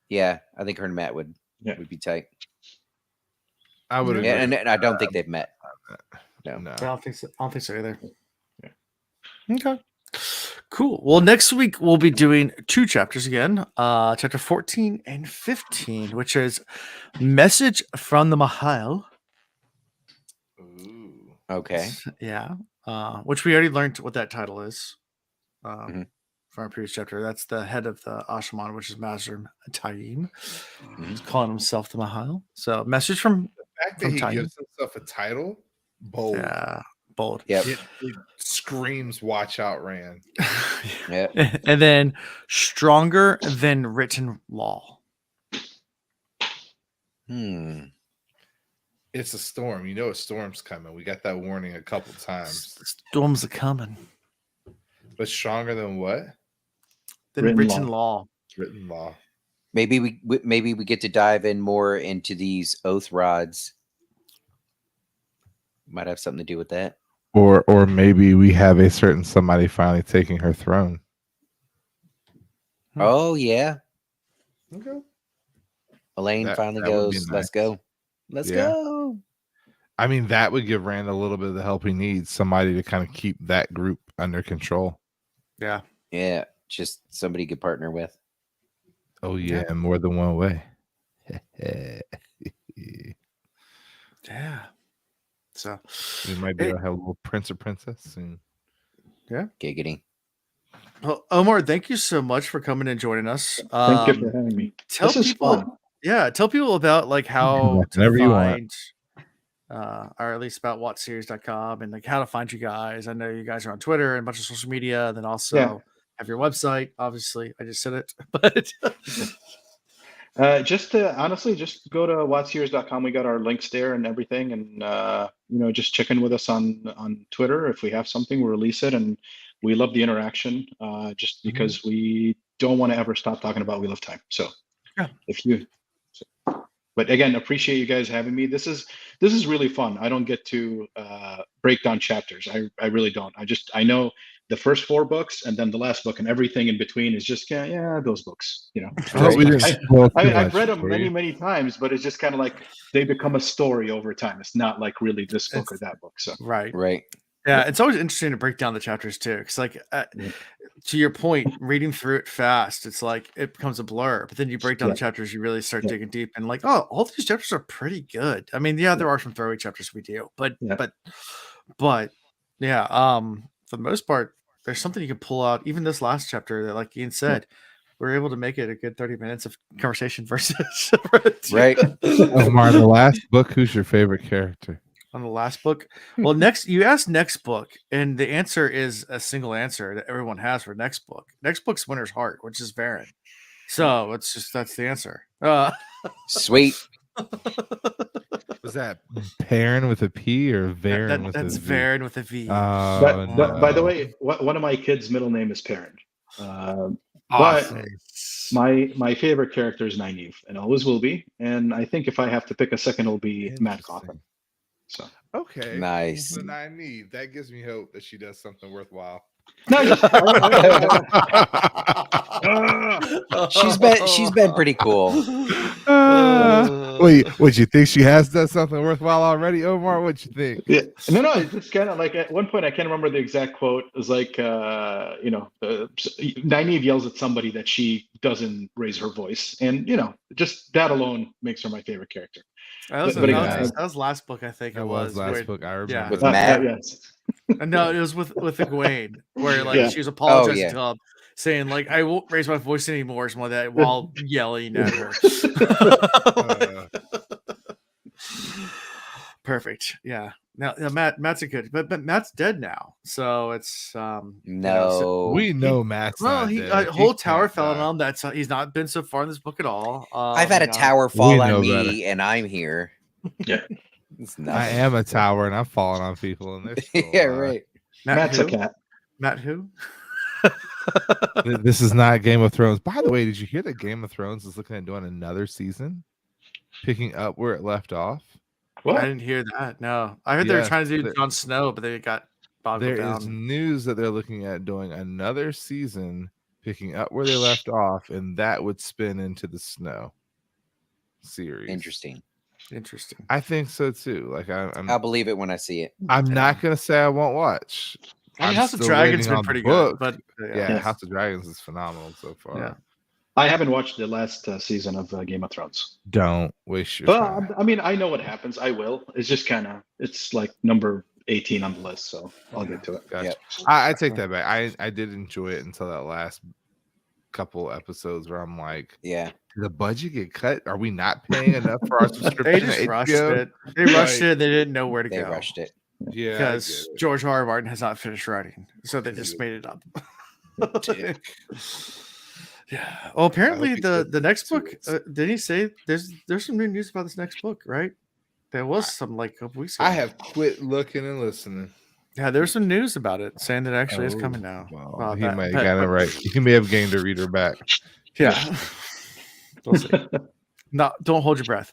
Speaker 3: Yeah, I think her and Matt would be tight.
Speaker 2: I would agree.
Speaker 3: And I don't think they've met. No.
Speaker 1: I don't think so. I don't think so either. Yeah. Okay. Cool. Well, next week we'll be doing 2 chapters again. Chapter 14 and 15, which is Message from the Mahal.
Speaker 2: Ooh.
Speaker 3: Okay.
Speaker 1: Yeah. Which we already learned what that title is.
Speaker 3: Mhm.
Speaker 1: From our previous chapter. That's the head of the Ashaman, which is Master Taim.
Speaker 3: Mhm.
Speaker 1: He's calling himself the Mahal. So, message from
Speaker 2: The fact that he
Speaker 1: Taim.
Speaker 2: gives himself a title, bold.
Speaker 1: Yeah, bold.
Speaker 3: Yep.
Speaker 2: It screams, "Watch out, Rand."
Speaker 3: Yep.
Speaker 1: And then stronger than written law.
Speaker 2: It's a storm. You know a storm's coming. We got that warning a couple times.
Speaker 1: Storms are coming.
Speaker 2: But stronger than what?
Speaker 1: Than written law.
Speaker 2: Written law.
Speaker 3: Maybe we get to dive in more into these oath rods. Might have something to do with that.
Speaker 2: Or maybe we have a certain somebody finally taking her throne.
Speaker 3: Oh yeah.
Speaker 2: Okay.
Speaker 3: Elaine finally
Speaker 2: that would be
Speaker 3: goes,
Speaker 2: nice.
Speaker 3: "Let's go. Let's
Speaker 2: Yeah.
Speaker 3: go."
Speaker 2: I mean, that would give Rand a little bit of the help he needs. Somebody to kind of keep that group under control.
Speaker 1: Yeah.
Speaker 3: Yeah. Just somebody you could partner with.
Speaker 2: Oh yeah, in more than one way.
Speaker 1: Yeah. So
Speaker 2: we might be able to have a little prince or princess soon.
Speaker 1: Yeah.
Speaker 3: Giggity.
Speaker 1: Well, Omar, thank you so much for coming and joining us.
Speaker 4: Thank you for having me.
Speaker 1: Tell
Speaker 4: This is
Speaker 1: people,
Speaker 4: fun.
Speaker 1: yeah, tell people about like how to
Speaker 2: Whenever you want.
Speaker 1: find, or at least about whatseries.com and like how to find you guys. I know you guys are on Twitter and a bunch of social media, and then also have your website. Obviously, I just said it, but
Speaker 4: honestly, just go to whatseries.com. We got our links there and everything, and just check in with us on Twitter. If we have something, we'll release it. And We love the interaction, just because we don't want to ever stop talking about Wheel of Time. So if you, but again, appreciate you guys having me. This is really fun. I don't get to break down chapters. I really don't. I know the first 4 books and then the last book, and everything in between is just those books.
Speaker 2: I hope we didn't spoil too
Speaker 4: I've
Speaker 2: much
Speaker 4: read them
Speaker 2: for you.
Speaker 4: many times, but it's just kind of like they become a story over time. It's not like really this book or that book. So
Speaker 1: Right.
Speaker 3: Yeah,
Speaker 1: it's always interesting to break down the chapters too, because like to your point, reading through it fast, it's like it becomes a blur. But then you break down the chapters, you really start digging deep, and like, oh, all these chapters are pretty good. I mean, there are some throwaway chapters we do, but yeah, for the most part, there's something you can pull out. Even this last chapter that, like Ian said, we're able to make it a good 30 minutes of conversation versus
Speaker 3: right.
Speaker 2: Omar, the last book, who's your favorite character?
Speaker 1: On the last book. Well, you asked next book, and the answer is a single answer that everyone has for next book. Next book's Winter's Heart, which is Varen. So that's the answer.
Speaker 3: Sweet.
Speaker 2: Was that Perrin with a P or Varen with a V?
Speaker 1: That's Varen with a V.
Speaker 4: By the way, one of my kids' middle name is Perrin.
Speaker 1: Awesome.
Speaker 4: But my favorite character is Nynaeve, and always will be. And I think if I have to pick a second, it'll be Matt Coffin. So
Speaker 2: okay,
Speaker 3: nice.
Speaker 2: Then Nynaeve, that gives me hope that she does something worthwhile.
Speaker 4: No,
Speaker 3: she's been pretty cool.
Speaker 2: Wait, what you think she has done something worthwhile already, Omar? What you think?
Speaker 4: Yeah, no, it's just kind of like at one point I can't remember the exact quote. It was like, Nynaeve yells at somebody that she doesn't raise her voice, and just that alone makes her my favorite character.
Speaker 1: That was last book, I think.
Speaker 2: That was last book. I remember.
Speaker 3: With Matt.
Speaker 4: Yes.
Speaker 1: No, it was with Egwene, where she was apologizing to him, saying like, "I won't raise my voice anymore," or something like that, while yelling at her. Perfect. Yeah. Now Matt's a good, but Matt's dead now, so it's
Speaker 3: no.
Speaker 2: We know Matt's.
Speaker 1: Well,
Speaker 2: dead.
Speaker 1: A whole tower fell on him. He's not been so far in this book at all.
Speaker 3: I've had a tower fall on me, and I'm here.
Speaker 4: Yeah.
Speaker 2: I am a tower, and I'm falling on people, and they're
Speaker 3: right.
Speaker 4: Matt's a cat.
Speaker 1: Matt who?
Speaker 2: This is not Game of Thrones. By the way, did you hear that Game of Thrones is looking at doing another season, picking up where it left off?
Speaker 1: What? I didn't hear that. No, I heard they were trying to do Jon Snow, but they got bogged down.
Speaker 2: There is news that they're looking at doing another season, picking up where they left off, and that would spin into the Snow series.
Speaker 3: Interesting.
Speaker 2: I think so too. Like
Speaker 3: I'll believe it when I see it.
Speaker 2: I'm not gonna say I won't watch.
Speaker 1: I mean, House of Dragons been pretty good, but
Speaker 2: House of Dragons is phenomenal so far.
Speaker 1: Yeah.
Speaker 4: I haven't watched the last season of Game of Thrones.
Speaker 2: Don't waste your time.
Speaker 4: I mean, I know what happens. I will. It's just it's like number 18 on the list, so I'll get to it.
Speaker 2: Gotcha. Yep. I take that back. I did enjoy it until that last couple episodes where I'm like, did the budget get cut? Are we not paying enough for our subscription?
Speaker 1: They just rushed it. They rushed it. They didn't know where to go.
Speaker 3: They rushed it.
Speaker 2: Yeah,
Speaker 1: because George R. R. Martin has not finished writing, so they just made it up. Yeah. Well, apparently the next book. Did he say there's some new news about this next book? Right? There was some like a couple weeks ago.
Speaker 2: I have quit looking and listening.
Speaker 1: Yeah, there's some news about it saying that it actually is coming now.
Speaker 2: Well, he might have got it right. He may have gained a reader back.
Speaker 1: Yeah. We'll see. No, don't hold your breath.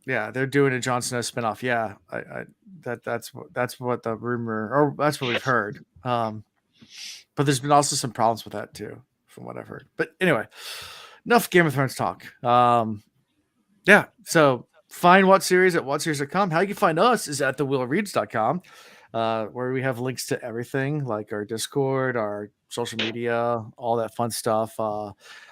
Speaker 1: Yeah, they're doing a Jon Snow spinoff. Yeah, that's what the rumor, or that's what we've heard. But there's been also some problems with that too, from what I've heard. But anyway, enough Game of Thrones talk. Yeah, so find What Series at whatseries.com. How you can find us is at thewheelreads.com, where we have links to everything, like our Discord, our social media, all that fun stuff.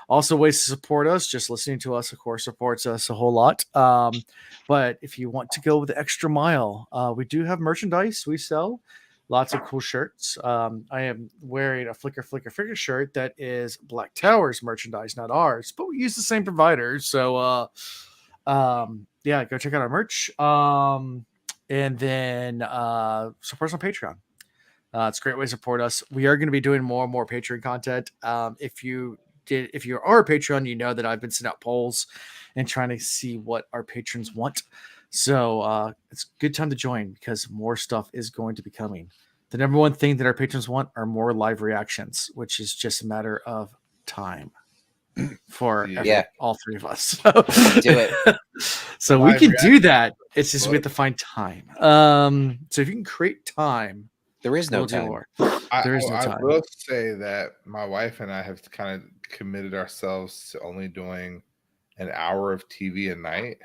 Speaker 1: Also, ways to support us. Just listening to us, of course, supports us a whole lot. But if you want to go the extra mile, we do have merchandise we sell. Lots of cool shirts. I am wearing a Flicker shirt that is Black Tower's merchandise, not ours, but we use the same provider. So, yeah, go check out our merch. And then support us on Patreon. It's a great way to support us. We are going to be doing more and more Patreon content. If you are a Patreon, you know that I've been sending out polls and trying to see what our patrons want. So it's a good time to join because more stuff is going to be coming. The number one thing that our patrons want are more live reactions, which is just a matter of time for all three of us.
Speaker 3: Do it.
Speaker 1: So we can do that. It's just we have to find time. So if you can create time,
Speaker 3: there is no
Speaker 1: we'll
Speaker 3: time.
Speaker 1: do more. There is no time.
Speaker 2: I will say that my wife and I have kind of committed ourselves to only doing an hour of TV a night.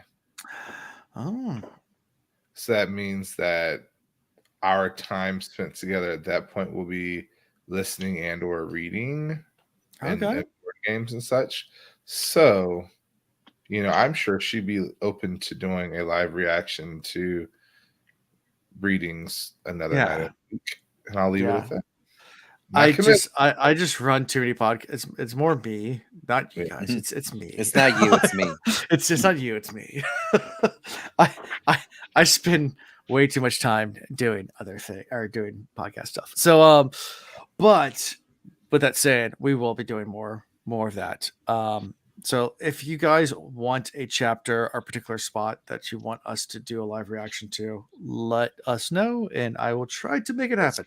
Speaker 1: Oh.
Speaker 2: So that means that our time spent together at that point will be listening and or reading and board games and such. So, I'm sure she'd be open to doing a live reaction to readings another night a week, and I'll leave it at that.
Speaker 1: I just run too many podcasts. It's more me, not you guys. It's me.
Speaker 3: It's not you. It's me.
Speaker 1: It's just not you. It's me. I spend way too much time doing other things or doing podcast stuff. So, but with that said, we will be doing more of that. So if you guys want a chapter or particular spot that you want us to do a live reaction to, let us know, and I will try to make it happen.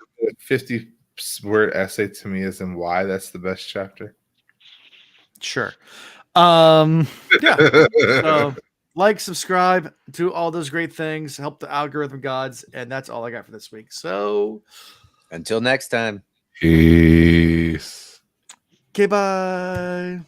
Speaker 2: 50-word essay to me is in why that's the best chapter.
Speaker 1: Sure. Yeah. Like, subscribe, do all those great things, help the algorithm gods, and that's all I got for this week. So
Speaker 3: until next time.
Speaker 2: Peace.
Speaker 1: Okay, bye.